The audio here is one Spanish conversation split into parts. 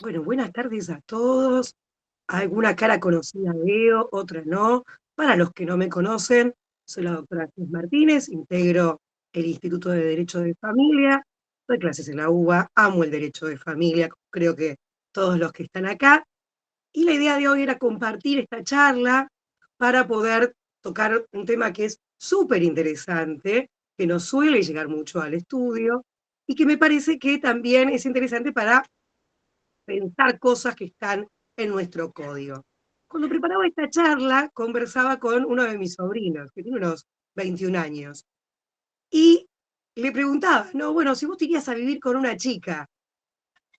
Bueno, buenas tardes a todos. Alguna cara conocida veo, otra no. Para los que no me conocen, soy la doctora Cris Martínez, integro el Instituto de Derecho de Familia, doy clases en la UBA, amo el derecho de familia, creo que todos los que están acá. Y la idea de hoy era compartir esta charla para poder tocar un tema que es súper interesante, que no suele llegar mucho al estudio y que me parece que también es interesante para pensar cosas que están en nuestro código. Cuando preparaba esta charla, conversaba con uno de mis sobrinos, que tiene unos 21 años, y le preguntaba, no, bueno, si vos te irías a vivir con una chica,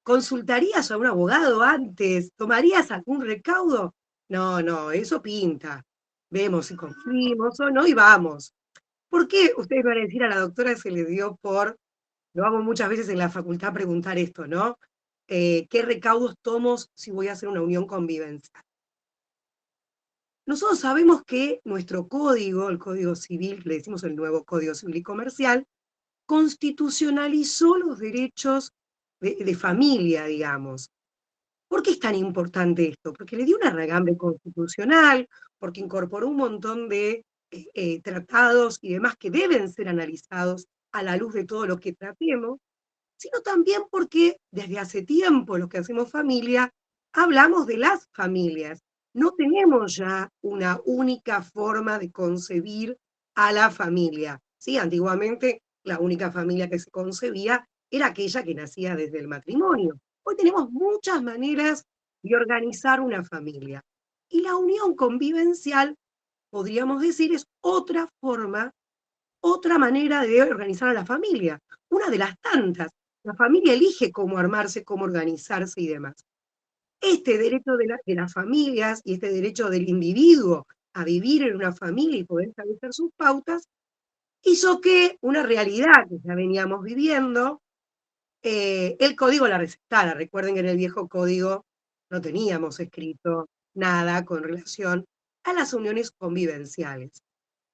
¿consultarías a un abogado antes? ¿Tomarías algún recaudo? No, no, eso pinta. Vemos si confluimos o no y vamos. ¿Por qué ustedes van a decir a la doctora se le dio por, lo hago muchas veces en la facultad preguntar esto, ¿no? ¿Qué recaudos tomo si voy a hacer una unión convivencial? Nosotros sabemos que nuestro código, el Código Civil, le decimos el nuevo Código Civil y Comercial, constitucionalizó los derechos de familia, digamos. ¿Por qué es tan importante esto? Porque le dio una regambre constitucional, porque incorporó un montón de tratados y demás que deben ser analizados a la luz de todo lo que tratemos, sino también porque desde hace tiempo los que hacemos familia hablamos de las familias. No tenemos ya una única forma de concebir a la familia. ¿Sí? Antiguamente la única familia que se concebía era aquella que nacía desde el matrimonio. Hoy tenemos muchas maneras de organizar una familia. Y la unión convivencial, podríamos decir, es otra forma, otra manera de organizar a la familia, una de las tantas. La familia elige cómo armarse, cómo organizarse y demás. Este derecho de las familias y este derecho del individuo a vivir en una familia y poder establecer sus pautas, hizo que una realidad que ya veníamos viviendo, el código la recetara. Recuerden que en el viejo código no teníamos escrito nada con relación a las uniones convivenciales.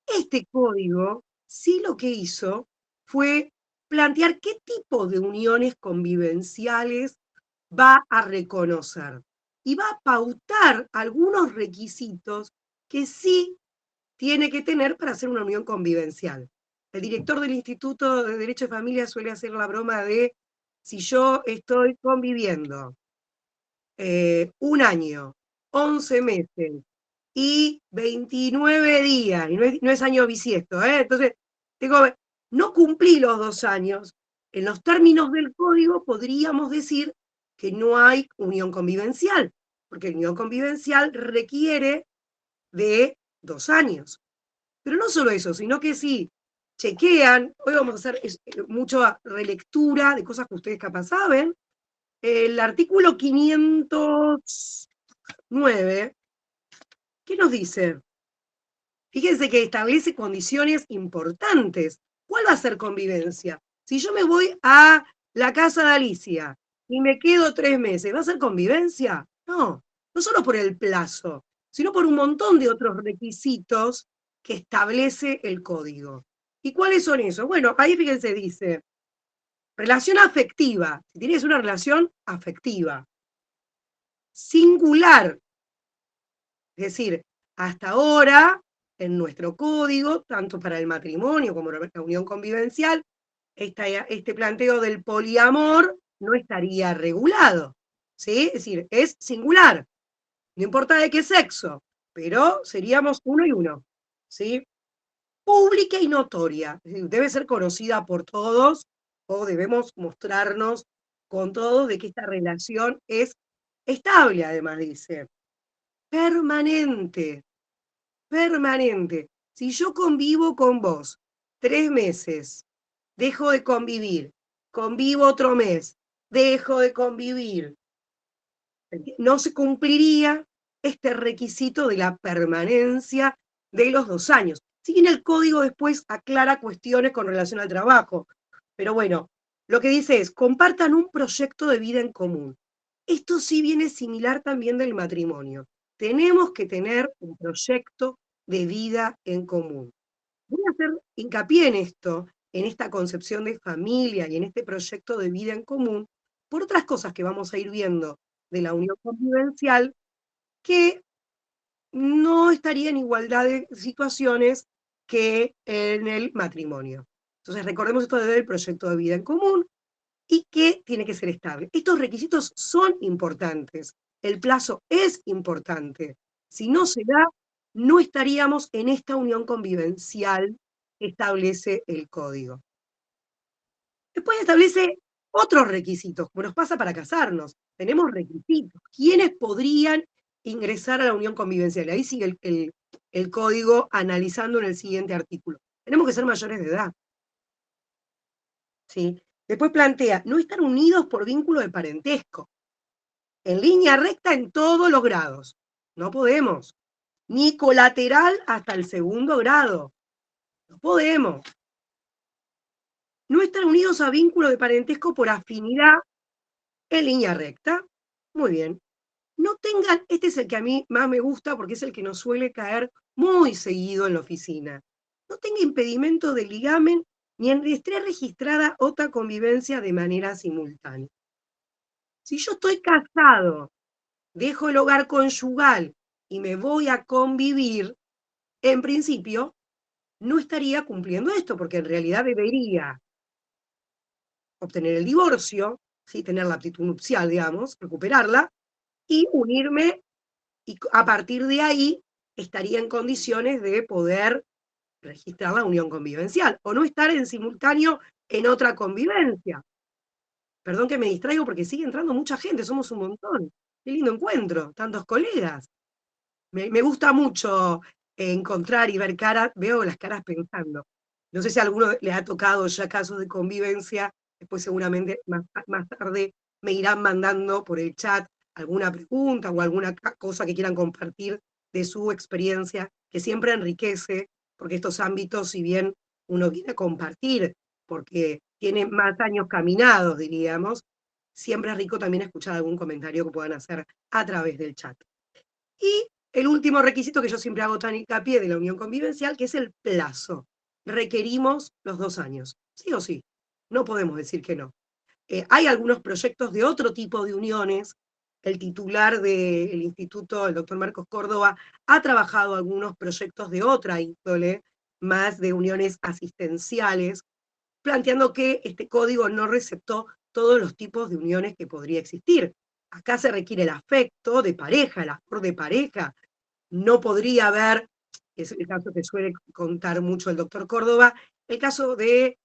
Este código sí lo que hizo fue plantear qué tipo de uniones convivenciales va a reconocer y va a pautar algunos requisitos que sí tiene que tener para hacer una unión convivencial. El director del Instituto de Derecho de Familia suele hacer la broma de si yo estoy conviviendo un año, 11 meses y 29 días, y no es año bisiesto, ¿eh? Entonces, tengo, no cumplí los 2 años. En los términos del código podríamos decir que no hay unión convivencial, porque la unión convivencial requiere de 2 años. Pero no solo eso, sino que si chequean, hoy vamos a hacer mucha relectura de cosas que ustedes capaz saben, el artículo 509, ¿qué nos dice? Fíjense que establece condiciones importantes. ¿Cuál va a ser convivencia? Si yo me voy a la casa de Alicia y me quedo 3 meses, ¿va a ser convivencia? No, no solo por el plazo, sino por un montón de otros requisitos que establece el código. ¿Y cuáles son esos? Bueno, ahí fíjense, dice, relación afectiva. Si tienes una relación afectiva, singular, es decir, hasta ahora, en nuestro código, tanto para el matrimonio como la unión convivencial, este planteo del poliamor no estaría regulado. ¿Sí? Es decir, es singular, no importa de qué sexo, pero seríamos uno y uno. ¿Sí? Pública y notoria, es decir, debe ser conocida por todos o debemos mostrarnos con todos de que esta relación es estable, además dice, permanente. Permanente. Si yo convivo con vos 3 meses, dejo de convivir, convivo otro mes, dejo de convivir, no se cumpliría este requisito de la permanencia de los 2 años. Si bien el código después aclara cuestiones con relación al trabajo, pero bueno, lo que dice es, compartan un proyecto de vida en común. Esto sí viene similar también del matrimonio. Tenemos que tener un proyecto de vida en común. Voy a hacer hincapié en esto, en esta concepción de familia y en este proyecto de vida en común, por otras cosas que vamos a ir viendo de la unión convivencial que no estaría en igualdad de situaciones que en el matrimonio. Entonces, recordemos esto del proyecto de vida en común y que tiene que ser estable. Estos requisitos son importantes. El plazo es importante. Si no se da, no estaríamos en esta unión convivencial que establece el código. Después establece otros requisitos, como nos pasa para casarnos. Tenemos requisitos. ¿Quiénes podrían ingresar a la unión convivencial? Ahí sigue el código analizando en el siguiente artículo. Tenemos que ser mayores de edad. ¿Sí? Después plantea, no estar unidos por vínculo de parentesco, en línea recta en todos los grados. No podemos. Ni colateral hasta el segundo grado. No podemos. No estar unidos a vínculo de parentesco por afinidad en línea recta. Muy bien. No tengan, este es el que a mí más me gusta porque es el que nos suele caer muy seguido en la oficina. No tenga impedimento de ligamen ni en esté registrada otra convivencia de manera simultánea. Si yo estoy casado, dejo el hogar conyugal y me voy a convivir, en principio no estaría cumpliendo esto, porque en realidad debería obtener el divorcio, ¿sí? Tener la aptitud nupcial, digamos, recuperarla, y unirme, y a partir de ahí estaría en condiciones de poder registrar la unión convivencial, o no estar en simultáneo en otra convivencia. Perdón que me distraigo porque sigue entrando mucha gente, somos un montón. Qué lindo encuentro, tantos colegas. Me gusta mucho encontrar y ver caras, veo las caras pensando. No sé si a alguno le ha tocado ya casos de convivencia, después seguramente más tarde me irán mandando por el chat alguna pregunta o alguna cosa que quieran compartir de su experiencia, que siempre enriquece, porque estos ámbitos, si bien uno quiere compartir, porque tiene más años caminados, diríamos, siempre es rico también escuchar algún comentario que puedan hacer a través del chat. Y el último requisito que yo siempre hago tan hincapié de la unión convivencial, que es el plazo. Requerimos los 2 años, sí o sí. No podemos decir que no. Hay algunos proyectos de otro tipo de uniones. El titular del instituto, el doctor Marcos Córdoba, ha trabajado algunos proyectos de otra índole, más de uniones asistenciales, planteando que este código no receptó todos los tipos de uniones que podría existir. Acá se requiere el afecto de pareja, el amor de pareja. No podría haber, es el caso que suele contar mucho el doctor Córdoba, el caso de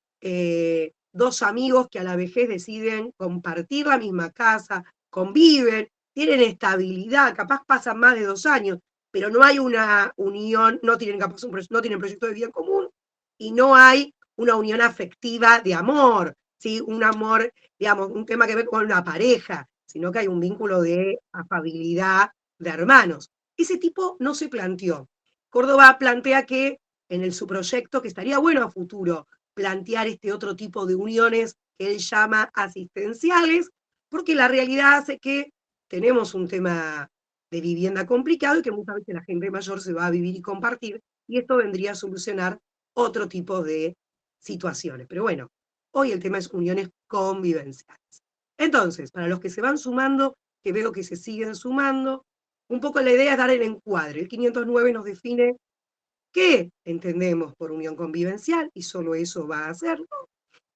dos amigos que a la vejez deciden compartir la misma casa, conviven, tienen estabilidad, capaz pasan más de 2 años, pero no hay una unión, no tienen capaz no tienen proyecto de vida en común y no hay una unión afectiva de amor, ¿sí? Un amor, digamos, un tema que ver con una pareja, sino que hay un vínculo de afabilidad de hermanos. Ese tipo no se planteó. Córdoba plantea que en su proyecto, que estaría bueno a futuro plantear este otro tipo de uniones que él llama asistenciales, porque la realidad hace que tenemos un tema de vivienda complicado y que muchas veces la gente mayor se va a vivir y compartir, y esto vendría a solucionar otro tipo de situaciones. Pero bueno, hoy el tema es uniones convivenciales. Entonces, para los que se van sumando, que veo que se siguen sumando, un poco la idea es dar el encuadre. El 509 nos define qué entendemos por unión convivencial y solo eso va a hacerlo.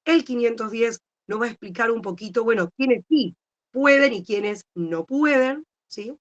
El 510 nos va a explicar un poquito, bueno, quiénes sí pueden y quiénes no pueden, ¿sí?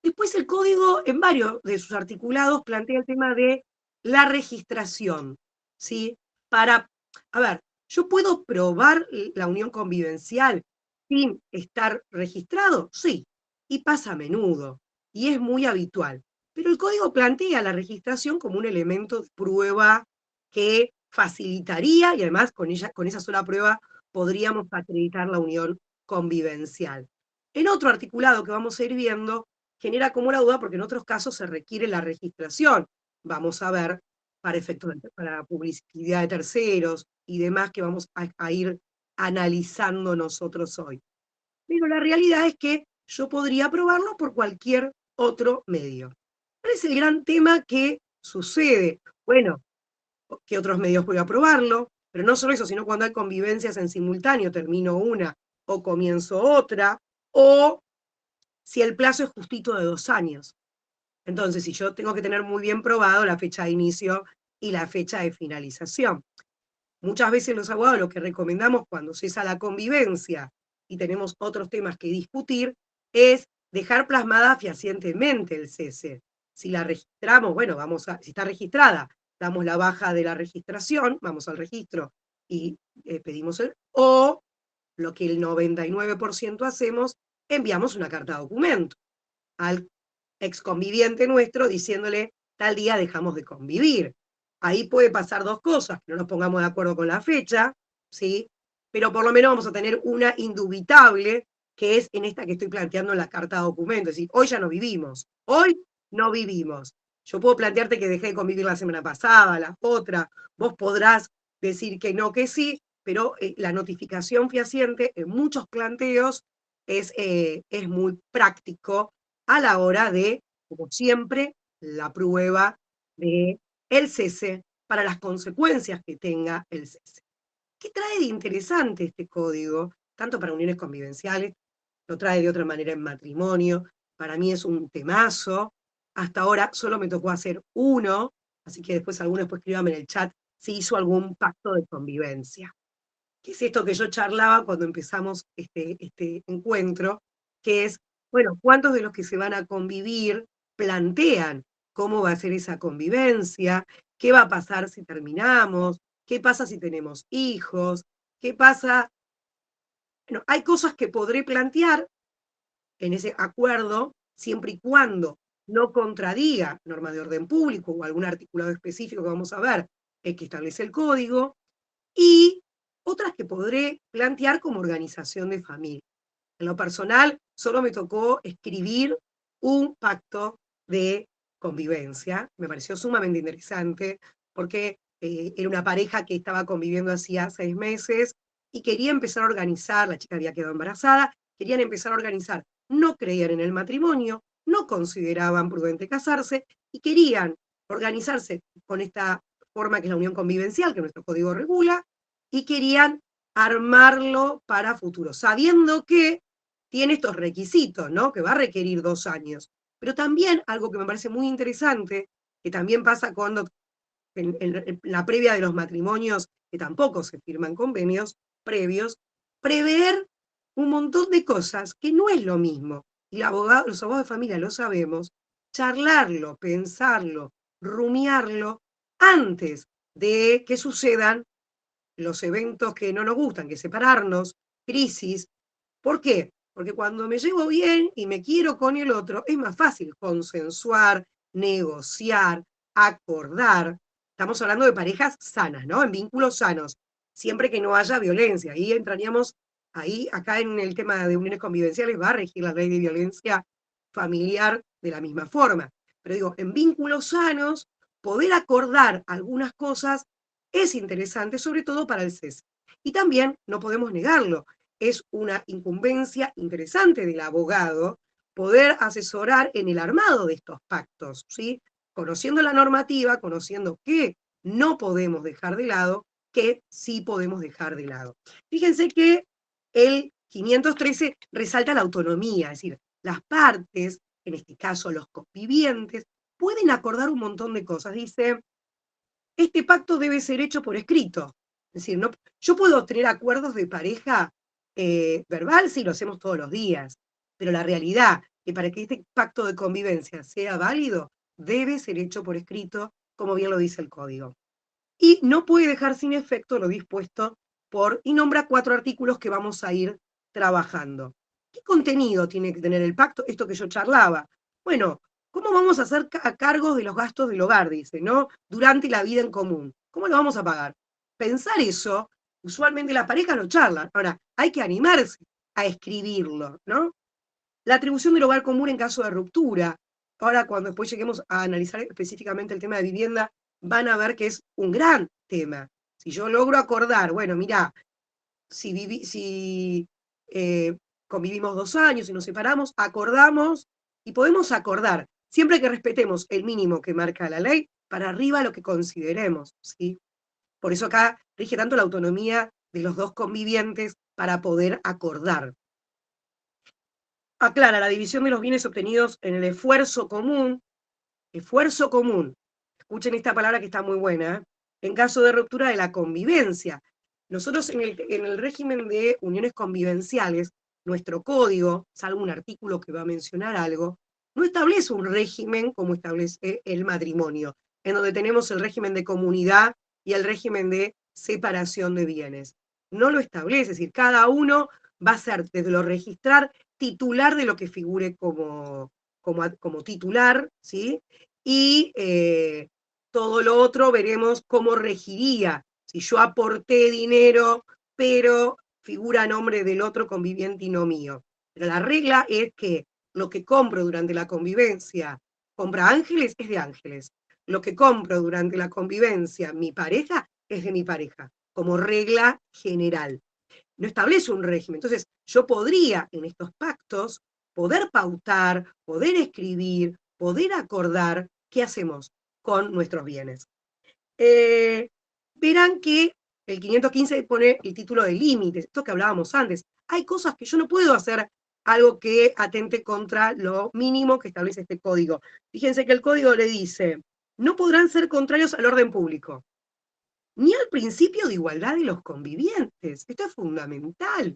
Después el código, en varios de sus articulados, plantea el tema de la registración, ¿sí? Para, a ver, yo puedo probar la unión convivencial sin estar registrado, sí, y pasa a menudo, y es muy habitual. Pero el código plantea la registración como un elemento de prueba que facilitaría, y además con esa sola prueba podríamos acreditar la unión convivencial. En otro articulado que vamos a ir viendo, genera como la duda porque en otros casos se requiere la registración. Vamos a ver para efectos para publicidad de terceros y demás que vamos a ir analizando nosotros hoy. Pero la realidad es que yo podría probarlo por cualquier otro medio. ¿Cuál es el gran tema que sucede? Bueno, ¿qué otros medios voy a probarlo? Pero no solo eso, sino cuando hay convivencias en simultáneo, termino una o comienzo otra. o si el plazo es justito de 2 años. Entonces, si yo tengo que tener muy bien probado la fecha de inicio y la fecha de finalización. Muchas veces los abogados lo que recomendamos cuando cesa la convivencia y tenemos otros temas que discutir es dejar plasmada fehacientemente el cese. Si la registramos, bueno, si está registrada, damos la baja de la registración, vamos al registro y pedimos o lo que el 99% hacemos, enviamos una carta de documento al exconviviente nuestro diciéndole tal día dejamos de convivir. Ahí puede pasar dos cosas, que no nos pongamos de acuerdo con la fecha, ¿sí? Pero por lo menos vamos a tener una indubitable, que es en esta que estoy planteando en la carta de documento. Es decir, hoy ya no vivimos, hoy no vivimos. Yo puedo plantearte que dejé de convivir la semana pasada, la otra, vos podrás decir que no, que sí, pero la notificación fehaciente en muchos planteos es muy práctico a la hora de, como siempre, la prueba de el cese para las consecuencias que tenga el cese. ¿Qué trae de interesante este código? Tanto para uniones convivenciales, lo trae de otra manera en matrimonio, para mí es un temazo. Hasta ahora solo me tocó hacer uno, así que después algunos después escríbame en el chat si hizo algún pacto de convivencia. ¿Qué es esto que yo charlaba cuando empezamos este encuentro? Que es, bueno, ¿cuántos de los que se van a convivir plantean cómo va a ser esa convivencia? ¿Qué va a pasar si terminamos? ¿Qué pasa si tenemos hijos? ¿Qué pasa? Bueno, hay cosas que podré plantear en ese acuerdo, siempre y cuando no contradiga norma de orden público o algún articulado específico que vamos a ver, que establece el código, y otras que podré plantear como organización de familia. En lo personal, solo me tocó escribir un pacto de convivencia. Me pareció sumamente interesante porque era una pareja que estaba conviviendo hacía 6 meses y quería empezar a organizar, la chica había quedado embarazada, querían empezar a organizar, no creían en el matrimonio, no consideraban prudente casarse y querían organizarse con esta forma que es la unión convivencial, que nuestro código regula, y querían armarlo para futuro, sabiendo que tiene estos requisitos, ¿no? Que va a requerir 2 años. Pero también algo que me parece muy interesante, que también pasa cuando en la previa de los matrimonios, que tampoco se firman convenios previos, prever un montón de cosas que no es lo mismo. Y los abogados de familia lo sabemos, charlarlo, pensarlo, rumiarlo antes de que sucedan los eventos que no nos gustan, que separarnos, crisis. ¿Por qué? Porque cuando me llevo bien y me quiero con el otro, es más fácil consensuar, negociar, acordar. Estamos hablando de parejas sanas, ¿no? En vínculos sanos, siempre que no haya violencia. Ahí entraríamos, acá en el tema de uniones convivenciales va a regir la ley de violencia familiar de la misma forma. Pero digo, en vínculos sanos, poder acordar algunas cosas es interesante, sobre todo para el cese. Y también, no podemos negarlo, es una incumbencia interesante del abogado poder asesorar en el armado de estos pactos, ¿sí? Conociendo la normativa, conociendo qué no podemos dejar de lado, qué sí podemos dejar de lado. Fíjense que el 513 resalta la autonomía, es decir, las partes, en este caso los convivientes, pueden acordar un montón de cosas. Dice, este pacto debe ser hecho por escrito. Es decir, no, yo puedo tener acuerdos de pareja verbal si lo hacemos todos los días, pero la realidad que para que este pacto de convivencia sea válido, debe ser hecho por escrito, como bien lo dice el código. Y no puede dejar sin efecto lo dispuesto y nombra 4 artículos que vamos a ir trabajando. ¿Qué contenido tiene que tener el pacto? Esto que yo charlaba. Bueno, ¿cómo vamos a hacer cargos de los gastos del hogar? Dice, ¿no? Durante la vida en común. ¿Cómo lo vamos a pagar? Pensar eso, usualmente la pareja lo charla. Ahora, hay que animarse a escribirlo, ¿no? La atribución del hogar común en caso de ruptura. Ahora, cuando después lleguemos a analizar específicamente el tema de vivienda, van a ver que es un gran tema. Si yo logro acordar, bueno, mira, si convivimos 2 años y nos separamos, acordamos y podemos acordar, siempre que respetemos el mínimo que marca la ley, para arriba lo que consideremos, ¿sí? Por eso acá rige tanto la autonomía de los dos convivientes para poder acordar. aclara la división de los bienes obtenidos en el esfuerzo común. Esfuerzo común. Escuchen esta palabra que está muy buena, ¿eh? En caso de ruptura de la convivencia. Nosotros en el régimen de uniones convivenciales, nuestro código, salvo un artículo que va a mencionar algo, no establece un régimen como establece el matrimonio, en donde tenemos el régimen de comunidad y el régimen de separación de bienes. No lo establece, es decir, cada uno va a ser, desde lo registrar, titular de lo que figure como titular, ¿sí? Y todo lo otro veremos cómo regiría. Si yo aporté dinero, pero figura a nombre del otro conviviente y no mío. Pero la regla es que lo que compro durante la convivencia, compra ángeles, es de ángeles. Lo que compro durante la convivencia, mi pareja, es de mi pareja, como regla general. No establece un régimen. Entonces, yo podría en estos pactos poder pautar, poder escribir, poder acordar qué hacemos con nuestros bienes. Verán que el 515 pone el título de límites, esto que hablábamos antes. Hay cosas que yo no puedo hacer algo que atente contra lo mínimo que establece este código. Fíjense que el código le dice, no podrán ser contrarios al orden público, ni al principio de igualdad de los convivientes. Esto es fundamental.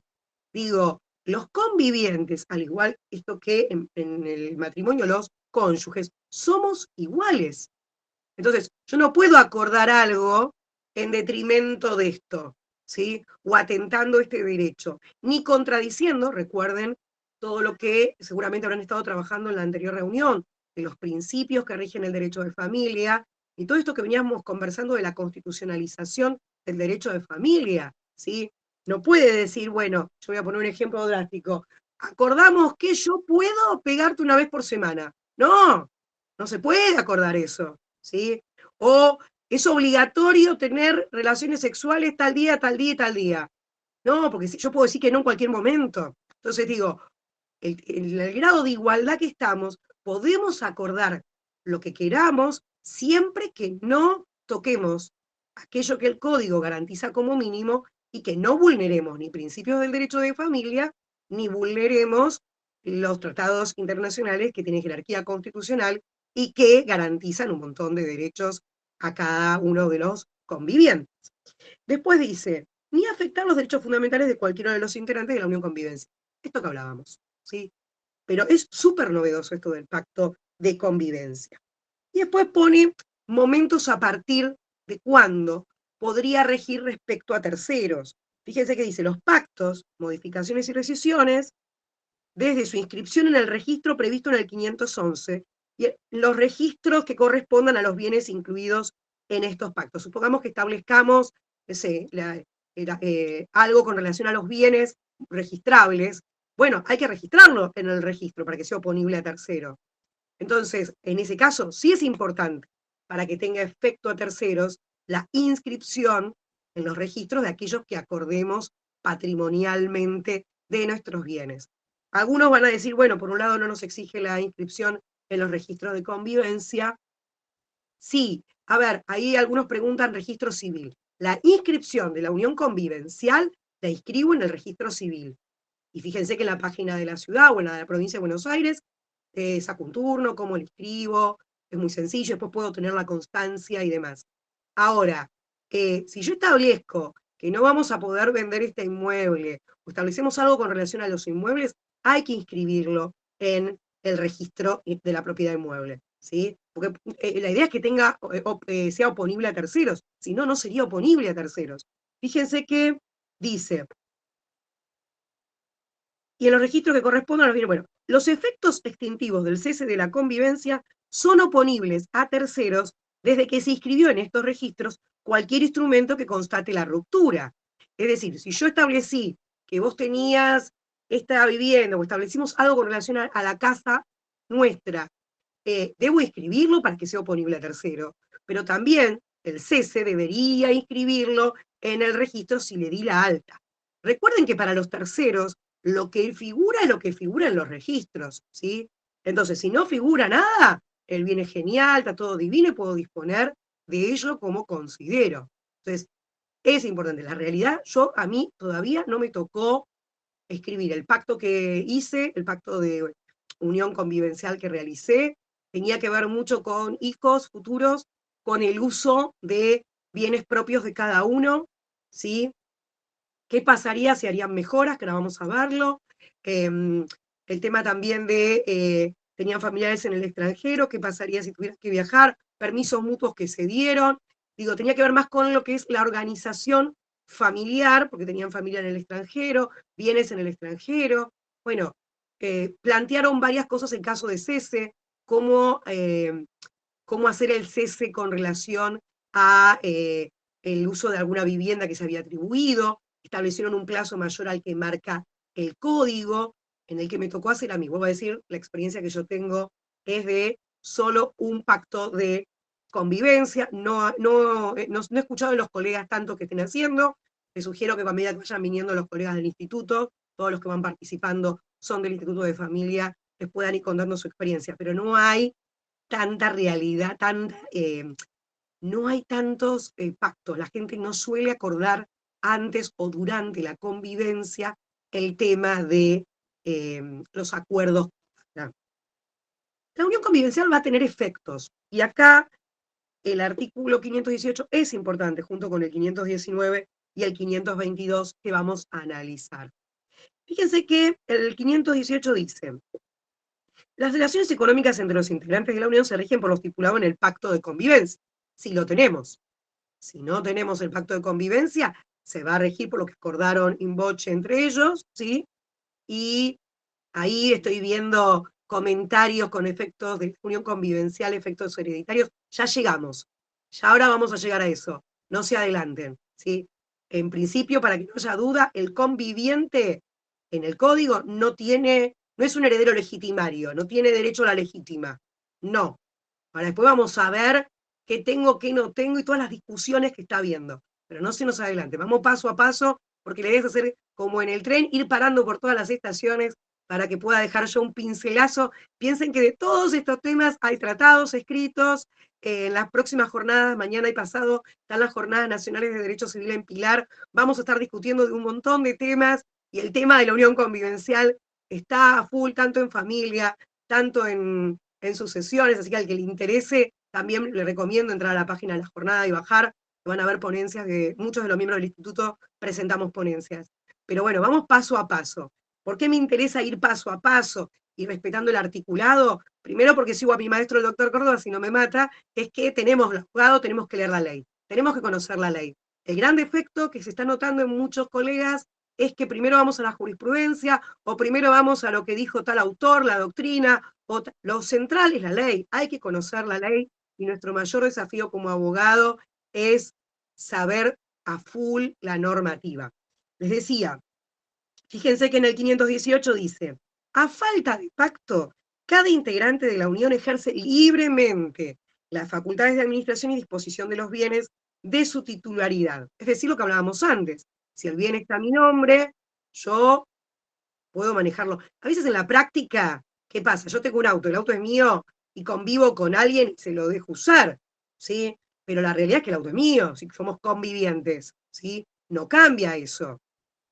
Digo, los convivientes, al igual esto que en el matrimonio los cónyuges, somos iguales. Entonces, yo no puedo acordar algo en detrimento de esto, ¿sí? O atentando este derecho, ni contradiciendo, recuerden, todo lo que seguramente habrán estado trabajando en la anterior reunión, de los principios que rigen el derecho de familia, y todo esto que veníamos conversando de la constitucionalización del derecho de familia, ¿sí? No puede decir, bueno, yo voy a poner un ejemplo drástico, acordamos que yo puedo pegarte una vez por semana. No, no se puede acordar eso, ¿sí? O es obligatorio tener relaciones sexuales tal día, tal día y tal día. No, porque yo puedo decir que no en cualquier momento. Entonces digo, en el grado de igualdad que estamos, podemos acordar lo que queramos siempre que no toquemos aquello que el código garantiza como mínimo y que no vulneremos ni principios del derecho de familia, ni vulneremos los tratados internacionales que tienen jerarquía constitucional y que garantizan un montón de derechos a cada uno de los convivientes. Después dice, ni afectar los derechos fundamentales de cualquiera de los integrantes de la unión convivencia. Esto que hablábamos, ¿sí? Pero es súper novedoso esto del pacto de convivencia. Y después pone momentos a partir de cuándo podría regir respecto a terceros. Fíjense que dice, los pactos, modificaciones y rescisiones, desde su inscripción en el registro previsto en el 511, y los registros que correspondan a los bienes incluidos en estos pactos. Supongamos que establezcamos algo con relación a los bienes registrables. Bueno, hay que registrarlo en el registro para que sea oponible a tercero. Entonces, en ese caso, sí es importante, para que tenga efecto a terceros, la inscripción en los registros de aquellos que acordemos patrimonialmente de nuestros bienes. Algunos van a decir, bueno, por un lado no nos exige la inscripción en los registros de convivencia. Sí, a ver, ahí algunos preguntan registro civil. La inscripción de la unión convivencial la inscribo en el registro civil. Y fíjense que en la página de la ciudad o en la de la provincia de Buenos Aires saco un turno, cómo lo escribo, es muy sencillo, después puedo tener la constancia y demás. Ahora, si yo establezco que no vamos a poder vender este inmueble, o establecemos algo con relación a los inmuebles, hay que inscribirlo en el registro de la propiedad inmueble, ¿sí? Porque la idea es que sea oponible a terceros, si no, no sería oponible a terceros. Fíjense que dice, y en los registros que correspondan a los bienes, bueno, los efectos extintivos del cese de la convivencia son oponibles a terceros desde que se inscribió en estos registros cualquier instrumento que constate la ruptura. Es decir, si yo establecí que vos tenías esta vivienda o establecimos algo con relación a la casa nuestra, debo inscribirlo para que sea oponible a tercero, pero también el cese debería inscribirlo en el registro si le di la alta. Recuerden que para los terceros lo que figura es lo que figura en los registros, ¿sí? Entonces, si no figura nada, el bien es genial, está todo divino y puedo disponer de ello como considero. Entonces, es importante. La realidad, a mí todavía no me tocó escribir el pacto que hice, el pacto de unión convivencial que realicé, tenía que ver mucho con hijos futuros, con el uso de bienes propios de cada uno, ¿sí? ¿Qué pasaría si harían mejoras? Que ahora vamos a verlo. El tema también de, tenían familiares en el extranjero, ¿qué pasaría si tuvieran que viajar? Permisos mutuos que se dieron. Digo, tenía que ver más con lo que es la organización familiar, porque tenían familia en el extranjero, bienes en el extranjero. Bueno, plantearon varias cosas en caso de cese, cómo, cómo hacer el cese con relación a el uso de alguna vivienda que se había atribuido, establecieron un plazo mayor al que marca el código, en el que me tocó hacer a mí. Vuelvo a decir, la experiencia que yo tengo es de solo un pacto de convivencia, no he escuchado de los colegas tanto que estén haciendo, les sugiero que a medida que vayan viniendo los colegas del instituto, todos los que van participando son del Instituto de Familia, les puedan ir contando su experiencia, pero no hay tanta realidad, no hay tantos pactos, la gente no suele acordar antes o durante la convivencia el tema de los acuerdos. La unión convivencial va a tener efectos, y acá el artículo 518 es importante, junto con el 519 y el 522 que vamos a analizar. Fíjense que el 518 dice: las relaciones económicas entre los integrantes de la Unión se rigen por lo estipulado en el pacto de convivencia, si lo tenemos. Si no tenemos el pacto de convivencia, se va a regir por lo que acordaron in voce entre ellos, ¿sí? Y ahí estoy viendo comentarios con efectos de unión convivencial, efectos hereditarios. Ya llegamos. Ya ahora vamos a llegar a eso. No se adelanten, ¿sí? En principio, para que no haya duda, el conviviente en el código no es un heredero legitimario, no tiene derecho a la legítima. No. Ahora después vamos a ver qué tengo, qué no tengo y todas las discusiones que está habiendo. Pero no se nos adelante, vamos paso a paso, porque le debes hacer como en el tren, ir parando por todas las estaciones para que pueda dejar yo un pincelazo. Piensen que de todos estos temas hay tratados escritos. En las próximas jornadas, mañana y pasado, están las Jornadas Nacionales de Derecho Civil en Pilar. Vamos a estar discutiendo de un montón de temas, y el tema de la unión convivencial está a full, tanto en familia, tanto en sucesiones, así que al que le interese, también le recomiendo entrar a la página de la jornada y bajar. Van a haber ponencias de muchos de los miembros del instituto, presentamos ponencias. Pero bueno, vamos paso a paso. ¿Por qué me interesa ir paso a paso y respetando el articulado? Primero porque sigo a mi maestro, el doctor Córdoba, si no me mata, es que tenemos los juzgados, tenemos que leer la ley, tenemos que conocer la ley. El gran defecto que se está notando en muchos colegas es que primero vamos a la jurisprudencia, o primero vamos a lo que dijo tal autor, la doctrina, lo central es la ley, hay que conocer la ley, y nuestro mayor desafío como abogado es saber a full la normativa. Les decía, fíjense que en el 518 dice: a falta de pacto, cada integrante de la Unión ejerce libremente las facultades de administración y disposición de los bienes de su titularidad. Es decir, lo que hablábamos antes. Si el bien está a mi nombre, yo puedo manejarlo. A veces en la práctica, ¿qué pasa? Yo tengo un auto, el auto es mío y convivo con alguien y se lo dejo usar, ¿sí? Pero la realidad es que el auto es mío, si somos convivientes, ¿sí? No cambia eso.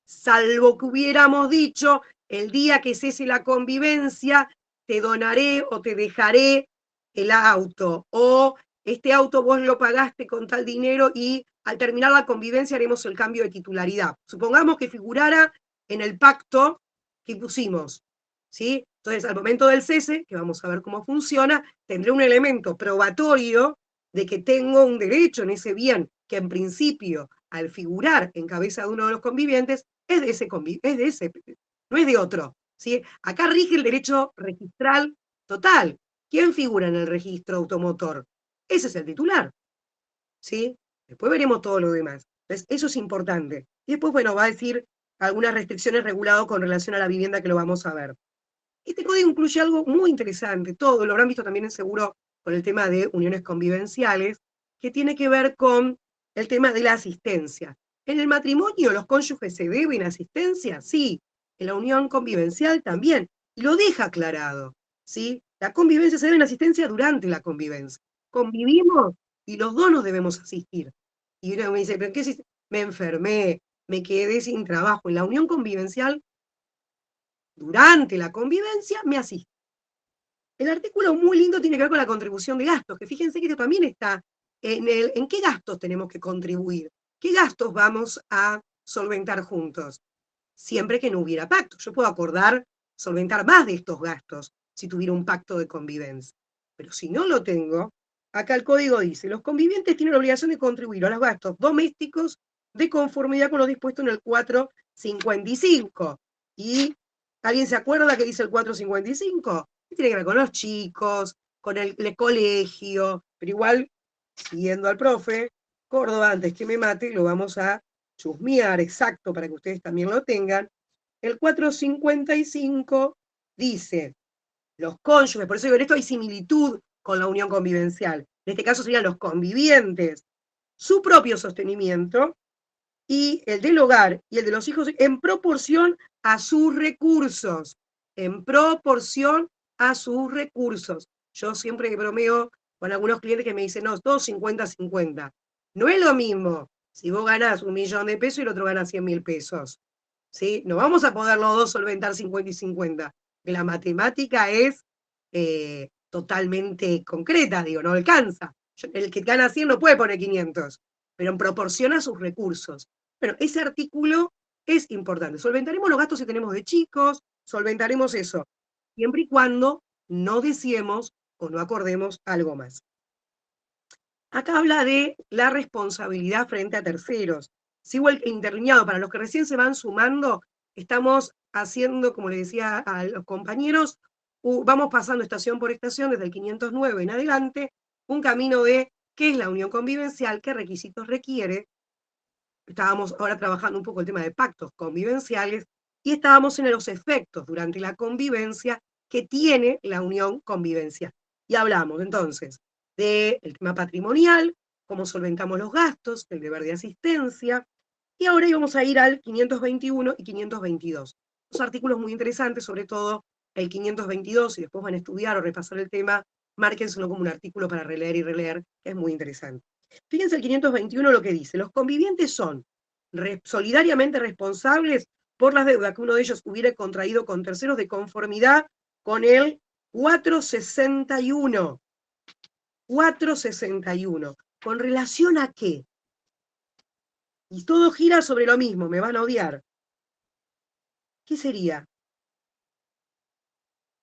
Salvo que hubiéramos dicho, el día que cese la convivencia, te donaré o te dejaré el auto, o este auto vos lo pagaste con tal dinero y al terminar la convivencia haremos el cambio de titularidad. Supongamos que figurara en el pacto que pusimos, ¿sí? Entonces, al momento del cese, que vamos a ver cómo funciona, tendré un elemento probatorio de que tengo un derecho en ese bien, que en principio, al figurar en cabeza de uno de los convivientes, es de ese, no es de otro, ¿sí? Acá rige el derecho registral total. ¿Quién figura en el registro automotor? Ese es el titular, ¿sí? Después veremos todo lo demás. Entonces, eso es importante. Y después, bueno, va a decir algunas restricciones reguladas con relación a la vivienda, que lo vamos a ver. Este código incluye algo muy interesante, todo lo habrán visto también en seguro con el tema de uniones convivenciales, que tiene que ver con el tema de la asistencia. ¿En el matrimonio los cónyuges se deben asistencia? Sí. En la unión convivencial también. Y lo deja aclarado, ¿sí? La convivencia se debe asistencia durante la convivencia. Convivimos y los dos nos debemos asistir. Y uno me dice, ¿pero qué si me enfermé, me quedé sin trabajo? En la unión convivencial durante la convivencia me asiste. El artículo muy lindo tiene que ver con la contribución de gastos, que fíjense que esto también está en qué gastos tenemos que contribuir, qué gastos vamos a solventar juntos, siempre que no hubiera pacto. Yo puedo acordar solventar más de estos gastos si tuviera un pacto de convivencia. Pero si no lo tengo, acá el código dice, los convivientes tienen la obligación de contribuir a los gastos domésticos de conformidad con lo dispuesto en el 455. ¿Y alguien se acuerda que dice el 455? Tiene que ver con los chicos, con el colegio, pero igual, siguiendo al profe, Córdoba, antes que me mate, lo vamos a chusmear exacto para que ustedes también lo tengan. El 455 dice, los cónyuges, por eso digo, en esto hay similitud con la unión convivencial. En este caso serían los convivientes, su propio sostenimiento y el del hogar y el de los hijos en proporción a sus recursos. En proporción a sus recursos. Yo siempre bromeo con algunos clientes que me dicen, no, todos 50-50. No es lo mismo si vos ganás 1.000.000 de pesos y el otro gana 100.000 pesos. ¿Sí? No vamos a poder los dos solventar 50 y 50. La matemática es totalmente concreta, digo, no alcanza. El que gana 100 no puede poner 500, pero en proporción a sus recursos. Bueno, ese artículo es importante. Solventaremos los gastos que tenemos de chicos, solventaremos eso, siempre y cuando no deseemos o no acordemos algo más. Acá habla de la responsabilidad frente a terceros. Sigo el interlineado, para los que recién se van sumando, estamos haciendo, como le decía a los compañeros, vamos pasando estación por estación desde el 509 en adelante, un camino de qué es la unión convivencial, qué requisitos requiere. Estábamos ahora trabajando un poco el tema de pactos convivenciales y estábamos en los efectos durante la convivencia que tiene la unión convivencial. Y hablamos entonces del tema patrimonial, cómo solventamos los gastos, el deber de asistencia, y ahora íbamos a ir al 521 y 522. Dos artículos muy interesantes, sobre todo el 522, y después van a estudiar o repasar el tema, márquenselo como un artículo para releer y releer, que es muy interesante. Fíjense el 521 lo que dice, los convivientes son solidariamente responsables por las deudas que uno de ellos hubiera contraído con terceros de conformidad con el 461. 461. ¿Con relación a qué? Y todo gira sobre lo mismo, me van a odiar. ¿Qué sería?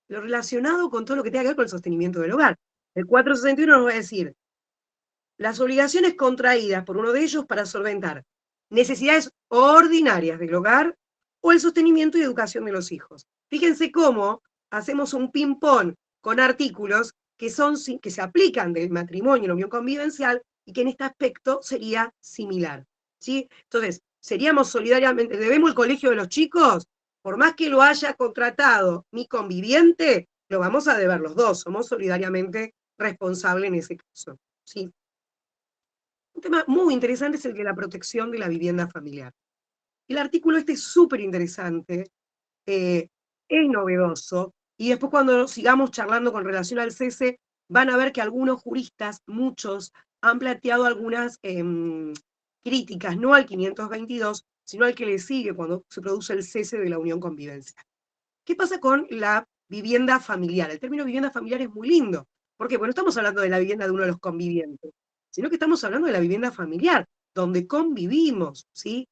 Lo relacionado con todo lo que tenga que ver con el sostenimiento del hogar. El 461 nos va a decir las obligaciones contraídas por uno de ellos para solventar necesidades ordinarias del hogar o el sostenimiento y educación de los hijos. Fíjense cómo hacemos un ping-pong con artículos que se aplican del matrimonio y la unión convivencial y que en este aspecto sería similar. ¿Sí? Entonces, seríamos solidariamente, debemos el colegio de los chicos, por más que lo haya contratado mi conviviente, lo vamos a deber los dos, somos solidariamente responsables en ese caso. ¿Sí? Un tema muy interesante es el de la protección de la vivienda familiar. El artículo este es súper interesante, es novedoso, y después cuando sigamos charlando con relación al cese, van a ver que algunos juristas, muchos, han planteado algunas críticas, no al 522, sino al que le sigue cuando se produce el cese de la unión convivencial. ¿Qué pasa con la vivienda familiar? El término vivienda familiar es muy lindo. ¿Por qué? Porque no estamos hablando de la vivienda de uno de los convivientes, sino que estamos hablando de la vivienda familiar, donde convivimos, ¿sí?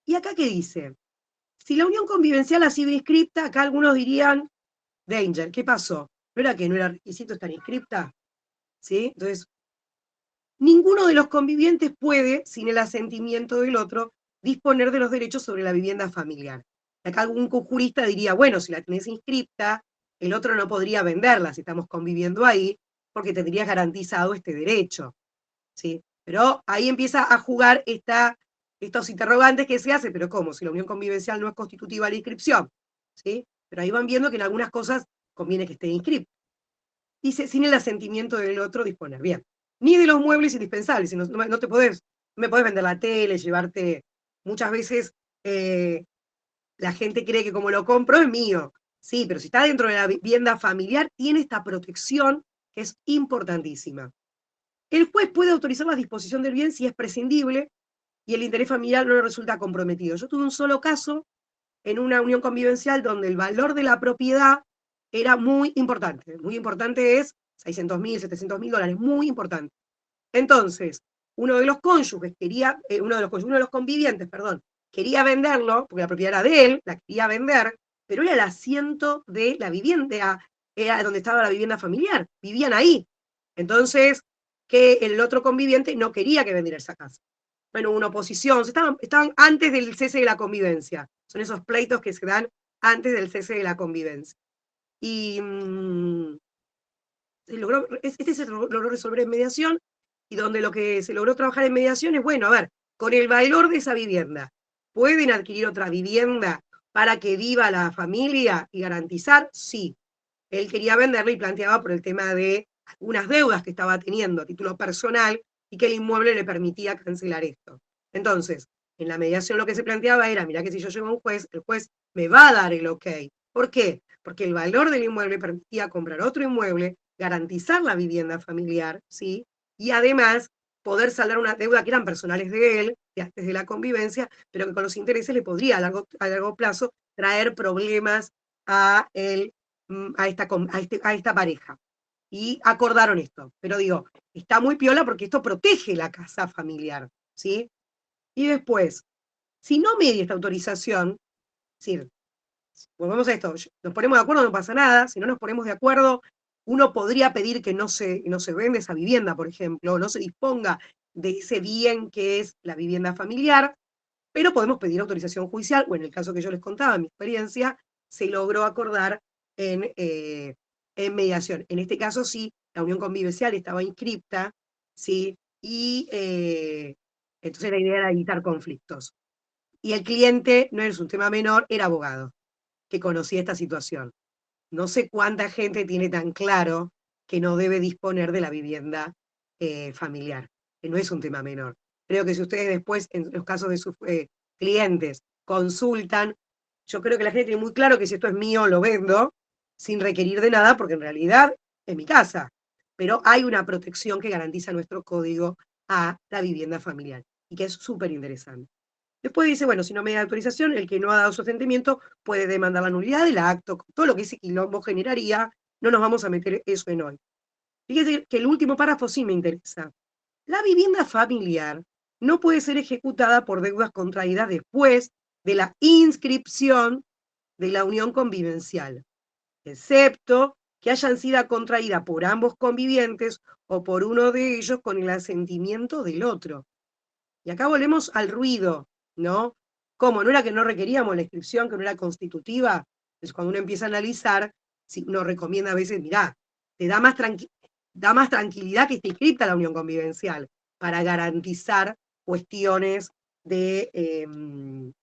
¿Y acá qué dice? Si la unión convivencial ha sido inscripta, acá algunos dirían, danger, ¿qué pasó? ¿No era que no era requisito estar inscripta? ¿Sí? Entonces, ninguno de los convivientes puede, sin el asentimiento del otro, disponer de los derechos sobre la vivienda familiar. Acá algún jurista diría, bueno, si la tenés inscripta, el otro no podría venderla si estamos conviviendo ahí, porque tendrías garantizado este derecho. ¿Sí? Pero ahí empieza a jugar estos interrogantes que se hace, pero ¿cómo? Si la unión convivencial no es constitutiva de la inscripción. ¿Sí? Pero ahí van viendo que en algunas cosas conviene que esté inscripta. Dice, sin el asentimiento del otro disponer. Bien. Ni de los muebles indispensables, no, no me podés vender la tele, llevarte. Muchas veces la gente cree que como lo compro es mío. Sí, pero si está dentro de la vivienda familiar, tiene esta protección que es importantísima. El juez puede autorizar la disposición del bien si es prescindible y el interés familiar no le resulta comprometido. Yo tuve un solo caso en una unión convivencial donde el valor de la propiedad era muy importante. Muy importante es 600.000, 700.000 dólares, muy importante. Entonces, uno de los cónyuges quería, uno de los convivientes, perdón, quería venderlo, porque la propiedad era de él, la quería vender, pero era el asiento de la vivienda, era donde estaba la vivienda familiar, vivían ahí. Entonces, que el otro conviviente no quería que vendiera esa casa. Bueno, una oposición, estaban antes del cese de la convivencia. Son esos pleitos que se dan antes del cese de la convivencia. Y se logró resolver en mediación, y donde lo que se logró trabajar en mediación es, bueno, a ver, con el valor de esa vivienda, ¿pueden adquirir otra vivienda para que viva la familia y garantizar? Sí. Él quería venderla y planteaba por el tema de algunas deudas que estaba teniendo a título personal y que el inmueble le permitía cancelar esto. Entonces, en la mediación lo que se planteaba era, mirá que si yo llego a un juez, el juez me va a dar el ok. ¿Por qué? Porque el valor del inmueble permitía comprar otro inmueble, garantizar la vivienda familiar, ¿sí? Y además poder saldar una deuda que eran personales de él, de antes de la convivencia, pero que con los intereses le podría a largo plazo traer problemas a él, a esta pareja. Y acordaron esto. Pero digo, está muy piola porque esto protege la casa familiar, ¿sí? Y después, si no media esta autorización, es decir, volvemos a esto, nos ponemos de acuerdo, no pasa nada, si no nos ponemos de acuerdo, uno podría pedir que no se venda esa vivienda, por ejemplo, no se disponga de ese bien que es la vivienda familiar, pero podemos pedir autorización judicial, o en el caso que yo les contaba, en mi experiencia, se logró acordar en mediación. En este caso sí, la unión convivencial estaba inscripta, ¿sí? Y entonces la idea era evitar conflictos. Y el cliente, no es un tema menor, era abogado, que conocía esta situación. No sé cuánta gente tiene tan claro que no debe disponer de la vivienda familiar, que no es un tema menor. Creo que si ustedes después, en los casos de sus clientes, consultan, yo creo que la gente tiene muy claro que si esto es mío, lo vendo, sin requerir de nada, porque en realidad es mi casa. Pero hay una protección que garantiza nuestro código a la vivienda familiar, y que es súper interesante. Después dice, bueno, si no me da autorización, el que no ha dado su asentimiento puede demandar la nulidad del acto, todo lo que ese quilombo generaría, no nos vamos a meter eso en hoy. Fíjese que el último párrafo sí me interesa. La vivienda familiar no puede ser ejecutada por deudas contraídas después de la inscripción de la unión convivencial, excepto que hayan sido contraídas por ambos convivientes o por uno de ellos con el asentimiento del otro. Y acá volvemos al ruido, ¿no? ¿Cómo? ¿No era que no requeríamos la inscripción, que no era constitutiva? Entonces, cuando uno empieza a analizar, si uno recomienda a veces, mirá, te da más tranquilidad que esté inscrita la unión convivencial para garantizar cuestiones del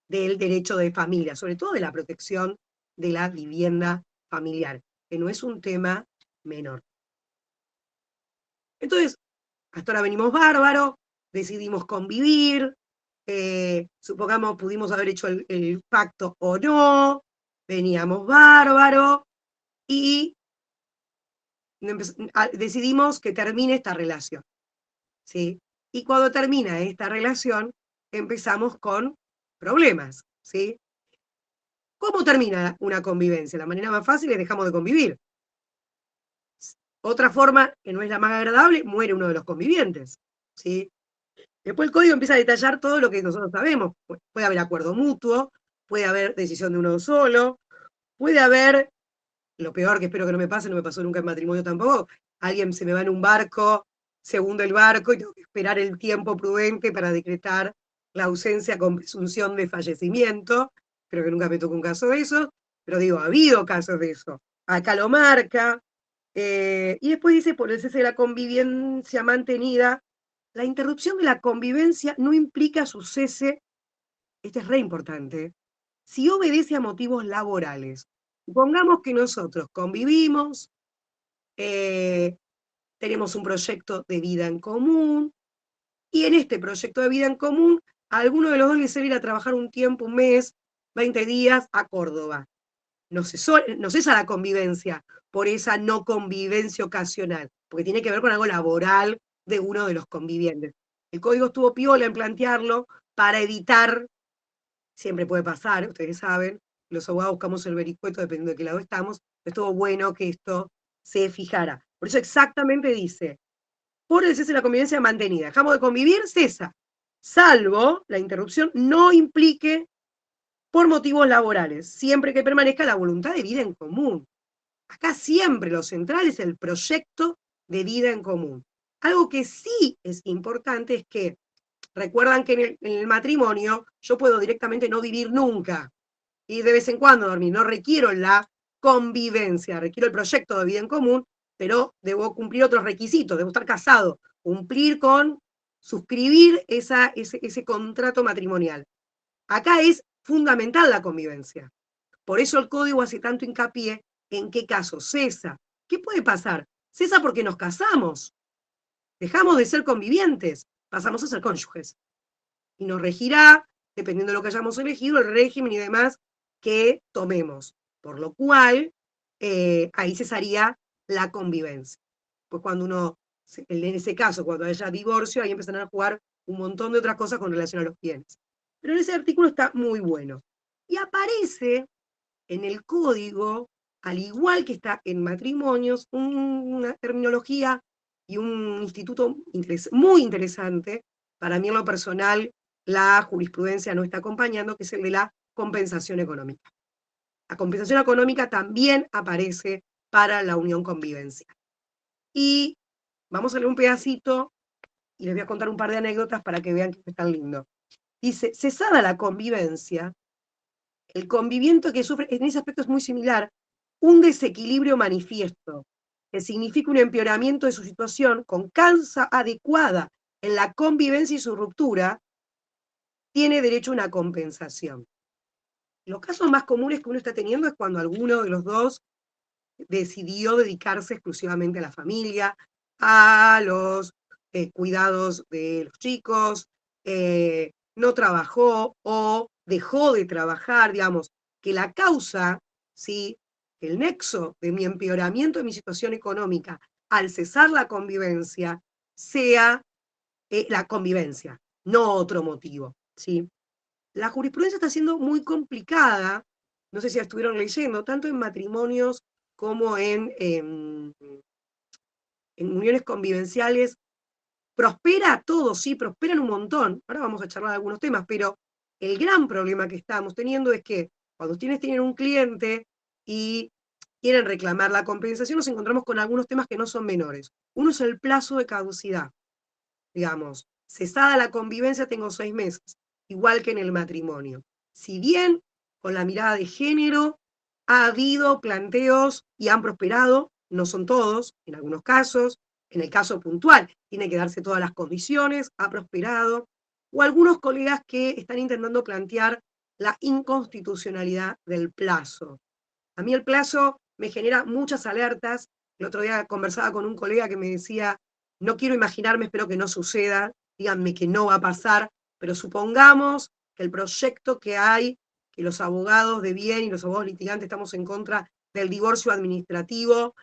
derecho de familia, sobre todo de la protección de la vivienda familiar, que no es un tema menor. Entonces, hasta ahora venimos bárbaro, decidimos convivir, supongamos pudimos haber hecho el pacto o no, veníamos bárbaro, y decidimos que termine esta relación, ¿sí? Y cuando termina esta relación, empezamos con problemas, ¿sí? ¿Cómo termina una convivencia? La manera más fácil es dejamos de convivir. Otra forma, que no es la más agradable, muere uno de los convivientes, ¿sí? Después el código empieza a detallar todo lo que nosotros sabemos. Puede haber acuerdo mutuo, puede haber decisión de uno solo, puede haber, lo peor que espero que no me pase, no me pasó nunca en matrimonio tampoco, alguien se me va en un barco, se hunde el barco y tengo que esperar el tiempo prudente para decretar la ausencia con presunción de fallecimiento. Creo que nunca me tocó un caso de eso, pero digo, ha habido casos de eso. Acá lo marca. Y después dice, por el cese de la convivencia mantenida, la interrupción de la convivencia no implica su cese, este es re importante, si obedece a motivos laborales. Supongamos que nosotros convivimos, eh, tenemos un proyecto de vida en común, y en este proyecto de vida en común, a alguno de los dos les sirve ir a trabajar un tiempo, un mes, 20 días a Córdoba. No cesa la convivencia por esa no convivencia ocasional, porque tiene que ver con algo laboral de uno de los convivientes. El código estuvo piola en plantearlo para evitar siempre puede pasar, ustedes saben, los abogados buscamos el vericueto dependiendo de qué lado estamos, estuvo bueno que esto se fijara. Por eso exactamente dice, por el cese de la convivencia mantenida, dejamos de convivir, cesa, salvo la interrupción no implique por motivos laborales, siempre que permanezca la voluntad de vida en común. Acá siempre lo central es el proyecto de vida en común. Algo que sí es importante es que recuerdan que en el matrimonio yo puedo directamente no vivir nunca y de vez en cuando dormir. No requiero la convivencia, requiero el proyecto de vida en común, pero debo cumplir otros requisitos, debo estar casado, cumplir con suscribir ese contrato matrimonial. Acá es fundamental la convivencia. Por eso el código hace tanto hincapié en qué caso cesa. ¿Qué puede pasar? Cesa porque nos casamos, dejamos de ser convivientes, pasamos a ser cónyuges. Y nos regirá, dependiendo de lo que hayamos elegido, el régimen y demás que tomemos. Por lo cual, ahí cesaría la convivencia. Pues cuando uno, en ese caso, cuando haya divorcio, ahí empezarán a jugar un montón de otras cosas con relación a los bienes. Pero en ese artículo está muy bueno. Y aparece en el código, al igual que está en matrimonios, una terminología y un instituto muy interesante. Para mí en lo personal, la jurisprudencia no está acompañando, que es el de la compensación económica. La compensación económica también aparece para la unión convivencia. Y vamos a leer un pedacito y les voy a contar un par de anécdotas para que vean que es tan lindo. Dice, cesada la convivencia, el conviviente que sufre, en ese aspecto es muy similar, un desequilibrio manifiesto, que significa un empeoramiento de su situación con causa adecuada en la convivencia y su ruptura, tiene derecho a una compensación. Los casos más comunes que uno está teniendo es cuando alguno de los dos decidió dedicarse exclusivamente a la familia, a los cuidados de los chicos, no trabajó o dejó de trabajar, digamos, que la causa, ¿sí? El nexo de mi empeoramiento de mi situación económica al cesar la convivencia sea la convivencia, no otro motivo, ¿sí? La jurisprudencia está siendo muy complicada, no sé si la estuvieron leyendo, tanto en matrimonios como en uniones convivenciales. Prospera todo, sí, prosperan un montón. Ahora vamos a charlar de algunos temas, pero el gran problema que estamos teniendo es que cuando ustedes tienen un cliente y quieren reclamar la compensación, nos encontramos con algunos temas que no son menores. Uno es el plazo de caducidad. Digamos, cesada la convivencia tengo 6 meses, igual que en el matrimonio. Si bien con la mirada de género ha habido planteos y han prosperado, no son todos, en algunos casos, en el caso puntual, tiene que darse todas las condiciones, ha prosperado, o algunos colegas que están intentando plantear la inconstitucionalidad del plazo. A mí el plazo me genera muchas alertas. El otro día conversaba con un colega que me decía, no quiero imaginarme, espero que no suceda, díganme que no va a pasar, pero supongamos que el proyecto que hay, que los abogados de bien y los abogados litigantes estamos en contra del divorcio administrativo,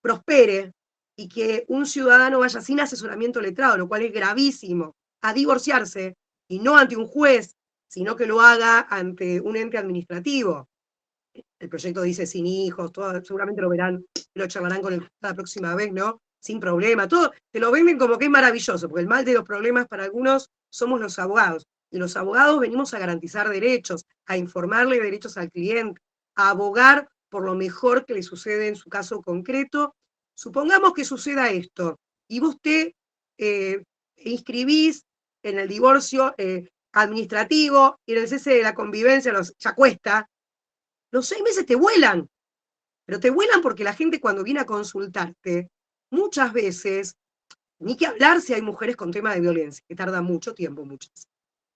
prospere y que un ciudadano vaya sin asesoramiento letrado, lo cual es gravísimo, a divorciarse y no ante un juez, sino que lo haga ante un ente administrativo. El proyecto dice sin hijos, todo, seguramente lo verán, lo charlarán con la próxima vez, ¿no? Sin problema, todo, te lo venden como que es maravilloso, porque el mal de los problemas para algunos somos los abogados. Y los abogados venimos a garantizar derechos, a informarle derechos al cliente, a abogar por lo mejor que le sucede en su caso concreto. Supongamos que suceda esto, y vos te inscribís en el divorcio administrativo y en el cese de la convivencia, ya cuesta, los 6 meses te vuelan, pero te vuelan porque la gente cuando viene a consultarte, muchas veces, ni que hablar si hay mujeres con tema de violencia, que tardan mucho tiempo muchas,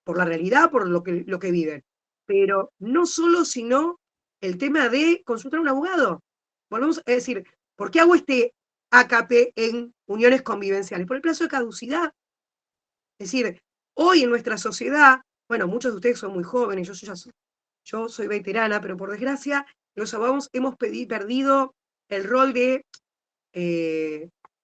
por la realidad, por lo que viven. Pero no solo, sino el tema de consultar a un abogado. Volvemos a decir, ¿por qué hago este AKP en uniones convivenciales? Por el plazo de caducidad. Es decir, hoy en nuestra sociedad, bueno, muchos de ustedes son muy jóvenes, yo soy veterana, pero por desgracia, los abogados hemos perdido el rol de,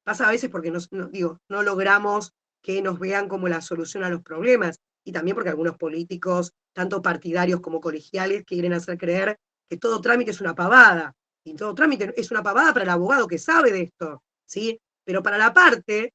pasa a veces porque no logramos que nos vean como la solución a los problemas, y también porque algunos políticos tanto partidarios como colegiales, quieren hacer creer que todo trámite es una pavada. Y todo trámite es una pavada para el abogado que sabe de esto, ¿sí? Pero para la parte,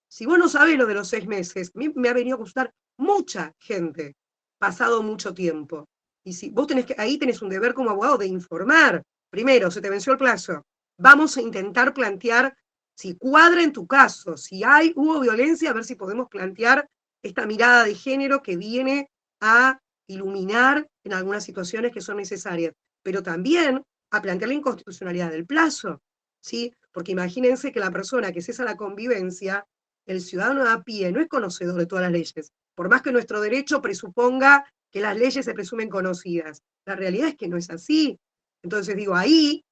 si vos no sabés lo de los 6 meses, a mí me ha venido a consultar mucha gente, pasado mucho tiempo. Y si vos tenés que, ahí tenés un deber como abogado de informar. Primero, se te venció el plazo. Vamos a intentar plantear si cuadra en tu caso, si hubo violencia, a ver si podemos plantear esta mirada de género que viene a iluminar en algunas situaciones que son necesarias, pero también a plantear la inconstitucionalidad del plazo, ¿sí? Porque imagínense que la persona que cesa la convivencia, el ciudadano a pie no es conocedor de todas las leyes, por más que nuestro derecho presuponga que las leyes se presumen conocidas. La realidad es que no es así. Entonces digo, ahí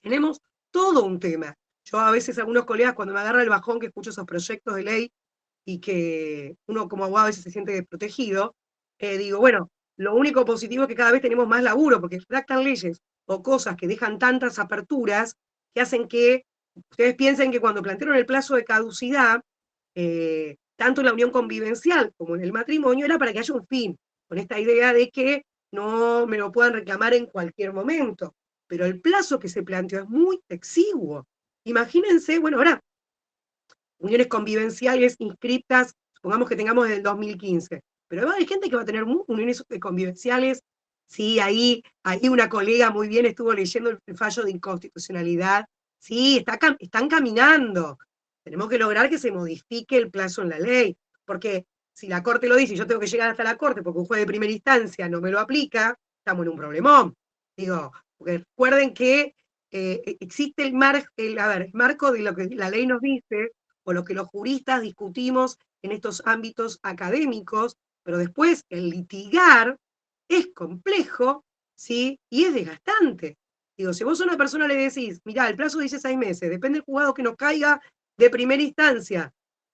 tenemos todo un tema. Yo a veces algunos colegas cuando me agarra el bajón que escucho esos proyectos de ley y que uno como abogado a veces se siente desprotegido, digo, bueno, lo único positivo es que cada vez tenemos más laburo, porque redactan leyes o cosas que dejan tantas aperturas que hacen que ustedes piensen que cuando plantearon el plazo de caducidad, tanto en la unión convivencial como en el matrimonio, era para que haya un fin, con esta idea de que no me lo puedan reclamar en cualquier momento. Pero el plazo que se planteó es muy exiguo. Imagínense, bueno, ahora uniones convivenciales inscritas, supongamos que tengamos desde el 2015, pero además hay gente que va a tener uniones convivenciales, sí, ahí una colega muy bien estuvo leyendo el fallo de inconstitucionalidad, sí, están caminando, tenemos que lograr que se modifique el plazo en la ley, porque si la Corte lo dice y yo tengo que llegar hasta la Corte porque un juez de primera instancia no me lo aplica, estamos en un problemón. Digo, porque recuerden que existe el marco de lo que la ley nos dice, o lo que los juristas discutimos en estos ámbitos académicos, pero después el litigar es complejo, ¿sí? Y es desgastante. Digo, si vos a una persona le decís, mirá, el plazo dice 6 meses, depende del juzgado que nos caiga de primera instancia,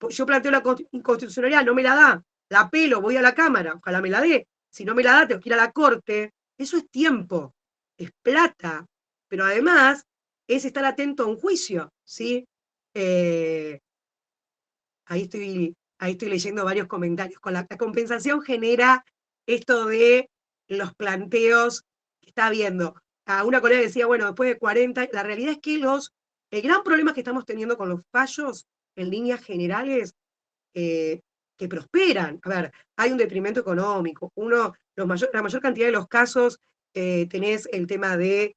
yo planteo la inconstitucionalidad, no me la da, la apelo, voy a la Cámara, ojalá me la dé, si no me la da, tengo que ir a la Corte, eso es tiempo, es plata, pero además es estar atento a un juicio, ¿sí? Eh, ahí estoy leyendo varios comentarios. Con la compensación genera esto de los planteos que está viendo. A una colega decía, bueno, después de 40, la realidad es que el gran problema que estamos teniendo con los fallos en líneas generales eh, que prosperan. A ver, hay un detrimento económico. La mayor cantidad de los casos tenés el tema de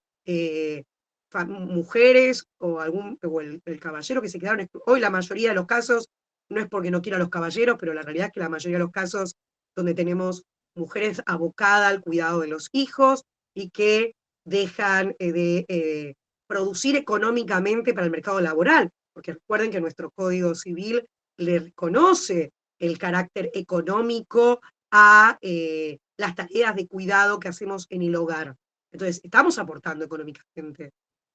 mujeres o el caballero que se quedaron. Hoy la mayoría de los casos, no es porque no quiera a los caballeros, pero la realidad es que la mayoría de los casos donde tenemos mujeres abocadas al cuidado de los hijos y que dejan de producir económicamente para el mercado laboral, porque recuerden que nuestro Código Civil le reconoce el carácter económico a las tareas de cuidado que hacemos en el hogar. Entonces, estamos aportando económicamente.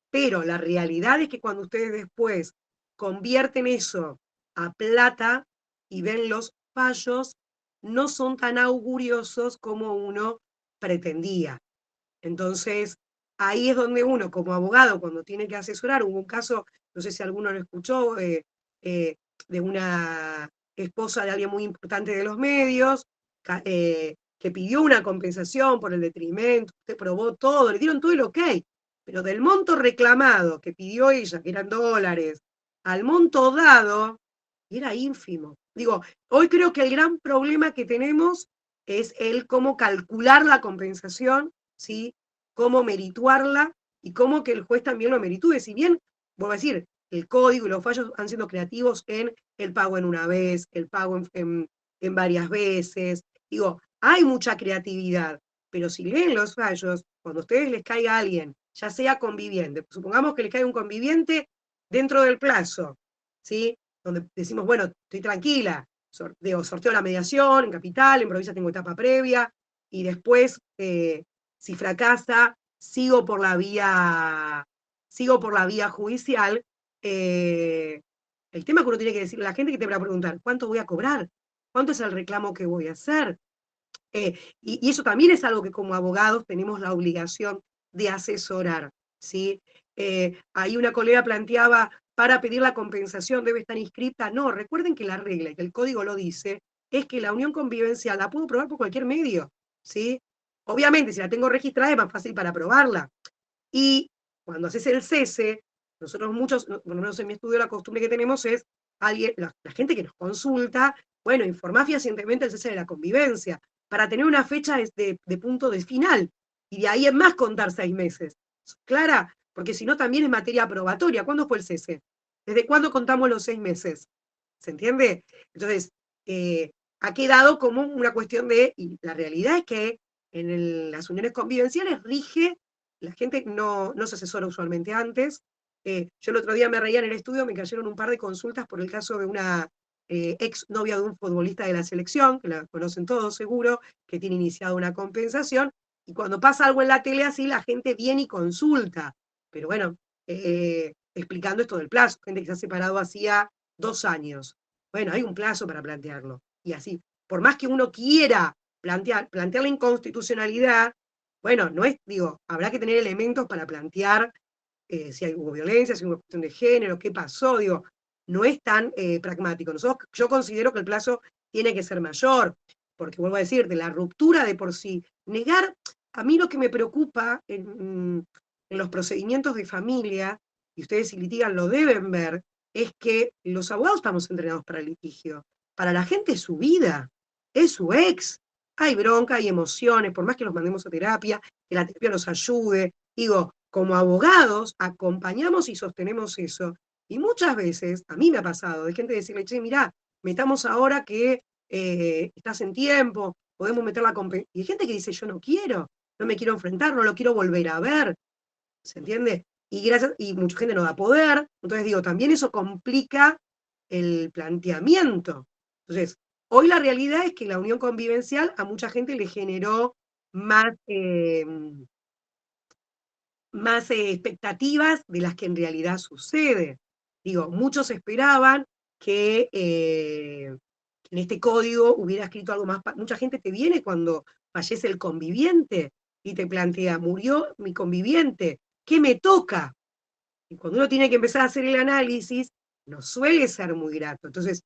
Pero la realidad es que cuando ustedes después convierten eso a plata y ven los fallos, no son tan auguriosos como uno pretendía. Entonces, ahí es donde uno, como abogado, cuando tiene que asesorar, hubo un caso, no sé si alguno lo escuchó, eh, de una esposa de alguien muy importante de los medios, que pidió una compensación por el detrimento, usted probó todo, le dieron todo el ok, pero del monto reclamado que pidió ella, que eran dólares, al monto dado, era ínfimo. Digo, hoy creo que el gran problema que tenemos es el cómo calcular la compensación, ¿sí? Cómo merituarla y cómo que el juez también lo meritúe. Si bien, voy a decir, el código y los fallos han sido creativos en el pago en una vez, el pago en varias veces. Digo, hay mucha creatividad, pero si leen los fallos, cuando a ustedes les caiga alguien, ya sea conviviente, supongamos que les cae un conviviente dentro del plazo, ¿sí? Donde decimos, bueno, estoy tranquila, sorteo la mediación en capital, en provincia tengo etapa previa, y después, si fracasa, sigo por la vía judicial. El tema que uno tiene que decir, la gente que te va a preguntar, ¿cuánto voy a cobrar? ¿Cuánto es el reclamo que voy a hacer? Y eso también es algo que como abogados tenemos la obligación de asesorar, ¿sí? Ahí una colega planteaba, para pedir la compensación debe estar inscrita. No, recuerden que la regla, y que el código lo dice, es que la unión convivencial la puedo probar por cualquier medio. ¿sí? Obviamente, si la tengo registrada es más fácil para probarla. Y cuando haces el cese, nosotros muchos, por lo menos en mi estudio, la costumbre que tenemos es alguien, la gente que nos consulta, bueno, informar fehacientemente el cese de la convivencia, para tener una fecha de punto de final. Y de ahí en más contar 6 meses. ¿Clara? Porque si no también es materia probatoria. ¿Cuándo fue el cese? ¿Desde cuándo contamos los 6 meses? ¿Se entiende? Entonces, eh, ha quedado como una cuestión de, y la realidad es que las uniones convivenciales rige, la gente no se asesora usualmente antes. Yo el otro día me reía en el estudio, me cayeron un par de consultas por el caso de una ex novia de un futbolista de la selección, que la conocen todos seguro, que tiene iniciado una compensación, y cuando pasa algo en la tele así, la gente viene y consulta. Pero bueno, explicando esto del plazo, gente que se ha separado hacía 2 años. Bueno, hay un plazo para plantearlo. Y así, por más que uno quiera plantear la inconstitucionalidad, bueno, no es, digo, habrá que tener elementos para plantear si hubo violencia, si hubo cuestión de género, qué pasó, digo, no es tan pragmático. Yo considero que el plazo tiene que ser mayor, porque vuelvo a decirte, la ruptura de por sí, negar, a mí lo que me preocupa en los procedimientos de familia, y ustedes si litigan lo deben ver, es que los abogados estamos entrenados para el litigio. Para la gente es su vida, es su ex. Hay bronca, hay emociones, por más que los mandemos a terapia, que la terapia los ayude. Digo, como abogados acompañamos y sostenemos eso. Y muchas veces, a mí me ha pasado, de gente decirle, che, mirá, metamos ahora que estás en tiempo, podemos meter la competencia. Y hay gente que dice, yo no quiero, no me quiero enfrentar, no lo quiero volver a ver. ¿Se entiende? Y mucha gente no da poder. Entonces digo, también eso complica el planteamiento. Entonces, hoy la realidad es que la unión convivencial a mucha gente le generó más, más expectativas de las que en realidad sucede. Digo, muchos esperaban que en este código hubiera escrito algo más. Mucha gente te viene cuando fallece el conviviente y te plantea, murió mi conviviente, ¿qué me toca? Y cuando uno tiene que empezar a hacer el análisis, no suele ser muy grato. Entonces,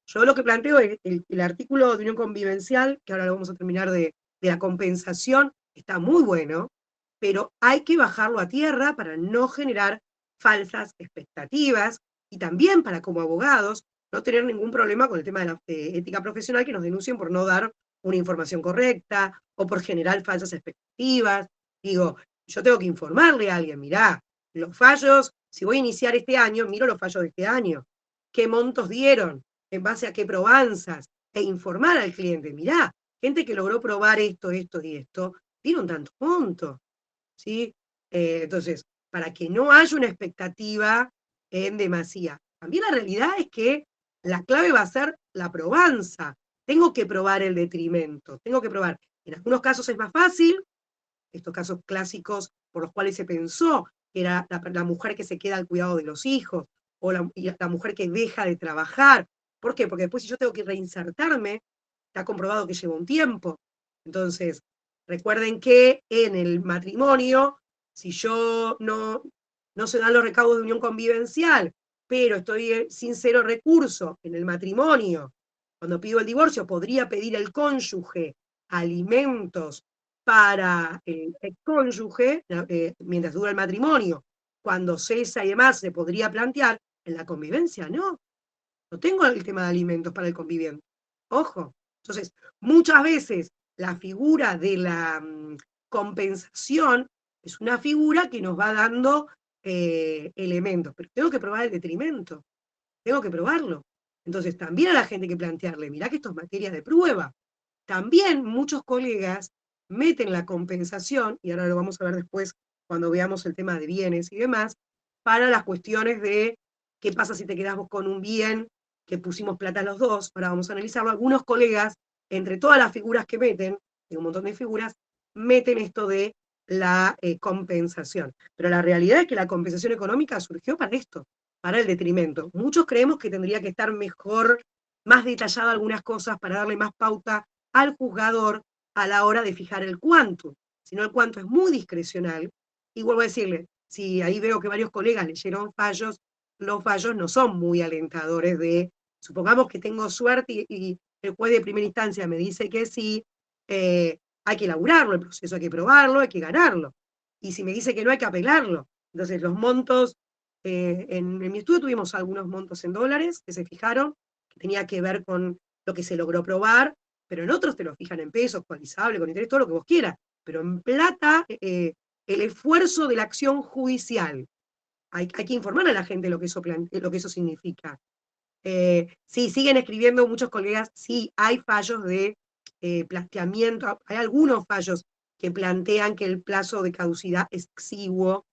yo lo que planteo es el artículo de unión convivencial, que ahora lo vamos a terminar de la compensación, está muy bueno, pero hay que bajarlo a tierra para no generar falsas expectativas y también para como abogados no tener ningún problema con el tema de la ética profesional que nos denuncien por no dar una información correcta o por generar falsas expectativas. Digo, yo tengo que informarle a alguien, mirá, los fallos, si voy a iniciar este año, miro los fallos de este año, qué montos dieron, en base a qué probanzas, e informar al cliente, mirá, gente que logró probar esto, esto y esto, dieron tantos montos, ¿sí? Entonces, para que no haya una expectativa en demasía. También la realidad es que la clave va a ser la probanza. Tengo que probar el detrimento, tengo que probar. En algunos casos es más fácil, estos casos clásicos por los cuales se pensó que era la mujer que se queda al cuidado de los hijos, o la mujer que deja de trabajar. ¿Por qué? Porque después si yo tengo que reinsertarme, está comprobado que lleva un tiempo. Entonces, recuerden que en el matrimonio, si yo no se dan los recaudos de unión convivencial, pero estoy sin cero recurso en el matrimonio, cuando pido el divorcio, podría pedir el cónyuge alimentos para el cónyuge, mientras dura el matrimonio, cuando cesa y demás, se podría plantear, en la convivencia no. No tengo el tema de alimentos para el conviviente. Ojo. Entonces, muchas veces la figura de la compensación es una figura que nos va dando elementos, pero tengo que probar el detrimento, tengo que probarlo. Entonces, también a la gente hay que plantearle, mirá que esto es materia de prueba. También muchos colegas meten la compensación, y ahora lo vamos a ver después cuando veamos el tema de bienes y demás, para las cuestiones de qué pasa si te quedás vos con un bien que pusimos plata los dos. Ahora vamos a analizarlo. Algunos colegas, entre todas las figuras que meten, hay un montón de figuras, meten esto de la compensación. Pero la realidad es que la compensación económica surgió para esto, para el detrimento. Muchos creemos que tendría que estar mejor, más detallada algunas cosas para darle más pauta al juzgador a la hora de fijar el cuánto. Si no, el cuánto es muy discrecional. Y vuelvo a decirle, si ahí veo que varios colegas leyeron fallos, los fallos no son muy alentadores de, supongamos que tengo suerte y el juez de primera instancia me dice que sí, hay que elaborarlo el proceso, hay que probarlo, hay que ganarlo. Y si me dice que no, hay que apelarlo. Entonces, los montos, en mi estudio tuvimos algunos montos en dólares que se fijaron, que tenía que ver con lo que se logró probar, pero en otros te lo fijan en pesos, actualizable, con interés, todo lo que vos quieras. Pero en plata, el esfuerzo de la acción judicial. Hay que informar a la gente lo que eso significa. Sí, siguen escribiendo muchos colegas, sí, hay fallos de planteamiento, hay algunos fallos que plantean que el plazo de caducidad es exiguo,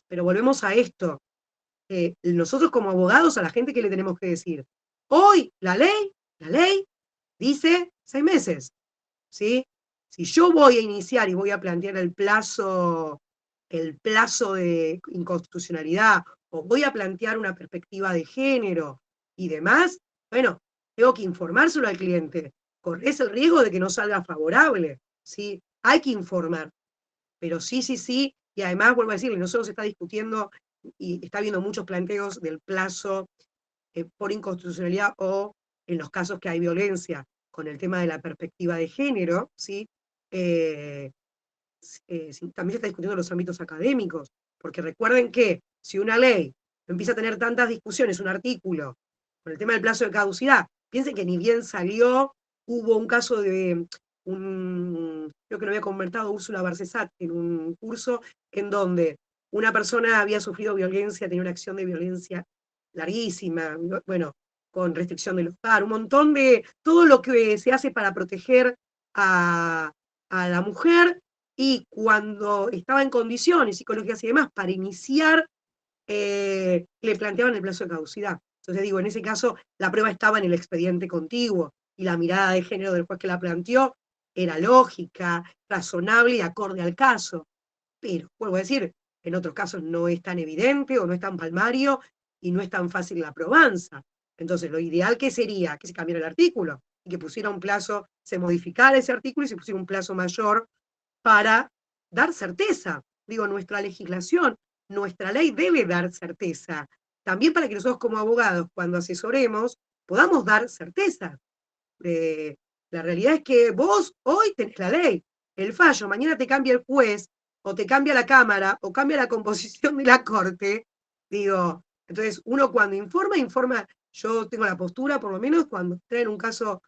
pero volvemos a esto. Nosotros como abogados, a la gente, ¿qué le tenemos que decir? Hoy la ley dice 6 meses, ¿sí? Si yo voy a iniciar y voy a plantear el plazo de inconstitucionalidad, o voy a plantear una perspectiva de género y demás, bueno, tengo que informárselo al cliente. Corres el riesgo de que no salga favorable, ¿sí? Hay que informar, pero sí, sí, sí, y además vuelvo a decirle, no solo se está discutiendo y está habiendo muchos planteos del plazo por inconstitucionalidad o en los casos que hay violencia con el tema de la perspectiva de género, ¿sí? Eh, sí, también se está discutiendo en los ámbitos académicos, porque recuerden que si una ley empieza a tener tantas discusiones, un artículo, con el tema del plazo de caducidad, piensen que ni bien salió, hubo un caso de creo que lo había comentado Úrsula Barcesat en un curso, en donde una persona había sufrido violencia, tenía una acción de violencia larguísima, bueno, con restricción del hogar, un montón de todo lo que se hace para proteger a, a la mujer, y cuando estaba en condiciones psicológicas y demás para iniciar, le planteaban el plazo de caducidad. Entonces digo, en ese caso la prueba estaba en el expediente contiguo y la mirada de género del juez que la planteó era lógica, razonable y acorde al caso. Pero, vuelvo a decir, en otros casos no es tan evidente o no es tan palmario y no es tan fácil la probanza. Entonces, lo ideal que sería que se cambiara el artículo y que pusiera un plazo, se modificara ese artículo y se pusiera un plazo mayor para dar certeza. Digo, nuestra legislación, nuestra ley debe dar certeza. También para que nosotros como abogados, cuando asesoremos, podamos dar certeza. Eh, la realidad es que vos hoy tenés la ley, el fallo, mañana te cambia el juez, o te cambia la Cámara, o cambia la composición de la Corte. Digo, entonces uno cuando informa, yo tengo la postura, por lo menos cuando traen un caso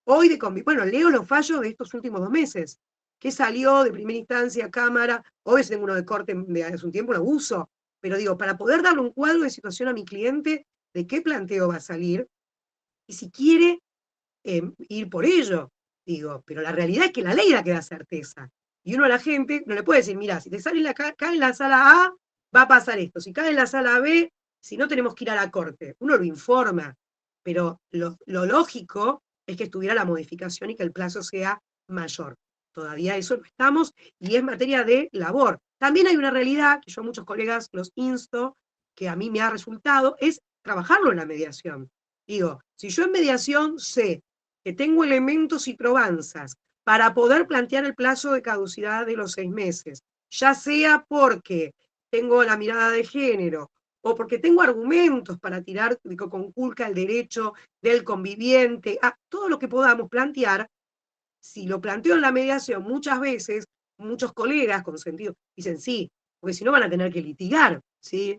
hoy de bueno, leo los fallos de estos últimos 2 meses, que salió de primera instancia a Cámara, hoy tengo uno de Corte de hace un tiempo, un abuso, pero digo, para poder darle un cuadro de situación a mi cliente, de qué planteo va a salir, y si quiere ir por ello, digo, pero la realidad es que la ley da que da certeza. Y uno a la gente no le puede decir, mira, si te sale cae en la sala A, va a pasar esto. Si cae en la sala B, si no tenemos que ir a la corte. Uno lo informa, pero lo lógico es que estuviera la modificación y que el plazo sea mayor. Todavía eso no estamos y es materia de labor. También hay una realidad que yo a muchos colegas los insto, que a mí me ha resultado, es trabajarlo en la mediación. Digo, si yo en mediación sé que tengo elementos y probanzas para poder plantear el plazo de caducidad de los 6 meses, ya sea porque tengo la mirada de género o porque tengo argumentos para tirar que conculca el derecho del conviviente, a todo lo que podamos plantear. Si lo planteo en la mediación, muchas veces, muchos colegas con sentido dicen sí, porque si no van a tener que litigar, ¿sí?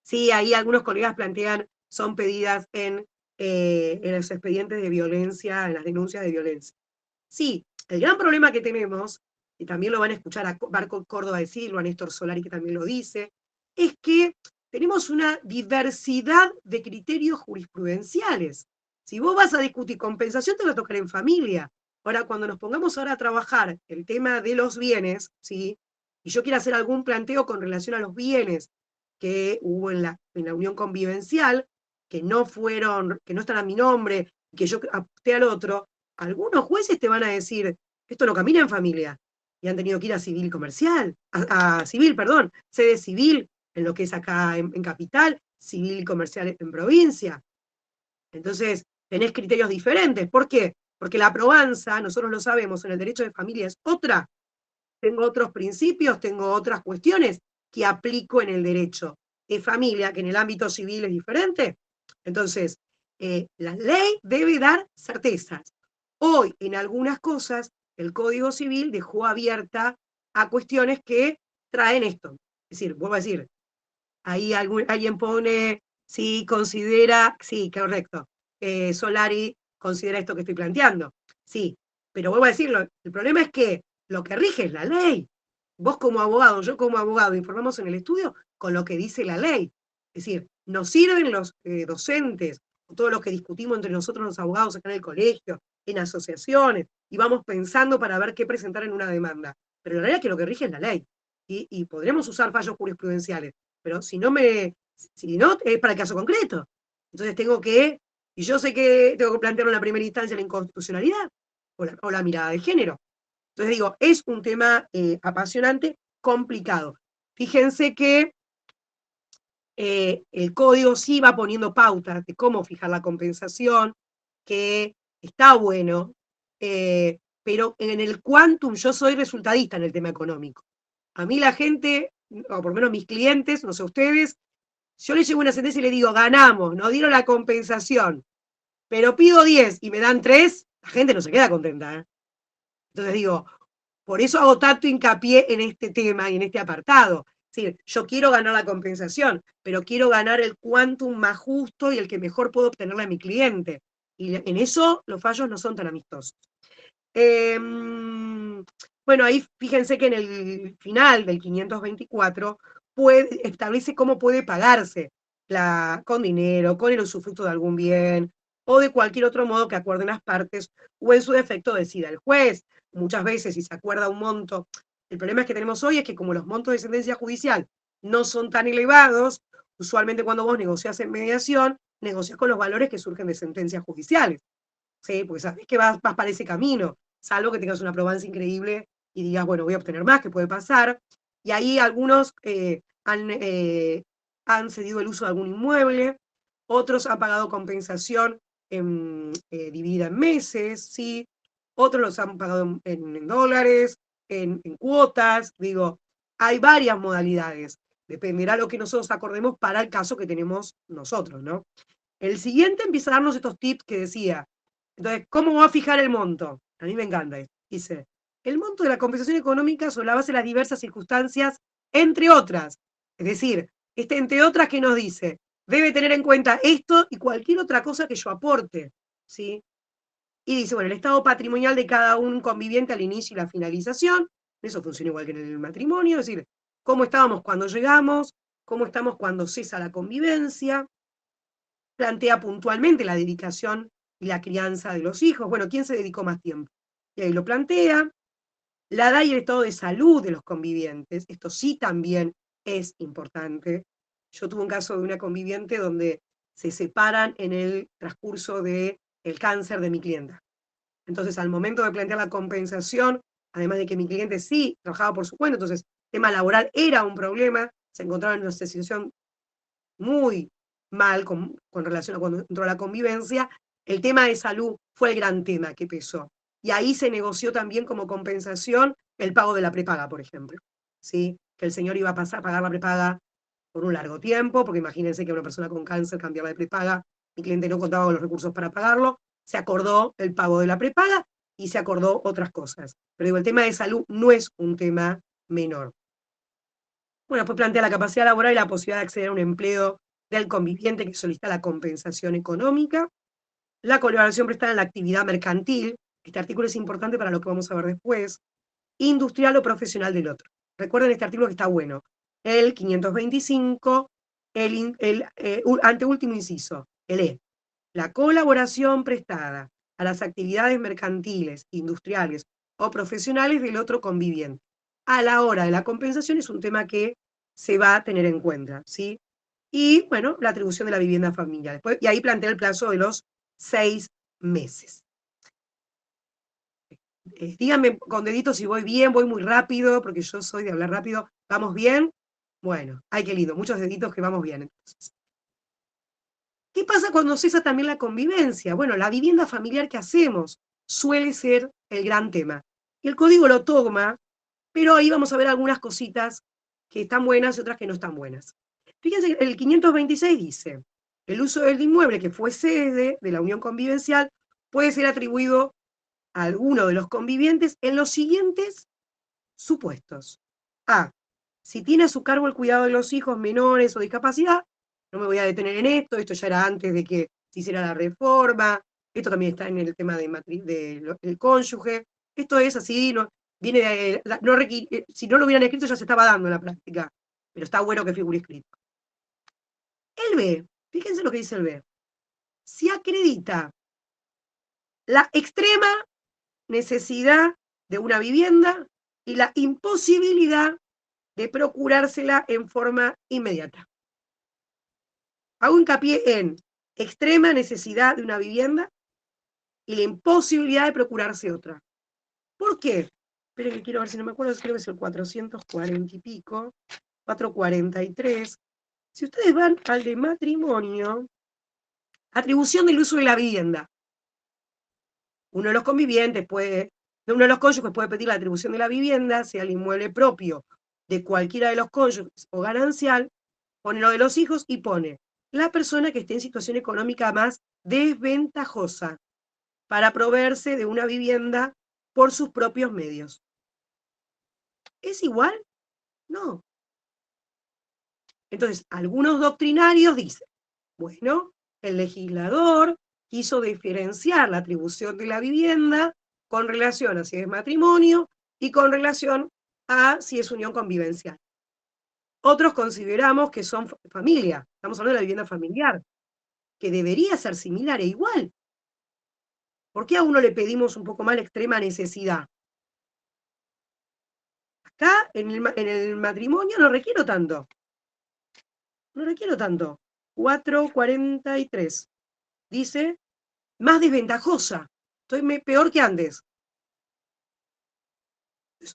Sí, ahí algunos colegas plantean, son pedidas en los expedientes de violencia, en las denuncias de violencia. Sí, el gran problema que tenemos, y también lo van a escuchar a Marco Córdoba decirlo, a Néstor Solari que también lo dice, es que tenemos una diversidad de criterios jurisprudenciales. Si vos vas a discutir compensación, te va a tocar en familia. Ahora, cuando nos pongamos ahora a trabajar el tema de los bienes, ¿sí? Y yo quiero hacer algún planteo con relación a los bienes que hubo en la unión convivencial, que no fueron, que no están a mi nombre, que yo aposté al otro, algunos jueces te van a decir, esto no camina en familia, y han tenido que ir a civil comercial, a civil, perdón, sede civil, en lo que es acá en capital, civil y comercial en provincia. Entonces, tenés criterios diferentes. ¿Por qué? Porque la probanza, nosotros lo sabemos, en el derecho de familia es otra. Tengo otros principios, tengo otras cuestiones que aplico en el derecho de familia, que en el ámbito civil es diferente. Entonces, la ley debe dar certezas. Hoy, en algunas cosas, el Código Civil dejó abierta a cuestiones que traen esto. Es decir, vuelvo a decir, ahí alguien pone, sí, considera, sí, correcto, Solari considera esto que estoy planteando. Sí, pero vuelvo a decirlo, el problema es que lo que rige es la ley. Vos como abogado, yo como abogado, informamos en el estudio con lo que dice la ley. Es decir, nos sirven los docentes, todos los que discutimos entre nosotros los abogados acá en el colegio, en asociaciones, y vamos pensando para ver qué presentar en una demanda. Pero la realidad es que lo que rige es la ley. Y podremos usar fallos jurisprudenciales, pero si no es para el caso concreto. Entonces y yo sé que tengo que plantear en la primera instancia la inconstitucionalidad o la mirada de género. Entonces digo, es un tema apasionante, complicado. Fíjense que el código sí va poniendo pautas de cómo fijar la compensación, que está bueno, pero en el quantum yo soy resultadista en el tema económico. A mí la gente, o por lo menos mis clientes, no sé ustedes, yo les llevo una sentencia y le digo, ganamos, nos dieron la compensación, pero pido 10 y me dan 3, la gente no se queda contenta. ¿Eh? Entonces digo, por eso hago tanto hincapié en este tema y en este apartado. Es decir, yo quiero ganar la compensación, pero quiero ganar el quantum más justo y el que mejor puedo obtenerle a mi cliente. Y en eso los fallos no son tan amistosos. Bueno, ahí fíjense que en el final del 524 establece cómo puede pagarse con dinero, con el usufructo de algún bien, o de cualquier otro modo que acuerden las partes, o en su defecto decida el juez. Muchas veces, si se acuerda un monto, el problema que tenemos hoy es que como los montos de sentencia judicial no son tan elevados, usualmente cuando vos negociás en mediación, negociás con los valores que surgen de sentencias judiciales. ¿Sí? Porque sabés que vas para ese camino, salvo que tengas una probancia increíble y digas, bueno, voy a obtener más, que puede pasar. Y ahí algunos han cedido el uso de algún inmueble, otros han pagado compensación dividida en meses, ¿sí? Otros los han pagado en dólares, en cuotas, digo, hay varias modalidades. Dependerá lo que nosotros acordemos para el caso que tenemos nosotros, ¿no? El siguiente empieza a darnos estos tips que decía. Entonces, ¿cómo va a fijar el monto? A mí me encanta esto. Dice, el monto de la compensación económica sobre la base de las diversas circunstancias, entre otras. Es decir, entre otras que nos dice, debe tener en cuenta esto y cualquier otra cosa que yo aporte. ¿Sí? Y dice, bueno, el estado patrimonial de cada un conviviente al inicio y la finalización. Eso funciona igual que en el matrimonio. Es decir, cómo estábamos cuando llegamos, cómo estamos cuando cesa la convivencia. Plantea puntualmente la dedicación y la crianza de los hijos. Bueno, ¿quién se dedicó más tiempo? Y ahí lo plantea. La edad y el estado de salud de los convivientes. Esto sí también es importante. Yo tuve un caso de una conviviente donde se separan en el transcurso del cáncer de mi clienta. Entonces, al momento de plantear la compensación, además de que mi cliente sí trabajaba por su cuenta, entonces el tema laboral era un problema, se encontraba en una situación muy mal con relación a cuando entró la convivencia, el tema de salud fue el gran tema que pesó. Y ahí se negoció también como compensación el pago de la prepaga, por ejemplo. ¿Sí? Que el señor iba a pasar a pagar la prepaga por un largo tiempo, porque imagínense que una persona con cáncer cambiaba de prepaga, mi cliente no contaba con los recursos para pagarlo, se acordó el pago de la prepaga y se acordó otras cosas. Pero digo, el tema de salud no es un tema menor. Bueno, después plantea la capacidad laboral y la posibilidad de acceder a un empleo del conviviente que solicita la compensación económica, la colaboración prestada en la actividad mercantil, este artículo es importante para lo que vamos a ver después, industrial o profesional del otro. Recuerden este artículo que está bueno. El 525, anteúltimo inciso, el E. La colaboración prestada a las actividades mercantiles, industriales o profesionales del otro conviviente. A la hora de la compensación es un tema que se va a tener en cuenta, ¿sí? Y, bueno, la atribución de la vivienda familiar. Después, y ahí plantea el plazo de los 6 meses. Díganme con deditos si voy bien, voy muy rápido, porque yo soy de hablar rápido. ¿Vamos bien? Bueno, ay, qué lindo, muchos deditos que vamos bien. Entonces. ¿Qué pasa cuando cesa también la convivencia? Bueno, la vivienda familiar que hacemos suele ser el gran tema. Y el código lo toma, pero ahí vamos a ver algunas cositas que están buenas y otras que no están buenas. Fíjense, el 526 dice, el uso del inmueble que fue sede de la unión convivencial puede ser atribuido a alguno de los convivientes en los siguientes supuestos. A. Si tiene a su cargo el cuidado de los hijos menores o discapacidad, no me voy a detener en esto ya era antes de que se hiciera la reforma, esto también está en el tema del cónyuge, esto es así, no, viene de, si no lo hubieran escrito ya se estaba dando en la práctica, pero está bueno que figure escrito. El B, fíjense lo que dice el B, si acredita la extrema necesidad de una vivienda y la imposibilidad de procurársela en forma inmediata. Hago hincapié en extrema necesidad de una vivienda y la imposibilidad de procurarse otra. ¿Por qué? Esperen que quiero ver si no me acuerdo, creo que es el 440 y pico, 443. Si ustedes van al de matrimonio, atribución del uso de la vivienda. Uno de los convivientes uno de los cónyuges puede pedir la atribución de la vivienda, sea el inmueble propio de cualquiera de los cónyuges o ganancial, pone lo de los hijos y pone la persona que esté en situación económica más desventajosa para proveerse de una vivienda por sus propios medios. ¿Es igual? No. Entonces, algunos doctrinarios dicen, bueno, el legislador quiso diferenciar la atribución de la vivienda con relación a si es matrimonio y con relación a si es unión convivencial. Otros consideramos que son familia, estamos hablando de la vivienda familiar, que debería ser similar e igual. ¿Por qué a uno le pedimos un poco más la extrema necesidad? Acá, en el matrimonio, no requiero tanto. No requiero tanto. 443. Dice, más desventajosa. Estoy peor que antes.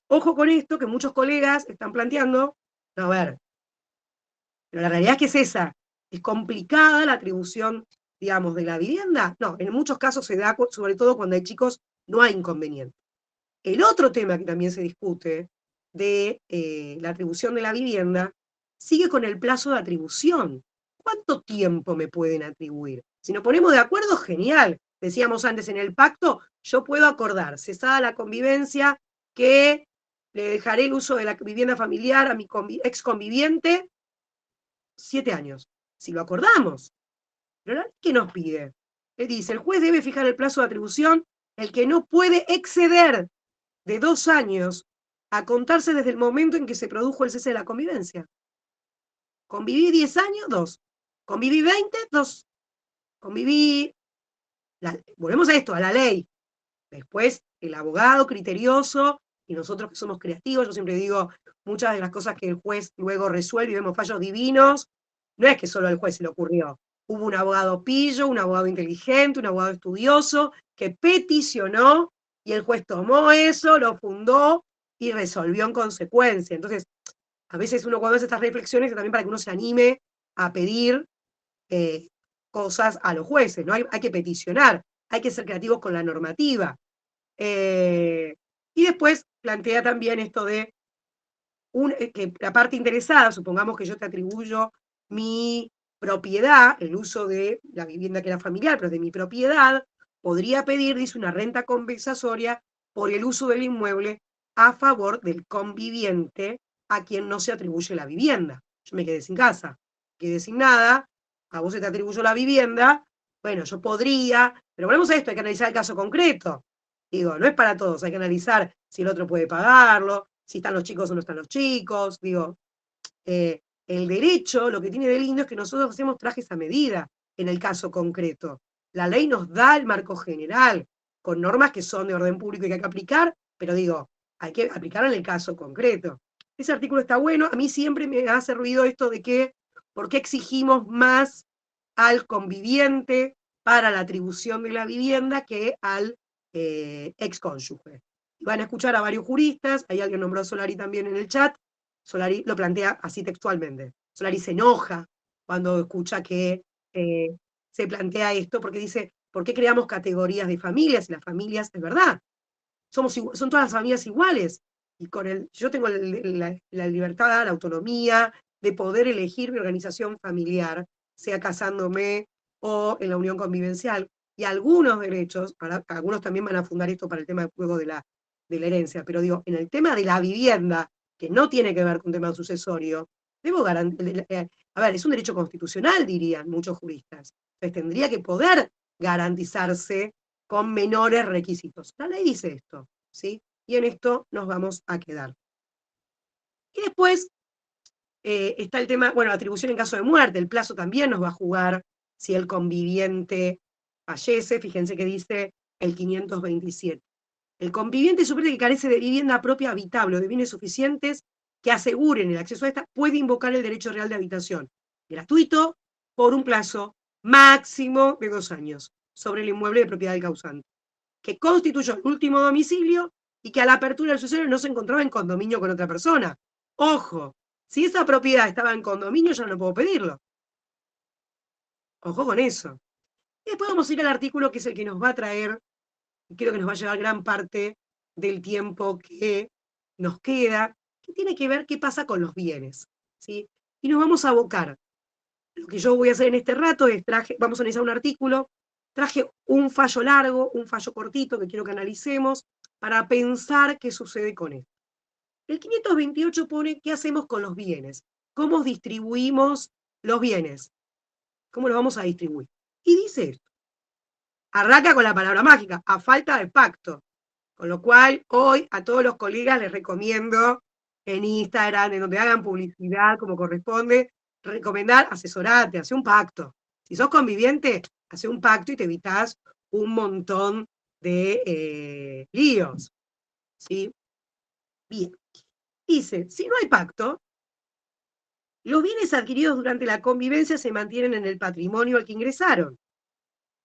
Ojo con esto, que muchos colegas están planteando, no, a ver, pero la realidad es que es esa. Es complicada la atribución, digamos, de la vivienda. No, en muchos casos se da, sobre todo cuando hay chicos, no hay inconveniente. El otro tema que también se discute de la atribución de la vivienda sigue con el plazo de atribución. ¿Cuánto tiempo me pueden atribuir? Si nos ponemos de acuerdo, genial. Decíamos antes en el pacto, yo puedo acordar, cesada la convivencia, que le dejaré el uso de la vivienda familiar a mi ex conviviente 7 años. Si lo acordamos. Pero la ley, ¿qué nos pide? Él dice, el juez debe fijar el plazo de atribución, el que no puede exceder de 2 años a contarse desde el momento en que se produjo el cese de la convivencia. Conviví 10 años, 2. Conviví 20, 2. Conviví, volvemos a esto, a la ley. Después, el abogado criterioso y nosotros que somos creativos, yo siempre digo, muchas de las cosas que el juez luego resuelve y vemos fallos divinos, no es que solo al juez se le ocurrió. Hubo un abogado pillo, un abogado inteligente, un abogado estudioso que peticionó y el juez tomó eso, lo fundó y resolvió en consecuencia. Entonces, a veces uno cuando hace estas reflexiones también para que uno se anime a pedir cosas a los jueces, ¿no? Hay que peticionar, hay que ser creativos con la normativa. Y después plantea también esto de que la parte interesada, supongamos que yo te atribuyo mi propiedad, el uso de la vivienda que era familiar, pero de mi propiedad, podría pedir, dice, una renta compensatoria por el uso del inmueble a favor del conviviente a quien no se atribuye la vivienda. Yo me quedé sin casa, quedé sin nada, a vos se te atribuyó la vivienda, bueno, yo podría, pero volvemos a esto, hay que analizar el caso concreto. Digo, no es para todos, hay que analizar si el otro puede pagarlo, si están los chicos o no están los chicos. Digo, el derecho, lo que tiene de lindo es que nosotros hacemos trajes a medida en el caso concreto. La ley nos da el marco general, con normas que son de orden público y que hay que aplicar, pero digo, hay que aplicarlo en el caso concreto. Ese artículo está bueno, a mí siempre me hace ruido esto de que, ¿por qué exigimos más al conviviente para la atribución de la vivienda que al excónyuge? Van a escuchar a varios juristas, hay alguien nombró a Solari también en el chat, Solari lo plantea así textualmente. Solari se enoja cuando escucha que se plantea esto, porque dice, ¿por qué creamos categorías de familias? Y las familias, es verdad, son todas las familias iguales. Y yo tengo la libertad, la autonomía de poder elegir mi organización familiar, sea casándome o en la unión convivencial. y algunos derechos, algunos también van a fundar esto para el tema luego de la herencia, pero digo, en el tema de la vivienda, que no tiene que ver con un tema sucesorio, debo garantizar, a ver, es un derecho constitucional, dirían muchos juristas. Entonces tendría que poder garantizarse con menores requisitos. La ley dice esto, ¿sí? Y en esto nos vamos a quedar. Y después está el tema, bueno, atribución en caso de muerte, el plazo también nos va a jugar si el conviviente fallece, fíjense que dice el 527. El conviviente supiere que carece de vivienda propia habitable o de bienes suficientes que aseguren el acceso a esta, puede invocar el derecho real de habitación gratuito por un plazo máximo de 2 años sobre el inmueble de propiedad del causante, que constituyó el último domicilio y que a la apertura del sucesorio no se encontraba en condominio con otra persona. Ojo, si esa propiedad estaba en condominio, ya no puedo pedirlo. Ojo con eso. Y después vamos a ir al artículo que es el que nos va a traer, y creo que nos va a llevar gran parte del tiempo que nos queda, que tiene que ver qué pasa con los bienes. ¿Sí? Y nos vamos a abocar. Lo que yo voy a hacer en este rato es, vamos a analizar un artículo, traje un fallo largo, un fallo cortito que quiero que analicemos para pensar qué sucede con esto. El 528 pone qué hacemos con los bienes, cómo distribuimos los bienes, cómo los vamos a distribuir. Y dice esto, arranca con la palabra mágica, a falta de pacto. Con lo cual, hoy a todos los colegas les recomiendo en Instagram, en donde hagan publicidad como corresponde, recomendar, asesorate, hace un pacto. Si sos conviviente, hace un pacto y te evitás un montón de líos. ¿Sí? Bien. Dice, si no hay pacto, los bienes adquiridos durante la convivencia se mantienen en el patrimonio al que ingresaron.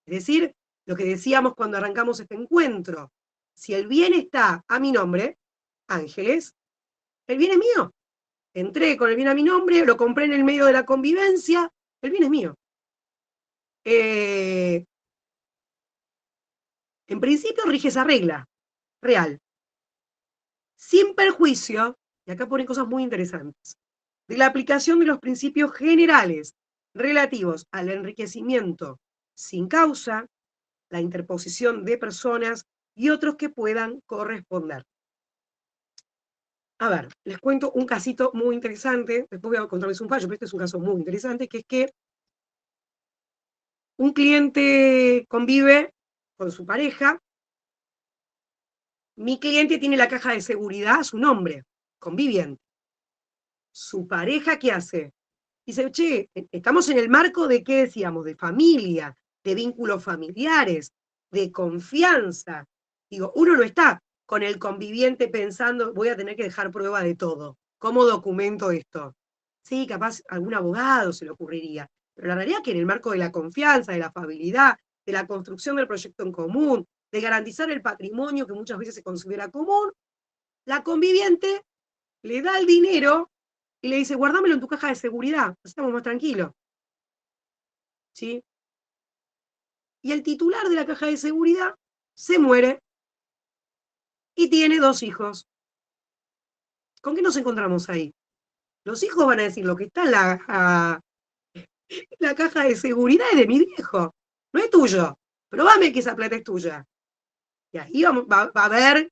Es decir, lo que decíamos cuando arrancamos este encuentro. Si el bien está a mi nombre, Ángeles, el bien es mío. Entré con el bien a mi nombre, lo compré en el medio de la convivencia, el bien es mío. En principio rige esa regla real, sin perjuicio, y acá ponen cosas muy interesantes, de la aplicación de los principios generales relativos al enriquecimiento sin causa, la interposición de personas y otros que puedan corresponder. A ver, les cuento un casito muy interesante, después voy a contarles un fallo, pero este es un caso muy interesante, que es que un cliente convive con su pareja, mi cliente tiene la caja de seguridad a su nombre, conviviente. Su pareja, ¿qué hace? Dice, che, estamos en el marco de, ¿qué decíamos? De familia, de vínculos familiares, de confianza. Digo, uno no está con el conviviente pensando, voy a tener que dejar prueba de todo. ¿Cómo documento esto? Sí, capaz algún abogado se le ocurriría. Pero la realidad es que en el marco de la confianza, de la afabilidad, de la construcción del proyecto en común, de garantizar el patrimonio que muchas veces se considera común, la conviviente le da el dinero y le dice, guardámelo en tu caja de seguridad, así estamos más tranquilos. ¿Sí? Y el titular de la caja de seguridad se muere y tiene 2 hijos. ¿Con qué nos encontramos ahí? Los hijos van a decir, lo que está en la caja de seguridad es de mi viejo, no es tuyo. Probame que esa plata es tuya. Y ahí va a haber,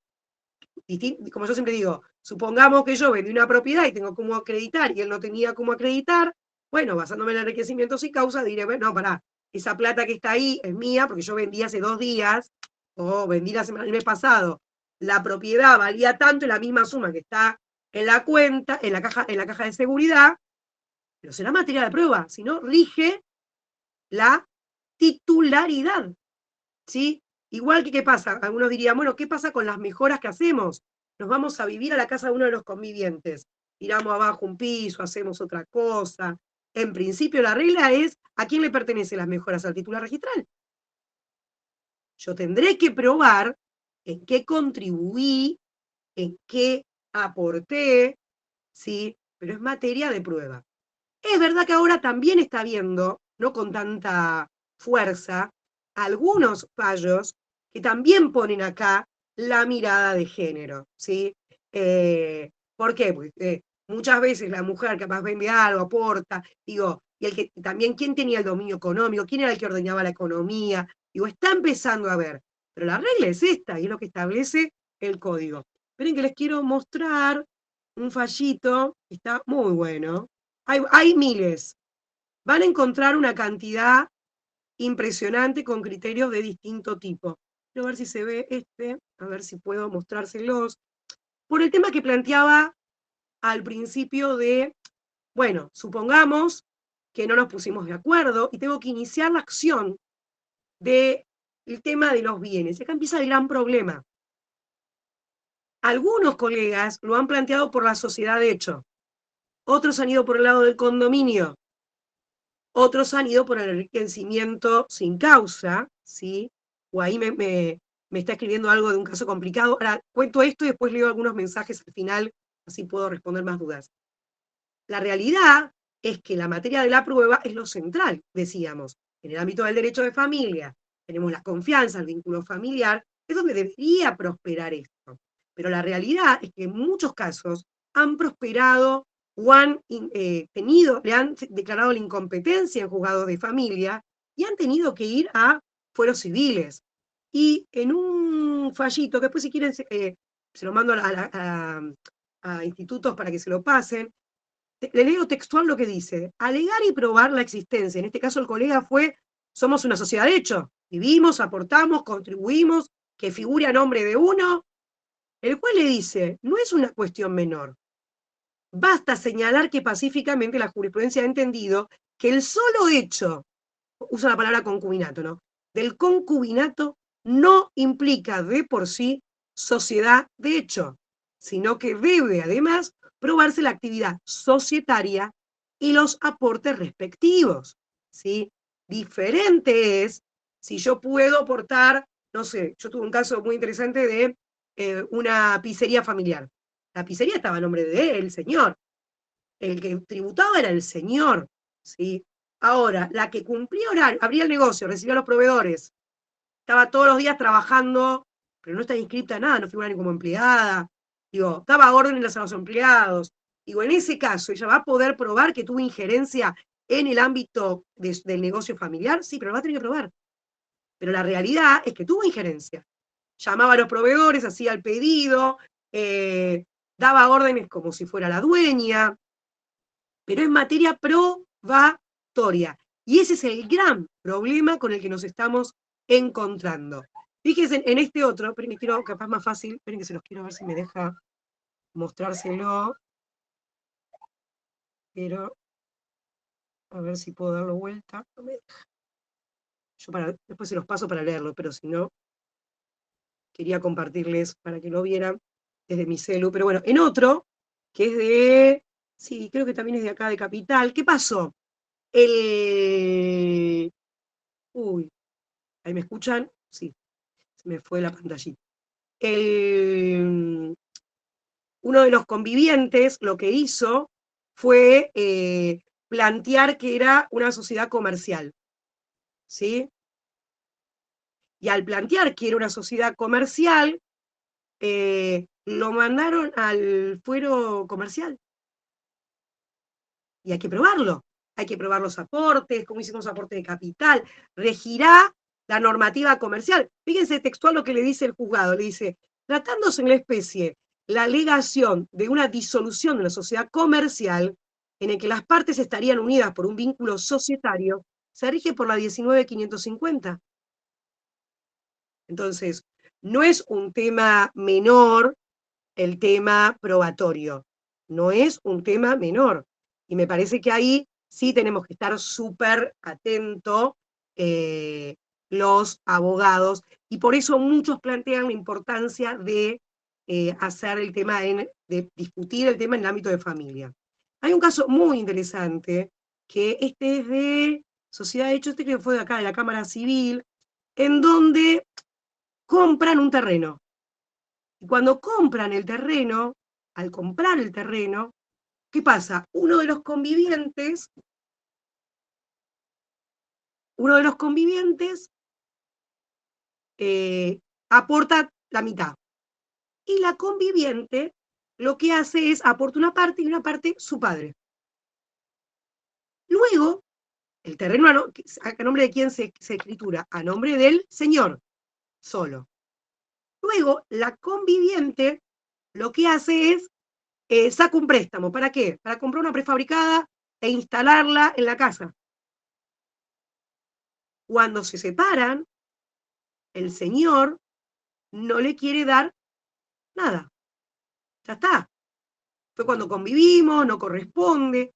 como yo siempre digo, supongamos que yo vendí una propiedad y tengo cómo acreditar y él no tenía cómo acreditar, bueno, basándome en enriquecimientos y causa, diré, bueno, pará, esa plata que está ahí es mía porque yo vendí hace 2 días o vendí el mes pasado, la propiedad valía tanto en la misma suma que está en la cuenta, en la caja de seguridad, pero será materia de prueba, si no, rige la titularidad, ¿sí? Igual que, ¿qué pasa? Algunos dirían, bueno, ¿qué pasa con las mejoras que hacemos? Nos vamos a vivir a la casa de uno de los convivientes, tiramos abajo un piso, hacemos otra cosa. En principio la regla es, ¿a quién le pertenecen las mejoras? Al titular registral. Yo tendré que probar en qué contribuí, en qué aporté, ¿sí? Pero es materia de prueba. Es verdad que ahora también está habiendo, no con tanta fuerza, algunos fallos que también ponen acá la mirada de género, ¿sí? ¿Por qué? Porque muchas veces la mujer capaz vende algo, aporta, digo, y el que también quién tenía el dominio económico, quién era el que ordenaba la economía, Digo, está empezando a ver, pero la regla es esta, y es lo que establece el código. Esperen que les quiero mostrar un fallito, que está muy bueno. Hay miles. Van a encontrar una cantidad impresionante con criterios de distinto tipo. Quiero ver si se ve este, a ver si puedo mostrárselos. Por el tema que planteaba al principio de, bueno, supongamos que no nos pusimos de acuerdo y tengo que iniciar la acción del tema de los bienes. Y acá empieza el gran problema. Algunos colegas lo han planteado por la sociedad de hecho, otros han ido por el lado del condominio, otros han ido por el enriquecimiento sin causa, ¿sí? O ahí me está escribiendo algo de un caso complicado. Ahora cuento esto y después leo algunos mensajes al final, así puedo responder más dudas. La realidad es que la materia de la prueba es lo central, decíamos. En el ámbito del derecho de familia, tenemos la confianza, el vínculo familiar, es donde debería prosperar esto. Pero la realidad es que en muchos casos han prosperado o han le han declarado la incompetencia en juzgados de familia y han tenido que ir a fueros civiles. Y en un fallito, que después si quieren se lo mando a institutos para que se lo pasen, le leo textual lo que dice: alegar y probar la existencia. En este caso el colega fue, somos una sociedad de hecho, vivimos, aportamos, contribuimos, que figure a nombre de uno, el cual le dice, no es una cuestión menor. Basta señalar que pacíficamente la jurisprudencia ha entendido que el solo hecho, usa la palabra concubinato, ¿no? Del concubinato no implica de por sí sociedad de hecho, sino que debe además probarse la actividad societaria y los aportes respectivos, ¿sí? Diferente es si yo puedo aportar, no sé, yo tuve un caso muy interesante de una pizzería familiar. La pizzería estaba a nombre de él, el señor. El que tributaba era el señor, ¿sí? Ahora, la que cumplía horario, abría el negocio, recibía a los proveedores, estaba todos los días trabajando, pero no está inscrita a nada, no figura ni como empleada, digo, daba órdenes a los empleados. Digo, en ese caso, ella va a poder probar que tuvo injerencia en el ámbito del negocio familiar, sí, pero lo va a tener que probar. Pero la realidad es que tuvo injerencia. Llamaba a los proveedores, hacía el pedido, daba órdenes como si fuera la dueña, pero es materia probatoria. Y ese es el gran problema con el que nos estamos encontrando. Fíjense en este otro, pero que quiero, capaz más fácil, esperen que se los quiero ver si me deja mostrárselo. Pero, a ver si puedo darlo vuelta. No me deja. Yo después se los paso para leerlo, pero si no, quería compartirles para que lo vieran desde mi celu. Pero bueno, en otro, que es de, sí, creo que también es de acá, de Capital. ¿Qué pasó? Uy, ¿ahí me escuchan? Sí, se me fue la pantallita. Uno de los convivientes lo que hizo fue plantear que era una sociedad comercial, ¿sí? Y al plantear que era una sociedad comercial, lo mandaron al fuero comercial. Y hay que probar los aportes, cómo hicimos aporte de capital, regirá la normativa comercial. Fíjense textual lo que le dice el juzgado, le dice, tratándose en la especie la alegación de una disolución de la sociedad comercial, en el que las partes estarían unidas por un vínculo societario, se rige por la 19.550. Entonces, no es un tema menor el tema probatorio, no es un tema menor. Y me parece que ahí sí tenemos que estar súper atentos los abogados, y por eso muchos plantean la importancia de hacer el tema, de discutir el tema en el ámbito de familia. Hay un caso muy interesante, que este es de Sociedad de Hecho, este que fue de acá, de la Cámara Civil, en donde compran un terreno. Y cuando compran el terreno, al comprar el terreno, ¿qué pasa? Uno de los convivientes aporta la mitad. Y la conviviente lo que hace es aporta una parte y una parte su padre. Luego, El terreno a nombre de quién se escritura, a nombre del señor, solo. Luego, la conviviente lo que hace es, saca un préstamo. ¿Para qué? Para comprar una prefabricada e instalarla en la casa. Cuando se separan, el señor no le quiere dar nada. Ya está. Fue cuando convivimos, no corresponde.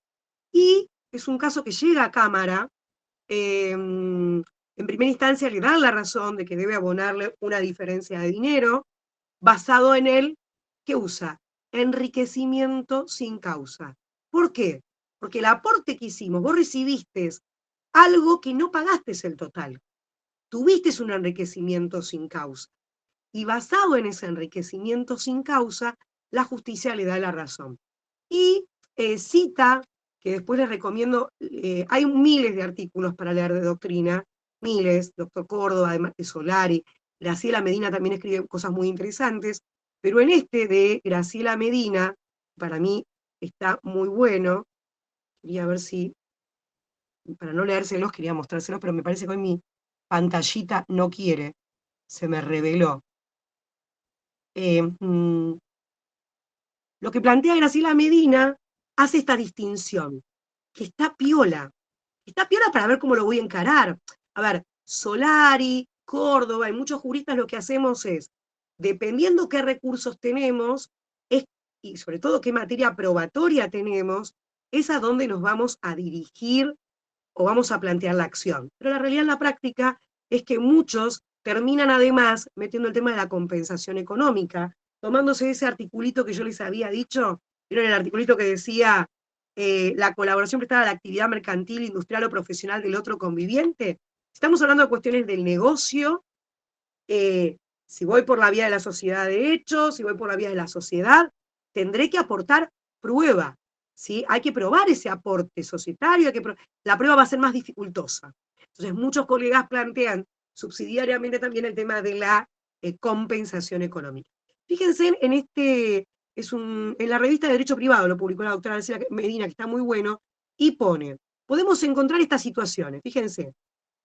Y es un caso que llega a Cámara. En primera instancia le dan la razón de que debe abonarle una diferencia de dinero, basado en el que usa enriquecimiento sin causa. ¿Por qué? Porque el aporte que hicimos, vos recibiste algo que no pagaste el total. Tuviste un enriquecimiento sin causa. Y basado en ese enriquecimiento sin causa, la justicia le da la razón. Y cita, que después les recomiendo, hay miles de artículos para leer de doctrina, miles, doctor Córdoba, además de Solari, Graciela Medina también escribe cosas muy interesantes, pero en este de Graciela Medina, para mí está muy bueno, quería ver si, para no leérselos, quería mostrárselos, pero me parece que hoy mi pantallita no quiere, se me reveló. Lo que plantea Graciela Medina hace esta distinción, que está piola. Está piola para ver cómo lo voy a encarar. A ver, Solari, Córdoba y muchos juristas lo que hacemos es, dependiendo qué recursos tenemos, y sobre todo qué materia probatoria tenemos, es a dónde nos vamos a dirigir o vamos a plantear la acción. Pero la realidad en la práctica es que muchos terminan además metiendo el tema de la compensación económica, tomándose ese articulito que yo les había dicho, ¿vieron el articulito que decía la colaboración prestada a la actividad mercantil, industrial o profesional del otro conviviente? Estamos hablando de cuestiones del negocio, si voy por la vía de la sociedad de hecho, si voy por la vía de la sociedad, tendré que aportar prueba, ¿sí? Hay que probar ese aporte societario, la prueba va a ser más dificultosa. Entonces, muchos colegas plantean subsidiariamente también el tema de la compensación económica. Fíjense en en la revista de Derecho Privado, lo publicó la doctora Graciela Medina, que está muy bueno, y pone, podemos encontrar estas situaciones, fíjense,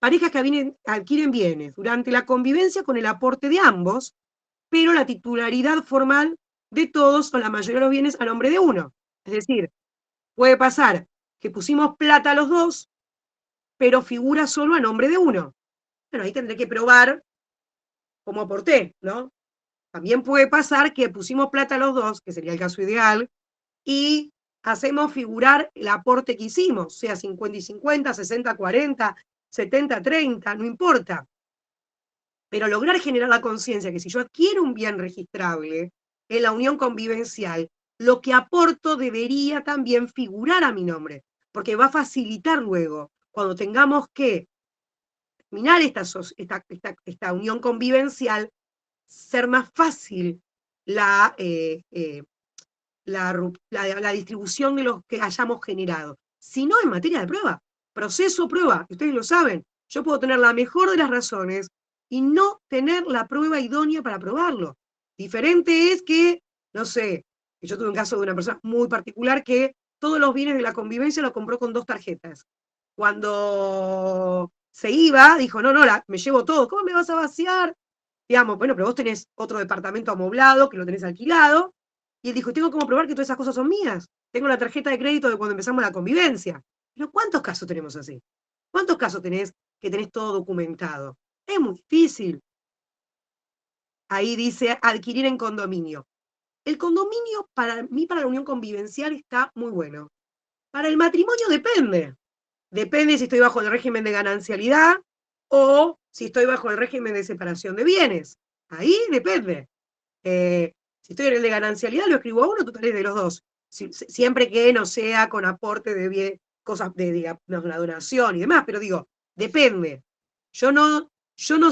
parejas que adquieren bienes durante la convivencia con el aporte de ambos, pero la titularidad formal de todos o la mayoría de los bienes a nombre de uno. Es decir, puede pasar que pusimos plata a los dos, pero figura solo a nombre de uno. Bueno, ahí tendré que probar cómo aporté, ¿no? También puede pasar que pusimos plata a los dos, que sería el caso ideal, y hacemos figurar el aporte que hicimos, sea 50 y 50, 60, 40, 70, 30, no importa. Pero lograr generar la conciencia que si yo adquiero un bien registrable en la unión convivencial, lo que aporto debería también figurar a mi nombre, porque va a facilitar luego, cuando tengamos que terminar esta unión convivencial, ser más fácil la, la distribución de los que hayamos generado. Si no, en materia de prueba, proceso prueba, ustedes lo saben, yo puedo tener la mejor de las razones y no tener la prueba idónea para probarlo. Diferente es que, no sé, yo tuve un caso de una persona muy particular que todos los bienes de la convivencia lo compró con 2 tarjetas. Cuando se iba, dijo, no, me llevo todo, ¿cómo me vas a vaciar? Digamos, bueno, pero vos tenés otro departamento amoblado, que lo tenés alquilado, y él dijo, tengo como probar que todas esas cosas son mías. Tengo la tarjeta de crédito de cuando empezamos la convivencia. Pero ¿cuántos casos tenemos así? ¿Cuántos casos tenés que tenés todo documentado? Es muy difícil. Ahí dice adquirir en condominio. El condominio, para mí, para la unión convivencial, está muy bueno. Para el matrimonio depende. Depende si estoy bajo el régimen de ganancialidad o si estoy bajo el régimen de separación de bienes. Ahí depende. Si estoy en el de ganancialidad, lo escribo a uno, total es de los dos. Siempre que no sea con aporte de bien, cosas de, digamos, la donación y demás, pero digo, depende. Yo no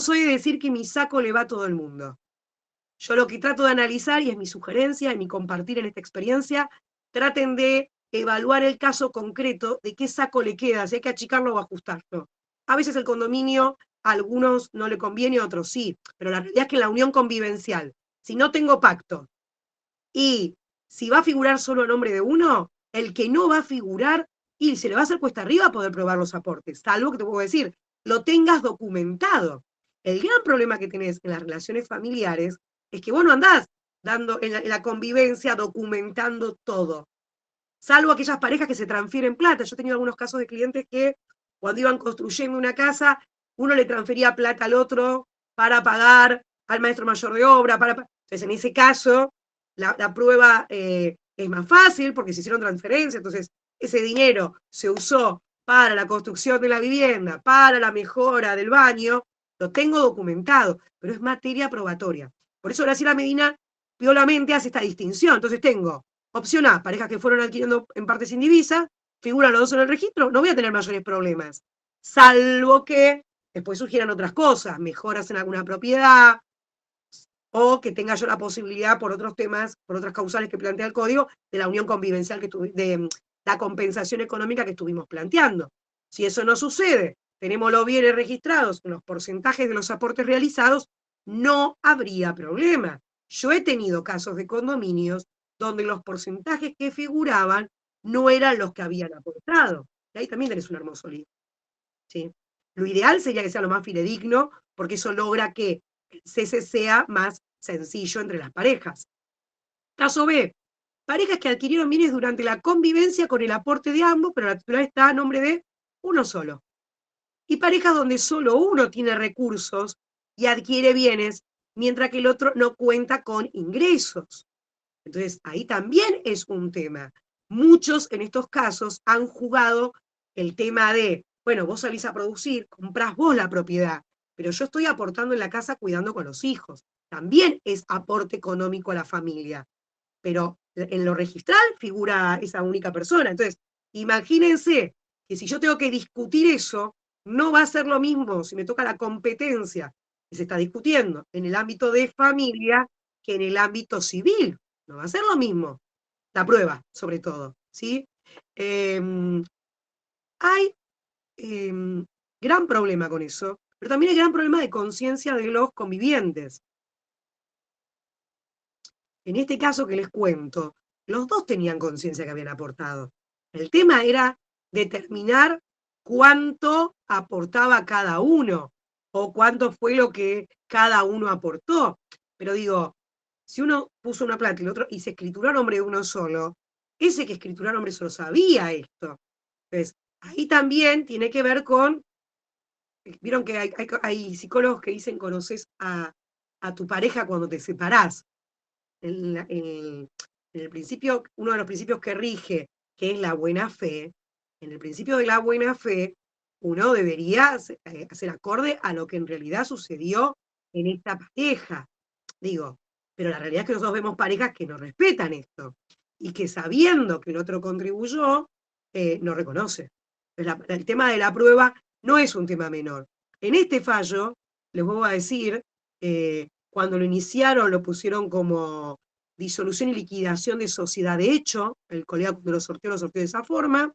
soy de decir que mi saco le va a todo el mundo. Yo lo que trato de analizar, y es mi sugerencia, y mi compartir en esta experiencia, traten de evaluar el caso concreto de qué saco le queda, si hay que achicarlo o ajustarlo. A veces el condominio a algunos no le conviene, a otros sí, pero la realidad es que en la unión convivencial, si no tengo pacto y si va a figurar solo a nombre de uno, el que no va a figurar y se le va a hacer cuesta arriba poder probar los aportes, salvo que te puedo decir, lo tengas documentado. El gran problema que tenés en las relaciones familiares es que vos no andás dando en la convivencia documentando todo, salvo aquellas parejas que se transfieren plata. Yo he tenido algunos casos de clientes que cuando iban construyendo una casa, uno le transfería plata al otro para pagar al maestro mayor de obra. Entonces, en ese caso, la prueba es más fácil porque se hicieron transferencias, entonces ese dinero se usó para la construcción de la vivienda, para la mejora del baño, lo tengo documentado, pero es materia probatoria. Por eso Graciela Medina violamente hace esta distinción. Entonces tengo opción A, parejas que fueron adquiriendo en parte sin divisa, figuran los dos en el registro, no voy a tener mayores problemas, salvo que después surgieran otras cosas, mejoras en alguna propiedad, o que tenga yo la posibilidad por otros temas, por otras causales que plantea el código, de la unión convivencial, de la compensación económica que estuvimos planteando. Si eso no sucede, tenemos los bienes registrados en los porcentajes de los aportes realizados, no habría problema. Yo he tenido casos de condominios donde los porcentajes que figuraban no eran los que habían aportado. Y ahí también tenés un hermoso lío. ¿Sí? Lo ideal sería que sea lo más fidedigno, porque eso logra que el cese sea más sencillo entre las parejas. Caso B, parejas que adquirieron bienes durante la convivencia con el aporte de ambos, pero la titular está a nombre de uno solo. Y parejas donde solo uno tiene recursos y adquiere bienes, mientras que el otro no cuenta con ingresos. Entonces, ahí también es un tema. Muchos en estos casos han jugado el tema de, bueno, vos salís a producir, comprás vos la propiedad, pero yo estoy aportando en la casa cuidando con los hijos. También es aporte económico a la familia, pero en lo registral figura esa única persona. Entonces, imagínense que si yo tengo que discutir eso, no va a ser lo mismo si me toca la competencia que se está discutiendo en el ámbito de familia que en el ámbito civil. No va a ser lo mismo. La prueba, sobre todo, ¿sí? Hay gran problema con eso, pero también hay gran problema de conciencia de los convivientes. En este caso que les cuento, los dos tenían conciencia que habían aportado. El tema era determinar cuánto aportaba cada uno o cuánto fue lo que cada uno aportó. Pero digo, si uno puso una plata y el otro y se escrituró a nombre de uno solo, ese que escrituró a nombre solo sabía esto. Entonces, ahí también tiene que ver con, vieron que hay psicólogos que dicen conoces a tu pareja cuando te separás. En el principio, uno de los principios que rige, que es la buena fe, en el principio de la buena fe, uno debería hacer acorde a lo que en realidad sucedió en esta pareja. Digo, pero la realidad es que nosotros vemos parejas que no respetan esto y que sabiendo que el otro contribuyó, no reconoce. El tema de la prueba no es un tema menor. En este fallo, les voy a decir, cuando lo iniciaron lo pusieron como disolución y liquidación de sociedad. De hecho, el colega cuando lo sorteó de esa forma.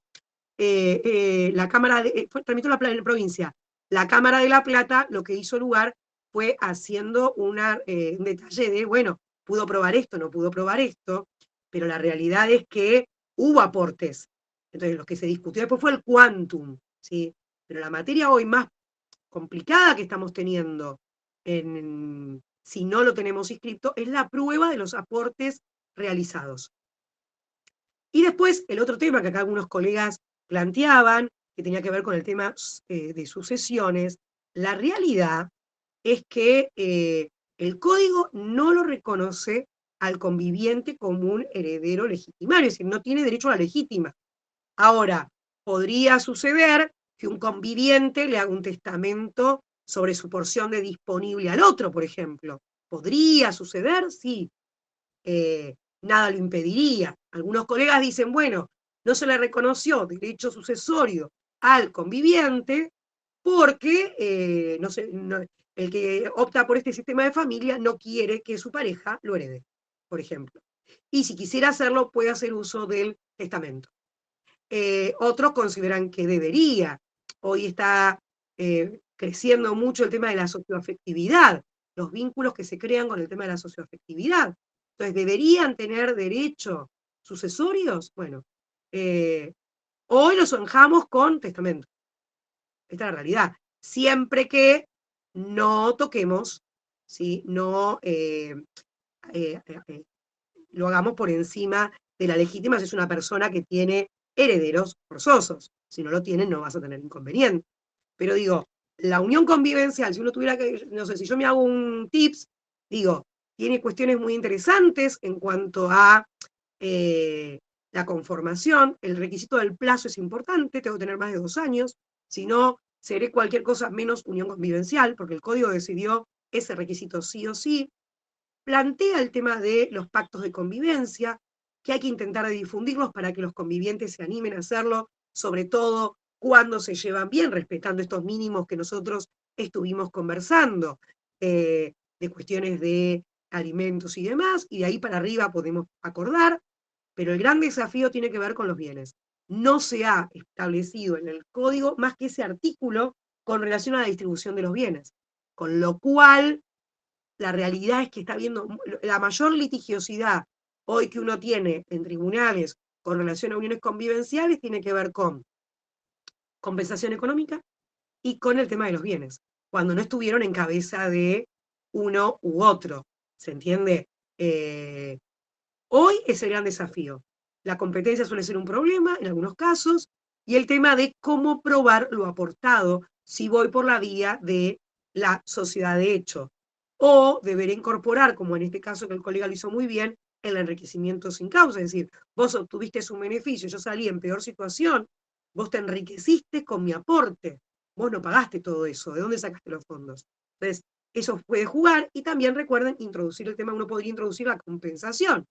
La Cámara, tramitó la provincia. La Cámara de La Plata lo que hizo lugar fue haciendo un detalle de, bueno, pudo probar esto, no pudo probar esto, pero la realidad es que hubo aportes. Entonces, lo que se discutió después fue el quantum, ¿sí? Pero la materia hoy más complicada que estamos teniendo, si no lo tenemos inscrito, es la prueba de los aportes realizados. Y después, el otro tema que acá algunos colegas planteaban, que tenía que ver con el tema de sucesiones, la realidad es que el código no lo reconoce al conviviente como un heredero legitimario, es decir, no tiene derecho a la legítima. Ahora, podría suceder que un conviviente le haga un testamento sobre su porción de disponible al otro, por ejemplo. ¿Podría suceder? Sí. Nada lo impediría. Algunos colegas dicen, bueno, no se le reconoció derecho sucesorio al conviviente porque el que opta por este sistema de familia no quiere que su pareja lo herede, por ejemplo. Y si quisiera hacerlo, puede hacer uso del testamento. Otros consideran que debería. Hoy está creciendo mucho el tema de la socioafectividad, los vínculos que se crean con el tema de la socioafectividad. Entonces, ¿deberían tener derecho sucesorios? Bueno, Hoy lo zanjamos con testamento. Esta es la realidad. Siempre que no toquemos, ¿sí? No eh, eh, lo hagamos por encima de la legítima si es una persona que tiene herederos forzosos. Si no lo tienen, no vas a tener inconveniente. Pero digo, la unión convivencial, si uno tuviera que, no sé, si yo me hago un tips, digo, tiene cuestiones muy interesantes en cuanto a eh, la conformación, el requisito del plazo es importante, tengo que tener más de 2 años, si no, seré cualquier cosa menos unión convivencial, porque el código decidió ese requisito sí o sí, plantea el tema de los pactos de convivencia, que hay que intentar difundirlos para que los convivientes se animen a hacerlo, sobre todo cuando se llevan bien, respetando estos mínimos que nosotros estuvimos conversando, de cuestiones de alimentos y demás, y de ahí para arriba podemos acordar, pero el gran desafío tiene que ver con los bienes. No se ha establecido en el código más que ese artículo con relación a la distribución de los bienes, con lo cual la realidad es que está habiendo la mayor litigiosidad hoy que uno tiene en tribunales con relación a uniones convivenciales tiene que ver con compensación económica y con el tema de los bienes, cuando no estuvieron en cabeza de uno u otro. ¿Se entiende? Hoy es el gran desafío. La competencia suele ser un problema en algunos casos y el tema de cómo probar lo aportado si voy por la vía de la sociedad de hecho. O deberé incorporar, como en este caso que el colega lo hizo muy bien, el enriquecimiento sin causa. Es decir, vos obtuviste un beneficio, yo salí en peor situación, vos te enriqueciste con mi aporte. Vos no pagaste todo eso. ¿De dónde sacaste los fondos? Entonces, eso puede jugar y también recuerden introducir el tema, uno podría introducir la compensación.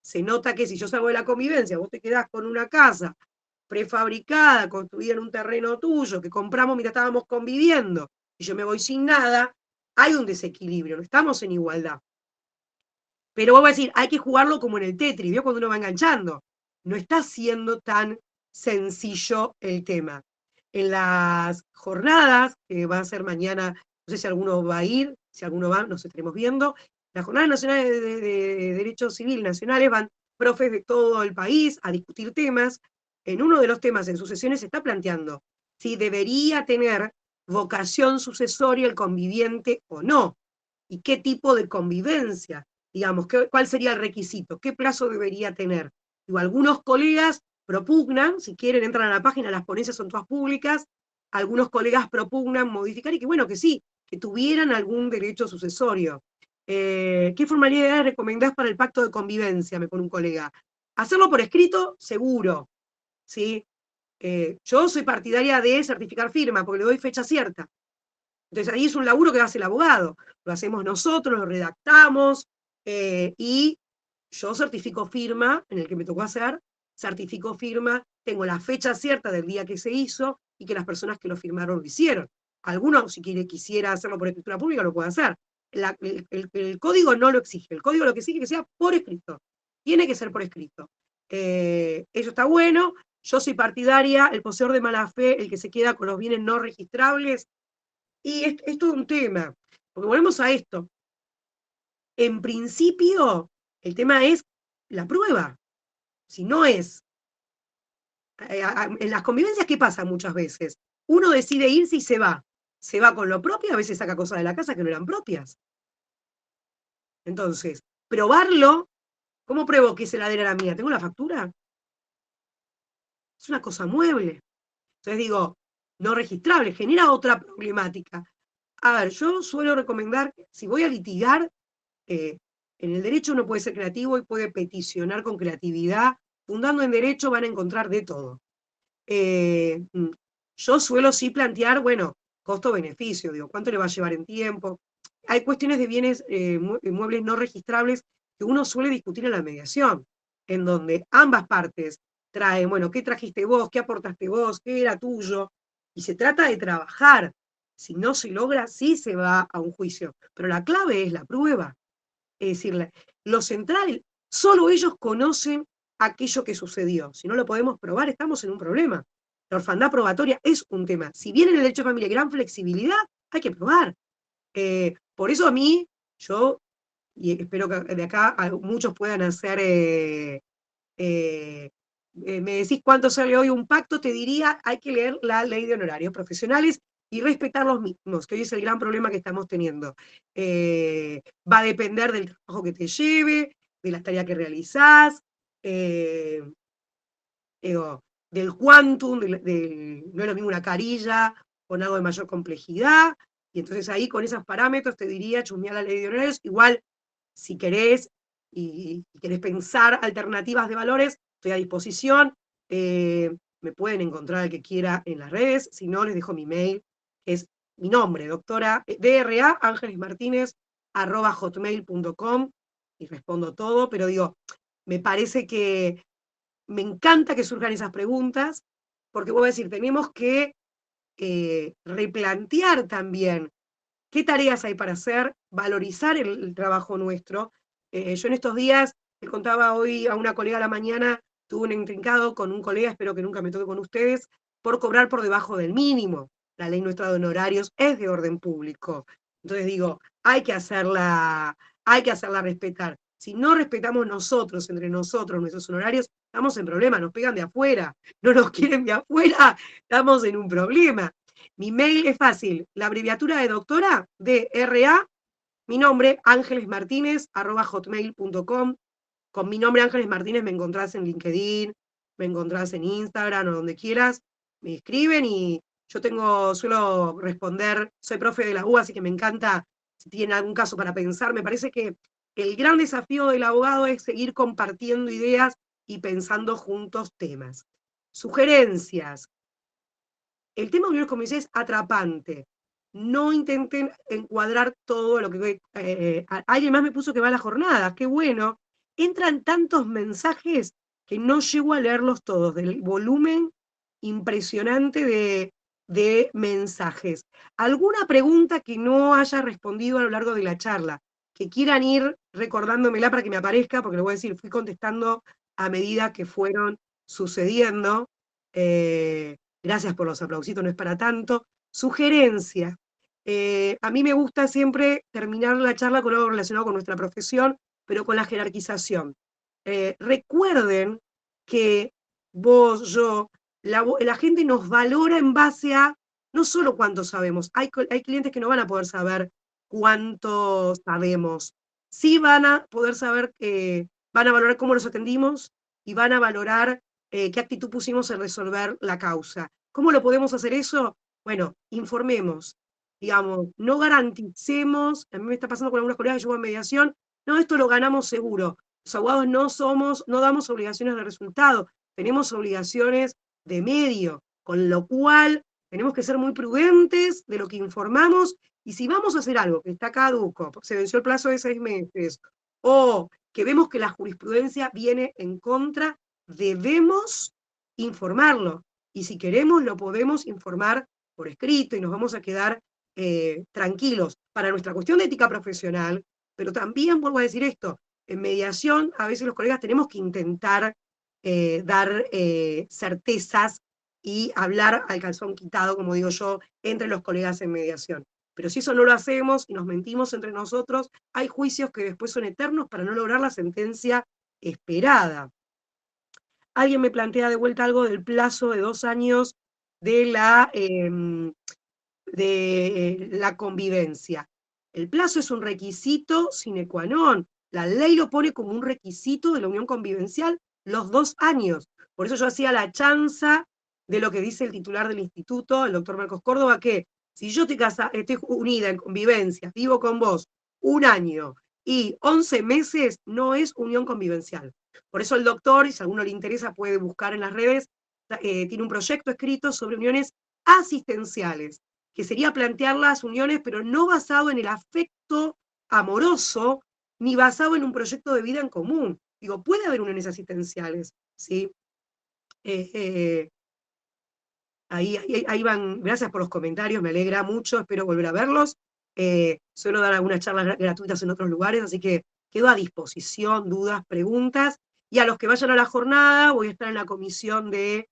Se nota que si yo salgo de la convivencia, vos te quedás con una casa prefabricada, construida en un terreno tuyo, que compramos mientras estábamos conviviendo, y yo me voy sin nada, hay un desequilibrio, no estamos en igualdad. Pero vos vas a decir, hay que jugarlo como en el Tetris, ¿vio? Cuando uno va enganchando. No está siendo tan sencillo el tema. En las jornadas, que va a ser mañana, no sé si alguno va a ir, si alguno va, nos estaremos viendo. Las jornadas nacionales de Derecho Civil nacionales van profes de todo el país a discutir temas. En uno de los temas en sucesiones se está planteando si debería tener vocación sucesoria el conviviente o no, y qué tipo de convivencia, digamos, cuál sería el requisito, qué plazo debería tener. Digo, algunos colegas propugnan, si quieren entran a la página, las ponencias son todas públicas, algunos colegas propugnan modificar y que bueno, que sí, que tuvieran algún derecho sucesorio. ¿Qué formalidades recomendás para el pacto de convivencia? Me pone un colega. Hacerlo por escrito, seguro, ¿sí? Yo soy partidaria de certificar firma, porque le doy fecha cierta. Entonces ahí es un laburo que hace el abogado. Lo hacemos nosotros, lo redactamos y yo certifico firma, en el que me tocó hacer, certifico firma, tengo la fecha cierta del día que se hizo y que las personas que lo firmaron lo hicieron. Algunos, si quisiera hacerlo por escritura pública, lo puede hacer. El código no lo exige. El código lo que exige es que sea por escrito. Tiene que ser por escrito. Eso está bueno. Yo soy partidaria, el poseedor de mala fe, el que se queda con los bienes no registrables, y es todo un tema, porque volvemos a esto. En principio, el tema es la prueba. Si no es, en las convivencias, ¿qué pasa muchas veces? Uno decide irse y se va. Se va con lo propio, a veces saca cosas de la casa que no eran propias. Entonces, probarlo, ¿cómo pruebo que esa heladera era mía? ¿Tengo la factura? Es una cosa mueble. Entonces digo, no registrable, genera otra problemática. A ver, yo suelo recomendar, si voy a litigar, en el derecho uno puede ser creativo y puede peticionar con creatividad. Fundando en derecho van a encontrar de todo. Eh, yo suelo sí plantear, bueno, costo-beneficio, digo, ¿cuánto le va a llevar en tiempo? Hay cuestiones de bienes muebles no registrables que uno suele discutir en la mediación, en donde ambas partes traen, bueno, ¿qué trajiste vos? ¿Qué aportaste vos? ¿Qué era tuyo? Y se trata de trabajar. Si no se logra, sí se va a un juicio. Pero la clave es la prueba. Es decir, lo central, solo ellos conocen aquello que sucedió. Si no lo podemos probar, estamos en un problema. La orfandad probatoria es un tema. Si bien en el derecho de familia hay gran flexibilidad, hay que probar. Por eso a mí, yo, y espero que de acá muchos puedan hacer me decís cuánto sale hoy un pacto, te diría, hay que leer la ley de honorarios profesionales y respetar los mismos, que hoy es el gran problema que estamos teniendo. Va a depender del trabajo que te lleve, de la tarea que realizás, eh, digo, del quantum, no es lo mismo una carilla con algo de mayor complejidad, y entonces ahí con esos parámetros te diría chusmear la ley de honorarios, igual si querés y querés pensar alternativas de valores, estoy a disposición, me pueden encontrar el que quiera en las redes, si no les dejo mi mail, que es mi nombre, doctora, DRA, Ángeles Martínez, @hotmail.com, y respondo todo, pero digo, me parece que me encanta que surjan esas preguntas, porque voy a decir, tenemos que replantear también qué tareas hay para hacer, valorizar el trabajo nuestro. Yo en estos días, le contaba hoy a una colega a la mañana, tuve un intrincado con un colega, espero que nunca me toque con ustedes, por cobrar por debajo del mínimo. La ley nuestra de honorarios es de orden público. Entonces digo, hay que hacerla respetar. Si no respetamos nosotros, entre nosotros, nuestros honorarios, estamos en problema, nos pegan de afuera, no nos quieren de afuera, estamos en un problema. Mi mail es fácil, la abreviatura de doctora, DRA, mi nombre, Ángeles Martínez, @hotmail.com. Con mi nombre Ángeles Martínez me encontrás en LinkedIn, me encontrás en Instagram o donde quieras, me escriben y yo suelo responder, soy profe de la U, así que me encanta si tienen algún caso para pensar. Me parece que el gran desafío del abogado es seguir compartiendo ideas y pensando juntos temas. Sugerencias, el tema de uniones comerciales es atrapante. No intenten encuadrar todo lo que... alguien más me puso que va a la jornada, qué bueno. Entran tantos mensajes que no llego a leerlos todos, del volumen impresionante de mensajes. ¿Alguna pregunta que no haya respondido a lo largo de la charla? Que quieran ir recordándomela para que me aparezca, porque le voy a decir, fui contestando a medida que fueron sucediendo. Gracias por los aplausitos, no es para tanto. Sugerencia. A mí me gusta siempre terminar la charla con algo relacionado con nuestra profesión, pero con la jerarquización. Recuerden que vos, yo, la gente nos valora en base a no solo cuánto sabemos, hay clientes que no van a poder saber cuánto sabemos, sí van a poder saber que van a valorar cómo los atendimos y van a valorar qué actitud pusimos en resolver la causa. ¿Cómo lo podemos hacer eso? Bueno, informemos, digamos, no garanticemos, a mí me está pasando con algunas colegas que yo en mediación, no, esto lo ganamos seguro. Los abogados no damos obligaciones de resultado, tenemos obligaciones de medio, con lo cual tenemos que ser muy prudentes de lo que informamos, y si vamos a hacer algo que está caduco, se venció el plazo de 6 meses, o que vemos que la jurisprudencia viene en contra, debemos informarlo. Y si queremos, lo podemos informar por escrito y nos vamos a quedar tranquilos para nuestra cuestión de ética profesional, pero también vuelvo a decir esto, en mediación a veces los colegas tenemos que intentar dar certezas y hablar al calzón quitado, como digo yo, entre los colegas en mediación. Pero si eso no lo hacemos y nos mentimos entre nosotros, hay juicios que después son eternos para no lograr la sentencia esperada. Alguien me plantea de vuelta algo del plazo de 2 años de la convivencia. El plazo es un requisito sine qua non. La ley lo pone como un requisito de la unión convivencial los 2 años. Por eso yo hacía la chanza de lo que dice el titular del instituto, el doctor Marcos Córdoba, que si yo estoy unida en convivencia, vivo con vos 1 año y 11 meses, no es unión convivencial. Por eso el doctor, y si a alguno le interesa, puede buscar en las redes, tiene un proyecto escrito sobre uniones asistenciales, que sería plantear las uniones, pero no basado en el afecto amoroso, ni basado en un proyecto de vida en común. Digo, puede haber uniones asistenciales, ¿sí? Ahí van, gracias por los comentarios, me alegra mucho, espero volver a verlos. Suelo dar algunas charlas gratuitas en otros lugares, así que quedo a disposición, dudas, preguntas. Y a los que vayan a la jornada, voy a estar en la comisión ahí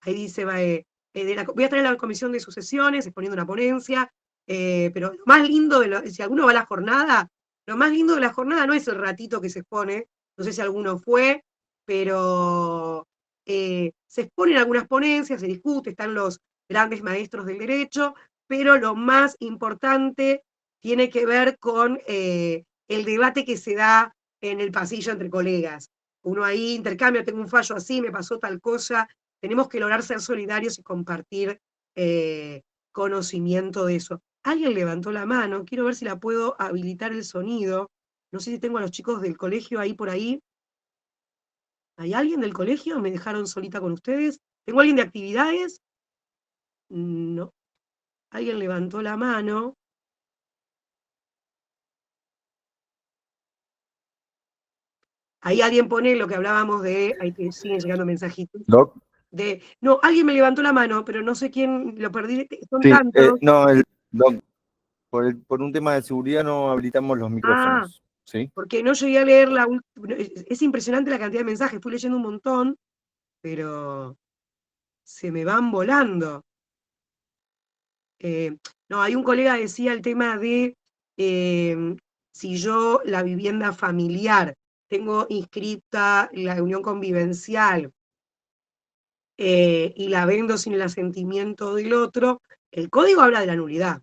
dice, voy a estar en la comisión de sucesiones, exponiendo una ponencia, pero lo más lindo, si alguno va a la jornada, lo más lindo de la jornada no es el ratito que se expone, no sé si alguno fue, pero se exponen algunas ponencias, se discute, están los grandes maestros del derecho, pero lo más importante tiene que ver con el debate que se da en el pasillo entre colegas. Uno ahí intercambia, tengo un fallo así, me pasó tal cosa, tenemos que lograr ser solidarios y compartir eh, conocimiento de eso. Alguien levantó la mano, quiero ver si la puedo habilitar el sonido. No sé si tengo a los chicos del colegio ahí por ahí. ¿Hay alguien del colegio? ¿Me dejaron solita con ustedes? ¿Tengo alguien de actividades? No. Alguien levantó la mano. Ahí alguien pone lo que hablábamos de, ahí te siguen llegando mensajitos. Doc, No, alguien me levantó la mano, pero no sé quién lo perdí, son sí, tantos. no, Doc, por un tema de seguridad no habilitamos los Ah, micrófonos, ¿sí? porque no llegué a leer la última. Es impresionante la cantidad de mensajes, fui leyendo un montón, pero se me van volando. No, hay un colega que decía el tema de si yo la vivienda familiar tengo inscripta la unión convivencial y la vendo sin el asentimiento del otro, el código habla de la nulidad,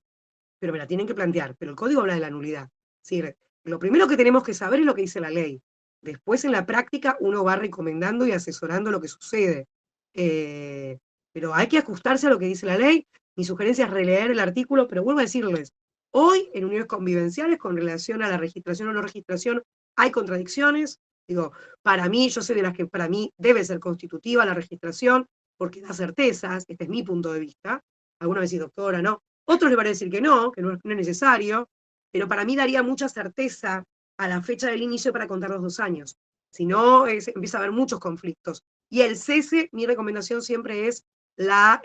pero me la tienen que plantear, pero el código habla de la nulidad. Es decir, lo primero que tenemos que saber es lo que dice la ley. Después en la práctica uno va recomendando y asesorando lo que sucede. Eh, pero hay que ajustarse a lo que dice la ley. Mi sugerencia es releer el artículo, pero vuelvo a decirles, hoy en uniones convivenciales con relación a la registración o no registración hay contradicciones. Digo, para mí, yo soy de las que para mí debe ser constitutiva la registración, porque da certezas, este es mi punto de vista. Alguna vez sí, doctora, ¿no? Otros le van a decir que no es necesario, pero para mí daría mucha certeza a la fecha del inicio para contar los 2 años. Si no, empieza a haber muchos conflictos. Y el cese, mi recomendación siempre es la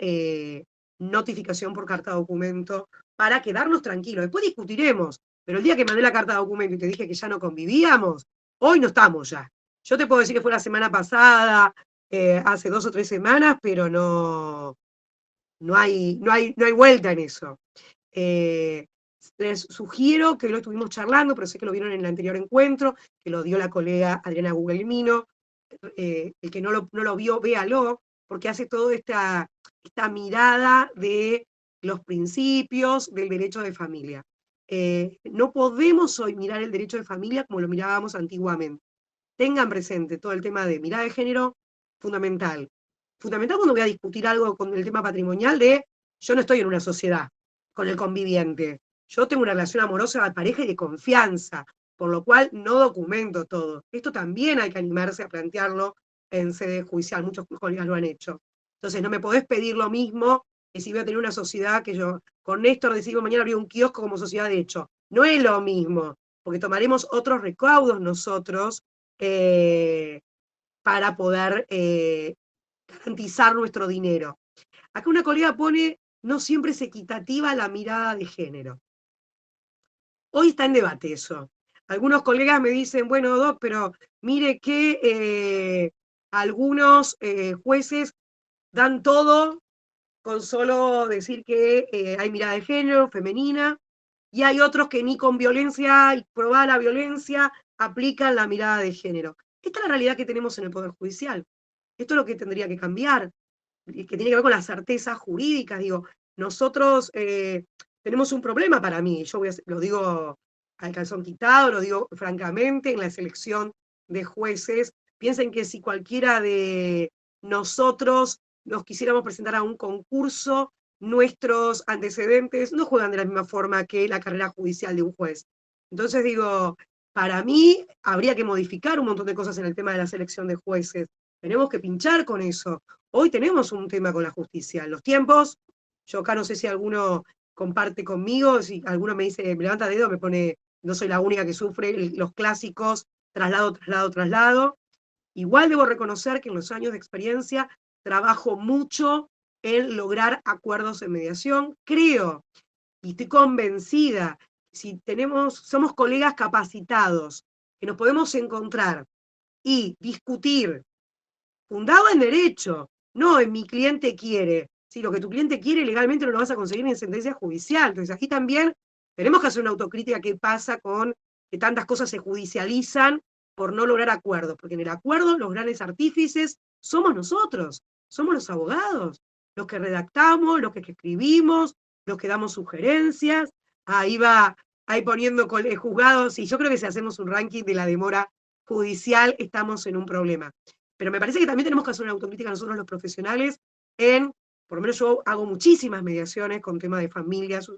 notificación por carta de documento para quedarnos tranquilos. Después discutiremos, pero el día que mandé la carta de documento y te dije que ya no convivíamos, hoy no estamos ya. Yo te puedo decir que fue la semana pasada, hace 2 o 3 semanas, pero no hay vuelta en eso. Eh, Les sugiero que lo estuvimos charlando, pero sé que lo vieron en el anterior encuentro, que lo dio la colega Adriana Gugelmino. El que no lo vio, véalo, porque hace toda esta mirada de los principios del derecho de familia. No podemos hoy mirar el derecho de familia como lo mirábamos antiguamente. Tengan presente todo el tema de mirada de género, fundamental. Fundamental cuando voy a discutir algo con el tema patrimonial de yo no estoy en una sociedad con el conviviente. Yo tengo una relación amorosa de pareja y de confianza, por lo cual no documento todo. Esto también hay que animarse a plantearlo en sede judicial, muchos colegas lo han hecho. Entonces no me podés pedir lo mismo que si voy a tener una sociedad que yo, con Néstor decidimos mañana abrir un kiosco como sociedad de hecho. No es lo mismo, porque tomaremos otros recaudos nosotros eh, para poder garantizar nuestro dinero. Acá una colega pone, no siempre es equitativa la mirada de género. Hoy está en debate eso. Algunos colegas me dicen, bueno, Doc, pero mire que algunos jueces dan todo con solo decir que hay mirada de género, femenina, y hay otros que ni con violencia y probada la violencia aplican la mirada de género. Esta es la realidad que tenemos en el Poder Judicial. Esto es lo que tendría que cambiar, que tiene que ver con las certezas jurídicas. Digo, nosotros tenemos un problema para mí, lo digo al calzón quitado, lo digo francamente, en la selección de jueces. Piensen que si cualquiera de nosotros nos quisiéramos presentar a un concurso, nuestros antecedentes no juegan de la misma forma que la carrera judicial de un juez. Entonces digo, para mí habría que modificar un montón de cosas en el tema de la selección de jueces. Tenemos que pinchar con eso. Hoy tenemos un tema con la justicia. Los tiempos, yo acá no sé si alguno comparte conmigo, si alguno me dice, me levanta dedo, me pone, no soy la única que sufre los clásicos, traslado, traslado, traslado. Igual debo reconocer que en los años de experiencia trabajo mucho en lograr acuerdos en mediación. Creo y estoy convencida, si somos colegas capacitados, que nos podemos encontrar y discutir fundado en derecho, no en mi cliente quiere. Si lo que tu cliente quiere legalmente no lo vas a conseguir en sentencia judicial. Entonces aquí también tenemos que hacer una autocrítica qué pasa con que tantas cosas se judicializan por no lograr acuerdos, porque en el acuerdo los grandes artífices somos nosotros, somos los abogados, los que redactamos, los que escribimos, los que damos sugerencias, ahí va, ahí poniendo juzgados, y yo creo que si hacemos un ranking de la demora judicial, estamos en un problema. Pero me parece que también tenemos que hacer una autocrítica nosotros los profesionales por lo menos yo hago muchísimas mediaciones con temas de familias,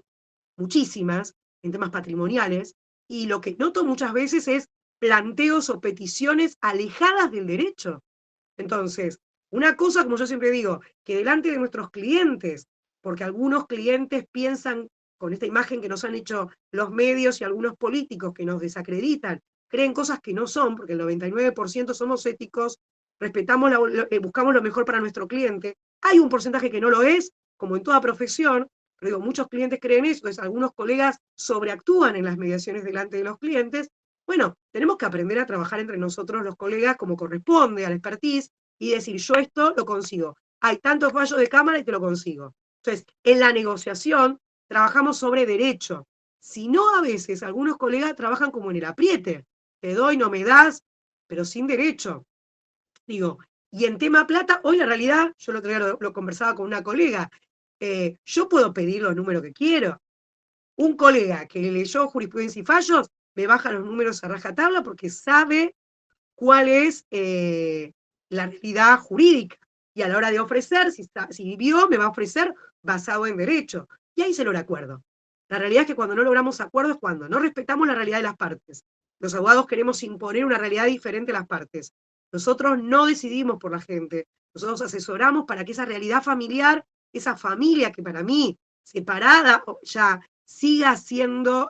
muchísimas, en temas patrimoniales, y lo que noto muchas veces es planteos o peticiones alejadas del derecho. Entonces, una cosa, como yo siempre digo, que delante de nuestros clientes, porque algunos clientes piensan con esta imagen que nos han hecho los medios y algunos políticos que nos desacreditan, creen cosas que no son, porque el 99% somos éticos, respetamos, buscamos lo mejor para nuestro cliente. Hay un porcentaje que no lo es, como en toda profesión, pero digo, muchos clientes creen eso, entonces algunos colegas sobreactúan en las mediaciones delante de los clientes. Bueno, tenemos que aprender a trabajar entre nosotros los colegas como corresponde al expertise y decir, yo esto lo consigo. Hay tantos fallos de cámara y te lo consigo. Entonces, en la negociación trabajamos sobre derecho. Si no, a veces algunos colegas trabajan como en el apriete. Te doy, no me das, pero sin derecho. Digo, y en tema plata, hoy la realidad, yo el otro día lo conversaba con una colega, yo puedo pedir los números que quiero. Un colega que leyó jurisprudencia y fallos me baja los números a rajatabla porque sabe cuál es la realidad jurídica. Y a la hora de ofrecer, si vivió, me va a ofrecer basado en derecho. Y ahí se logra acuerdo. La realidad es que cuando no logramos acuerdo es cuando no respetamos la realidad de las partes. Los abogados queremos imponer una realidad diferente a las partes. Nosotros no decidimos por la gente. Nosotros asesoramos para que esa realidad familiar, esa familia que para mí, separada, ya siga siendo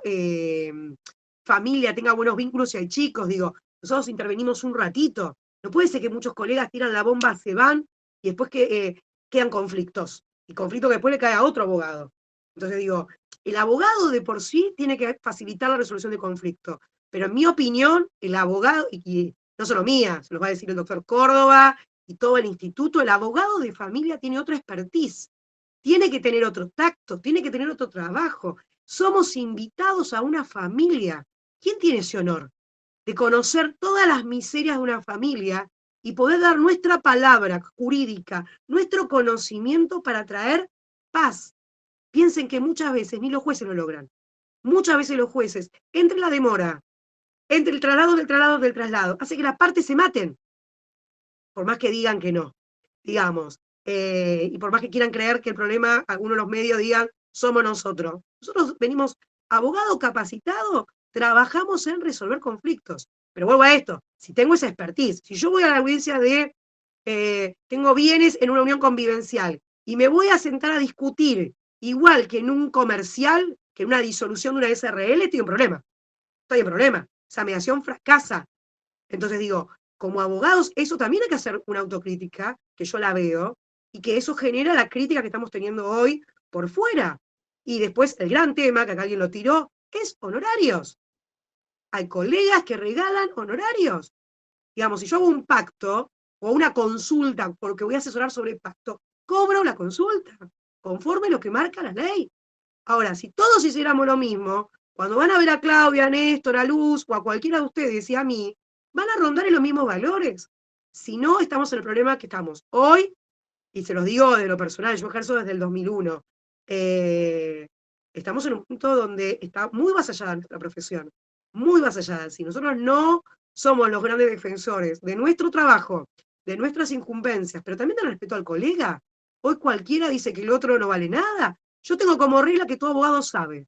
familia, tenga buenos vínculos y hay chicos, digo, nosotros intervenimos un ratito. No puede ser que muchos colegas tiran la bomba, se van y después quedan conflictos. Y conflicto que después le cae a otro abogado. Entonces digo, el abogado de por sí tiene que facilitar la resolución de conflicto. Pero en mi opinión, el abogado, y no solo mía, se los va a decir el doctor Córdoba y todo el instituto, el abogado de familia tiene otra expertise. Tiene que tener otro tacto, tiene que tener otro trabajo. Somos invitados a una familia. ¿Quién tiene ese honor? De conocer todas las miserias de una familia y poder dar nuestra palabra jurídica, nuestro conocimiento para traer paz. Piensen que muchas veces ni los jueces lo logran. Muchas veces los jueces, entre la demora, entre el traslado del traslado del traslado, hace que las partes se maten, por más que digan que no, digamos, y por más que quieran creer que el problema, algunos de los medios digan, somos nosotros. Nosotros venimos, abogado capacitado, trabajamos en resolver conflictos. Pero vuelvo a esto, si tengo esa expertise, si yo voy a la audiencia tengo bienes en una unión convivencial y me voy a sentar a discutir igual que en un comercial, que en una disolución de una SRL, estoy en problema, esa mediación fracasa. Entonces digo, como abogados, eso también hay que hacer una autocrítica, que yo la veo, y que eso genera la crítica que estamos teniendo hoy por fuera. Y después el gran tema, que acá alguien lo tiró, es honorarios. Hay colegas que regalan honorarios. Digamos, si yo hago un pacto o una consulta, porque voy a asesorar sobre el pacto, cobro la consulta, conforme a lo que marca la ley. Ahora, si todos hiciéramos lo mismo, cuando van a ver a Claudia, a Néstor, a Luz o a cualquiera de ustedes y a mí, van a rondar en los mismos valores. Si no, estamos en el problema que estamos hoy, y se los digo de lo personal, yo ejerzo desde el 2001, estamos en un punto donde está muy vasallada nuestra profesión, muy vasallada. Si nosotros no somos los grandes defensores de nuestro trabajo, de nuestras incumbencias, pero también del respeto al colega, hoy cualquiera dice que el otro no vale nada. Yo tengo como regla que todo abogado sabe,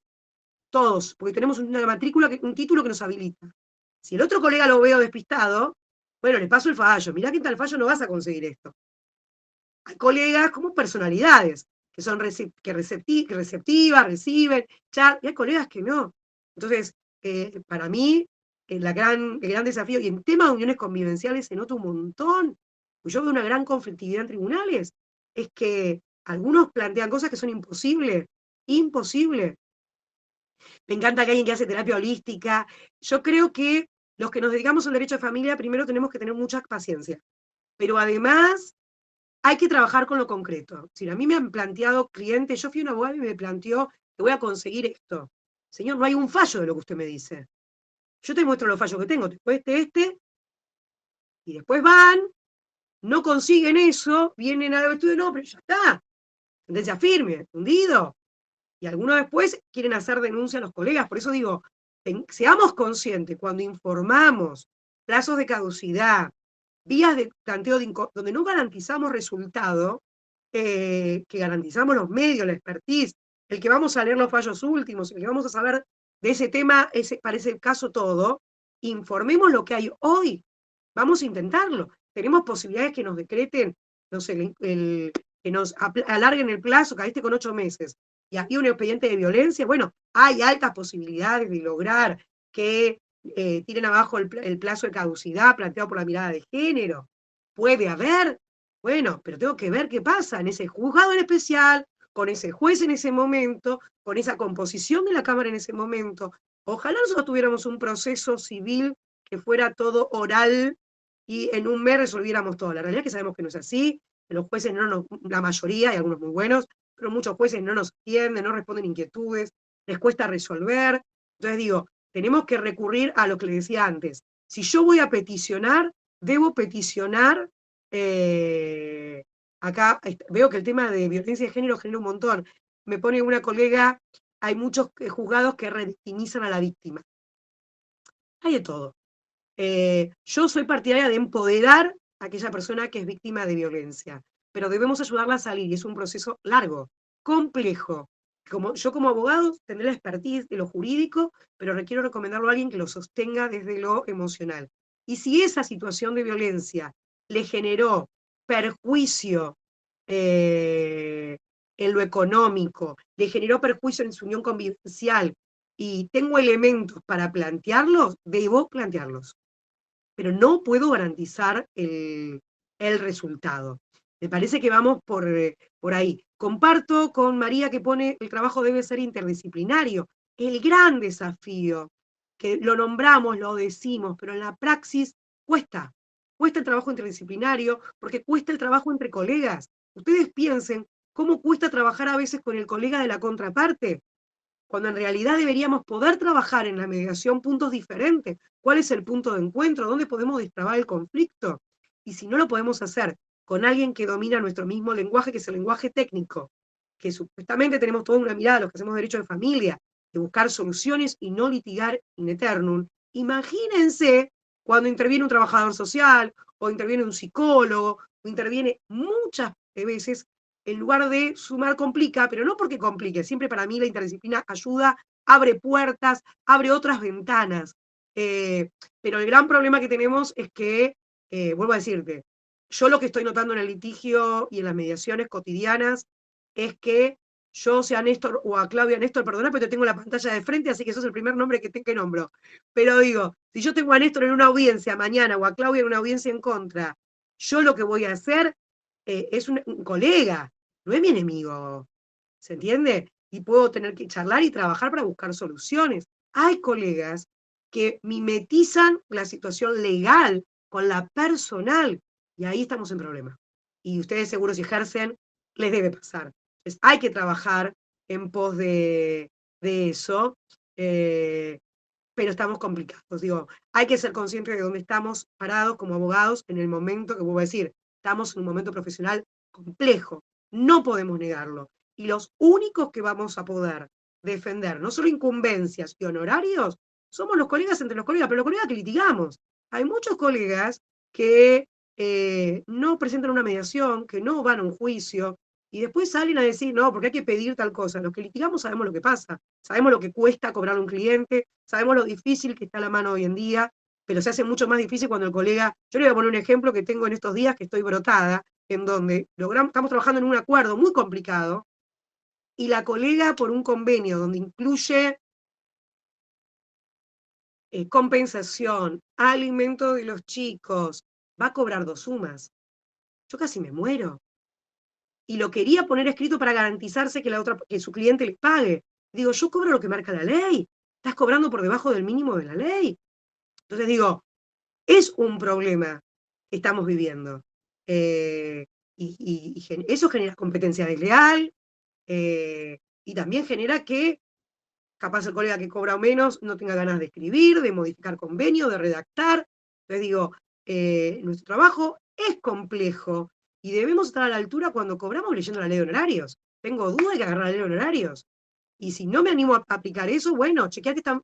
todos, porque tenemos una matrícula, un título que nos habilita. Si el otro colega lo veo despistado, bueno, le paso el fallo. Mirá que tal fallo no vas a conseguir esto. Hay colegas como personalidades, que son receptivas, reciben, chat, y hay colegas que no. Entonces, para mí, el gran desafío, y en temas de uniones convivenciales se nota un montón, pues yo veo una gran conflictividad en tribunales, es que algunos plantean cosas que son imposibles, imposible. Me encanta que alguien que hace terapia holística. Yo creo que los que nos dedicamos al derecho de familia, primero tenemos que tener mucha paciencia. Pero además, hay que trabajar con lo concreto. Si a mí me han planteado clientes, yo fui a una abogada y me planteó que voy a conseguir esto. Señor, no hay un fallo de lo que usted me dice. Yo te muestro los fallos que tengo, este, Y después van, no consiguen eso, vienen al estudio, no, pero ya está, sentencia firme, hundido. Y algunos después quieren hacer denuncia a los colegas. Por eso digo, seamos conscientes cuando informamos plazos de caducidad, vías de planteo donde no garantizamos resultado, que garantizamos los medios, la expertise, el que vamos a leer los fallos últimos, el que vamos a saber de ese tema, parece el caso todo, informemos lo que hay hoy. Vamos a intentarlo. Tenemos posibilidades que nos decreten, no sé, que nos alarguen el plazo, caíste con 8 meses, y aquí un expediente de violencia. Bueno, hay altas posibilidades de lograr que tiren abajo el plazo de caducidad planteado por la mirada de género. Puede haber, bueno, pero tengo que ver qué pasa en ese juzgado en especial, con ese juez en ese momento, con esa composición de la Cámara en ese momento. Ojalá nosotros tuviéramos un proceso civil que fuera todo oral y en un mes resolviéramos todo. La realidad es que sabemos que no es así, que los jueces no nos, la mayoría, hay algunos muy buenos, pero muchos jueces no nos atienden, no responden inquietudes, les cuesta resolver. Entonces digo, tenemos que recurrir a lo que les decía antes. Si yo voy a peticionar, debo peticionar, acá veo que el tema de violencia de género genera un montón. Me pone una colega, hay muchos juzgados que revictimizan a la víctima. Hay de todo. Yo soy partidaria de empoderar a aquella persona que es víctima de violencia, pero debemos ayudarla a salir y es un proceso largo, complejo. Yo como abogado tendré la expertise de lo jurídico, pero requiero recomendarlo a alguien que lo sostenga desde lo emocional. Y si esa situación de violencia le generó perjuicio en lo económico, le generó perjuicio en su unión convivencial y tengo elementos para plantearlos, debo plantearlos, pero no puedo garantizar el resultado. Me parece que vamos por ahí. Comparto con María que pone el trabajo debe ser interdisciplinario. El gran desafío, que lo nombramos, lo decimos, pero en la praxis cuesta. Cuesta el trabajo interdisciplinario porque cuesta el trabajo entre colegas. Ustedes piensen cómo cuesta trabajar a veces con el colega de la contraparte, cuando en realidad deberíamos poder trabajar en la mediación puntos diferentes. ¿Cuál es el punto de encuentro? ¿Dónde podemos destrabar el conflicto? Y si no lo podemos hacer con alguien que domina nuestro mismo lenguaje, que es el lenguaje técnico, que supuestamente tenemos toda una mirada, los que hacemos derecho de familia, de buscar soluciones y no litigar in eternum, imagínense cuando interviene un trabajador social, o interviene un psicólogo, o interviene muchas veces en lugar de sumar complica, pero no porque complique, siempre para mí la interdisciplina ayuda, abre puertas, abre otras ventanas. Pero el gran problema que tenemos es que, vuelvo a decirte, yo lo que estoy notando en el litigio y en las mediaciones cotidianas es que yo, sea Néstor o a Claudia Néstor, perdona, pero te tengo la pantalla de frente, así que sos el primer nombre que nombro. Pero digo, si yo tengo a Néstor en una audiencia mañana o a Claudia en una audiencia en contra, yo lo que voy a hacer es un colega, no es mi enemigo, ¿se entiende? Y puedo tener que charlar y trabajar para buscar soluciones. Hay colegas que mimetizan la situación legal con la personal, y ahí estamos en problema. Y ustedes seguro si ejercen, les debe pasar. Entonces, hay que trabajar en pos de eso, pero estamos complicados. Digo, hay que ser conscientes de dónde estamos parados como abogados en el momento que vuelvo a decir, estamos en un momento profesional complejo, no podemos negarlo. Y los únicos que vamos a poder defender, no solo incumbencias y honorarios, somos los colegas entre los colegas, pero los colegas que litigamos. Hay muchos colegas que no presentan una mediación, que no van a un juicio, y después salen a decir, no, porque hay que pedir tal cosa. Los que litigamos sabemos lo que pasa, sabemos lo que cuesta cobrar a un cliente, sabemos lo difícil que está la mano hoy en día, pero se hace mucho más difícil cuando el colega, yo le voy a poner un ejemplo que tengo en estos días que estoy brotada, en donde estamos trabajando en un acuerdo muy complicado, y la colega por un convenio donde incluye compensación, alimento de los chicos, va a cobrar 2 sumas. Yo casi me muero. Y lo quería poner escrito para garantizarse que su cliente le pague. Digo, yo cobro lo que marca la ley. Estás cobrando por debajo del mínimo de la ley. Entonces digo, es un problema que estamos viviendo. Y eso genera competencia desleal, y también genera que capaz el colega que cobra menos no tenga ganas de escribir, de modificar convenio, de redactar. Entonces digo, nuestro trabajo es complejo y debemos estar a la altura cuando cobramos leyendo la ley de honorarios. Tengo duda de que agarrar la ley de honorarios. Y si no me animo a aplicar eso, bueno, chequear que están,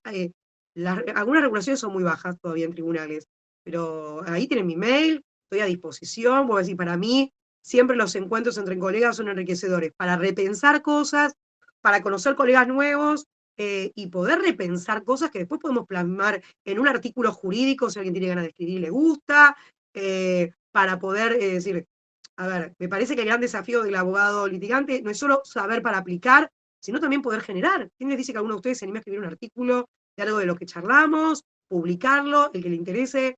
algunas regulaciones son muy bajas todavía en tribunales, pero ahí tienen mi mail, estoy a disposición, voy a decir, para mí siempre los encuentros entre colegas son enriquecedores, para repensar cosas, para conocer colegas nuevos y poder repensar cosas que después podemos plasmar en un artículo jurídico, si alguien tiene ganas de escribir y le gusta, para poder decir, a ver, me parece que el gran desafío del abogado litigante no es solo saber para aplicar, sino también poder generar. ¿Quién les dice que alguno de ustedes se anime a escribir un artículo de algo de lo que charlamos, publicarlo, el que le interese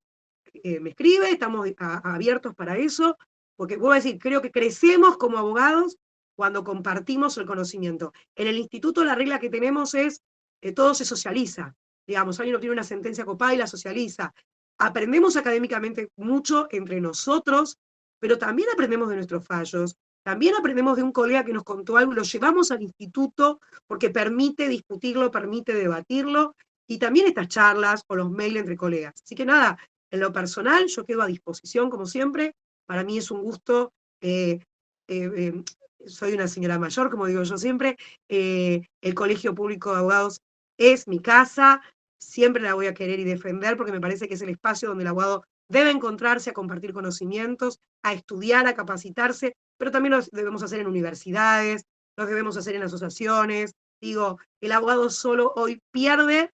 me escribe, estamos abiertos para eso, porque vuelvo a decir, creo que crecemos como abogados cuando compartimos el conocimiento. En el instituto la regla que tenemos es que todo se socializa. Digamos, alguien obtiene una sentencia copada y la socializa. Aprendemos académicamente mucho entre nosotros, pero también aprendemos de nuestros fallos, también aprendemos de un colega que nos contó algo y lo llevamos al instituto porque permite discutirlo, permite debatirlo, y también estas charlas o los mails entre colegas. Así que nada, en lo personal yo quedo a disposición como siempre, para mí es un gusto, eh, eh, eh, soy una señora mayor, como digo yo siempre, el Colegio Público de Abogados es mi casa, siempre la voy a querer y defender porque me parece que es el espacio donde el abogado debe encontrarse a compartir conocimientos, a estudiar, a capacitarse, pero también los debemos hacer en universidades, los debemos hacer en asociaciones. Digo, el abogado solo hoy pierde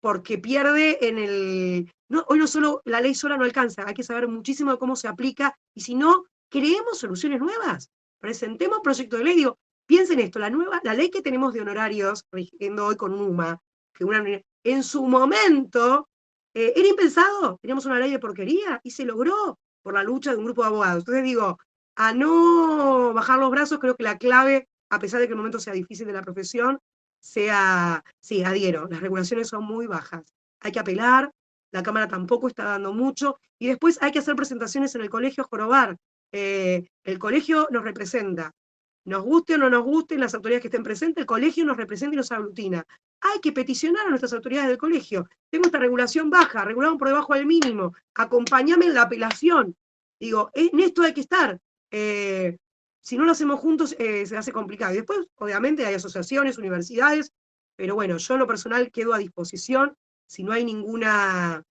porque pierde en el... No, hoy no solo, la ley sola no alcanza, hay que saber muchísimo de cómo se aplica, y si no, creemos soluciones nuevas, presentemos proyectos de ley, digo, piensen esto, la ley que tenemos de honorarios, rigiendo hoy con UMA, que en su momento era impensado, teníamos una ley de porquería, y se logró por la lucha de un grupo de abogados. Entonces digo, a no bajar los brazos, creo que la clave, a pesar de que el momento sea difícil de la profesión, sea, sí, adhiero, las regulaciones son muy bajas. Hay que apelar, la Cámara tampoco está dando mucho, y después hay que hacer presentaciones en el colegio jorobar. El colegio nos representa. Nos guste o no nos gusten las autoridades que estén presentes, el colegio nos representa y nos aglutina. Hay que peticionar a nuestras autoridades del colegio. Tengo esta regulación baja, regulamos por debajo del mínimo, acompáñame en la apelación. Digo, en esto hay que estar. Si no lo hacemos juntos, se hace complicado. Y después, obviamente, hay asociaciones, universidades, pero bueno, yo en lo personal quedo a disposición. Si no hay ninguna...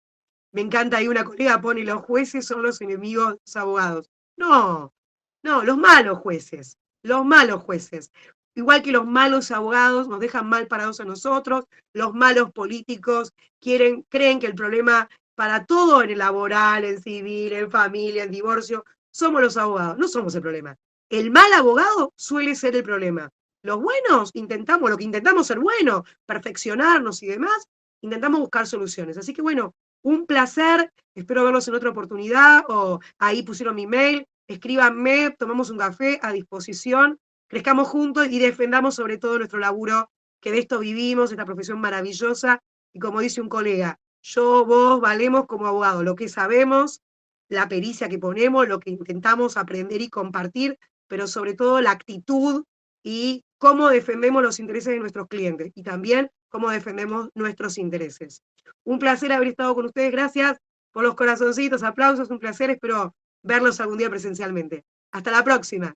Me encanta, ahí una colega pone, los jueces son los enemigos de los abogados. No, no, los malos jueces, los malos jueces. Igual que los malos abogados nos dejan mal parados a nosotros, los malos políticos creen que el problema para todo en el laboral, en civil, en familia, en divorcio, somos los abogados, no somos el problema. El mal abogado suele ser el problema. Los buenos intentamos, lo que intentamos ser buenos, perfeccionarnos y demás, intentamos buscar soluciones. Así que bueno, un placer, espero verlos en otra oportunidad, o ahí pusieron mi mail, escríbanme, tomamos un café a disposición, crezcamos juntos y defendamos sobre todo nuestro laburo, que de esto vivimos, esta profesión maravillosa, y como dice un colega, yo, vos, valemos como abogados, lo que sabemos, la pericia que ponemos, lo que intentamos aprender y compartir, pero sobre todo la actitud y cómo defendemos los intereses de nuestros clientes, y también cómo defendemos nuestros intereses. Un placer haber estado con ustedes, gracias por los corazoncitos, aplausos, un placer, espero verlos algún día presencialmente. Hasta la próxima.